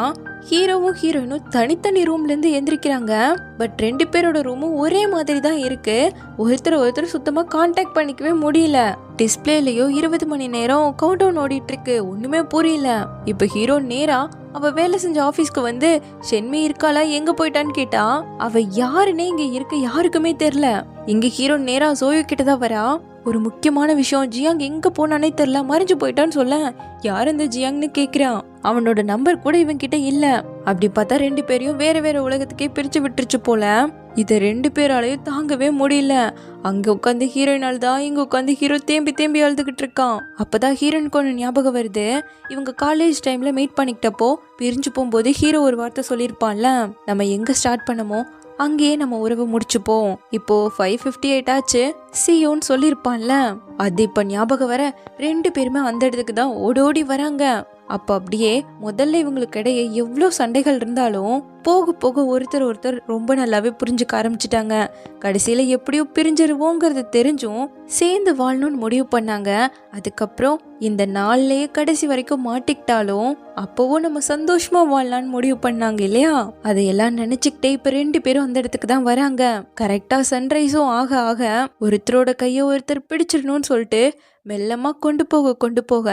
ஹீரோவும் ஹீரோயினும் தனித்தனி ரூம்ல இருந்து எந்திரிக்கிறாங்க. பட் 2 பேரோட ரூமும் ஒரே மாதிரி தான் இருக்கு. ஒருத்தர் சுத்தமா கான்டாக்ட் பண்ணிக்கவே முடியல. டிஸ்பிளேலயோ 20 மணி நேரம் கவுண்ட் டவுன் ஓடிட்டு இருக்கு. ஒண்ணுமே புரியல. இப்ப ஹீரோ நேரா அவ வேலை செஞ்ச ஆபீஸ்க்கு வந்து ஷென்மி இருக்காளா எங்க போயிட்டான்னு கேட்டா அவ யாருன்னே இங்க இருக்க யாருக்குமே தெரியல. இங்க ஹீரோ நேரா ஜோயோ கிட்டதான் வரா. ஒரு முக்கியமான விஷயம், ஜியாங் எங்க போனானே தெரியல, மறைஞ்சு போயிட்டான்னு சொல்ல. யார் அந்த ஜியாங்னு கேக்குறான். அவனோட நம்பர் கூட இவன் கிட்ட இல்ல. அப்படி பார்த்தா 2 பேரையும் வேற வேற உலகத்துக்கே பிரிச்சு விட்டுருச்சு போல. இத 2 பேராலையும் தாங்கவே முடியல. அங்க உட்காந்து ஹீரோயின் அழுதா, இங்க உட்காந்து ஹீரோ தேம்பி தேம்பி அழுதுகிட்டு இருக்கான். அப்பதான் ஹீரோயினுக்கு ஒன்று ஞாபகம் வருது. இவங்க காலேஜ் டைம்ல மீட் பண்ணிக்கிட்டப்போ பிரிஞ்சு போகும்போது ஹீரோ ஒரு வார்த்தை சொல்லியிருப்பான்ல, நம்ம எங்க ஸ்டார்ட் பண்ணமோ அங்கேயே நம்ம உறவு முடிச்சுப்போம். இப்போ 5:58 ஆச்சு, சியோன்னு சொல்லியிருப்பான்ல. அது இப்ப ஞாபகம் வர 2 பேருமே அந்த இடத்துக்கு தான் ஓடோடி வராங்க. அப்ப அப்படியே முதல்ல இவங்களுக்கு இடையே எவ்வளோ சண்டைகள் இருந்தாலும் போக போக ஒருத்தர் ரொம்ப நல்லாவே புரிஞ்சுக்க ஆரம்பிச்சிட்டாங்க. கடைசியில எப்படியோ பிரிஞ்சிருவோங்கிறது தெரிஞ்சும் சேர்ந்து வாழணும்னு முடிவு பண்ணாங்க. அதுக்கப்புறம் இந்த நாள்லயே கடைசி வரைக்கும் மாட்டிக்கிட்டாலும் அப்பவும் நம்ம சந்தோஷமா வாழலான்னு முடிவு பண்ணாங்க இல்லையா? அதையெல்லாம் நினைச்சுக்கிட்டே இப்ப 2 பேரும் அந்த இடத்துக்கு தான் வராங்க. கரெக்டா சன்ரைஸும் ஆக ஆக ஒருத்தரோட கைய ஒருத்தர் பிடிச்சிடணும்னு சொல்லிட்டு மெல்லமா கொண்டு போக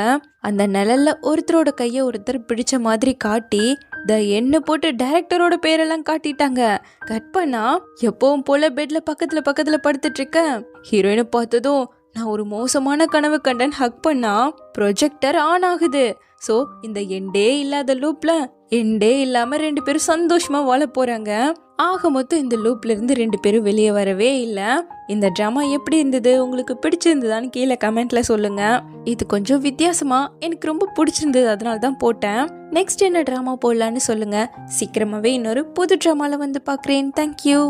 அந்த நிழல்ல ஒருத்தரோட கைய ஒருத்தர் பிடிச்ச மாதிரி காட்டி என்ன போட்டு டைரக்டரோட பேரெல்லாம் காட்டிட்டாங்க. கட் பண்ணா எப்பவும் போல பெட்ல பக்கத்துல படுத்துட்டு இருக்க ஹீரோயினை பார்த்ததும் நான் ஒரு மோசமான கனவு கண்டன் ஹக் பண்ணா ப்ரொஜெக்டர் ஆன் ஆகுது. ஸோ இந்த எண்டே இல்லாத லூப்ல எண்டே இல்லாம 2 பேரும் சந்தோஷமா வாழ போறாங்க. ஆக மொத்தம் இந்த லூப்ல இருந்து 2 பேரும் வெளியே வரவே இல்லை. இந்த ட்ராமா எப்படி இருந்தது, உங்களுக்கு பிடிச்சிருந்ததான்னு கீழே கமெண்ட்ல சொல்லுங்க. இது கொஞ்சம் வித்தியாசமா எனக்கு ரொம்ப பிடிச்சிருந்தது, அதனால தான் போட்டேன். நெக்ஸ்ட் என்ன ட்ராமா போடலான்னு சொல்லுங்க. சீக்கிரமாவே இன்னொரு புது ட்ராமால வந்து பார்க்குறேன். தேங்க்யூ.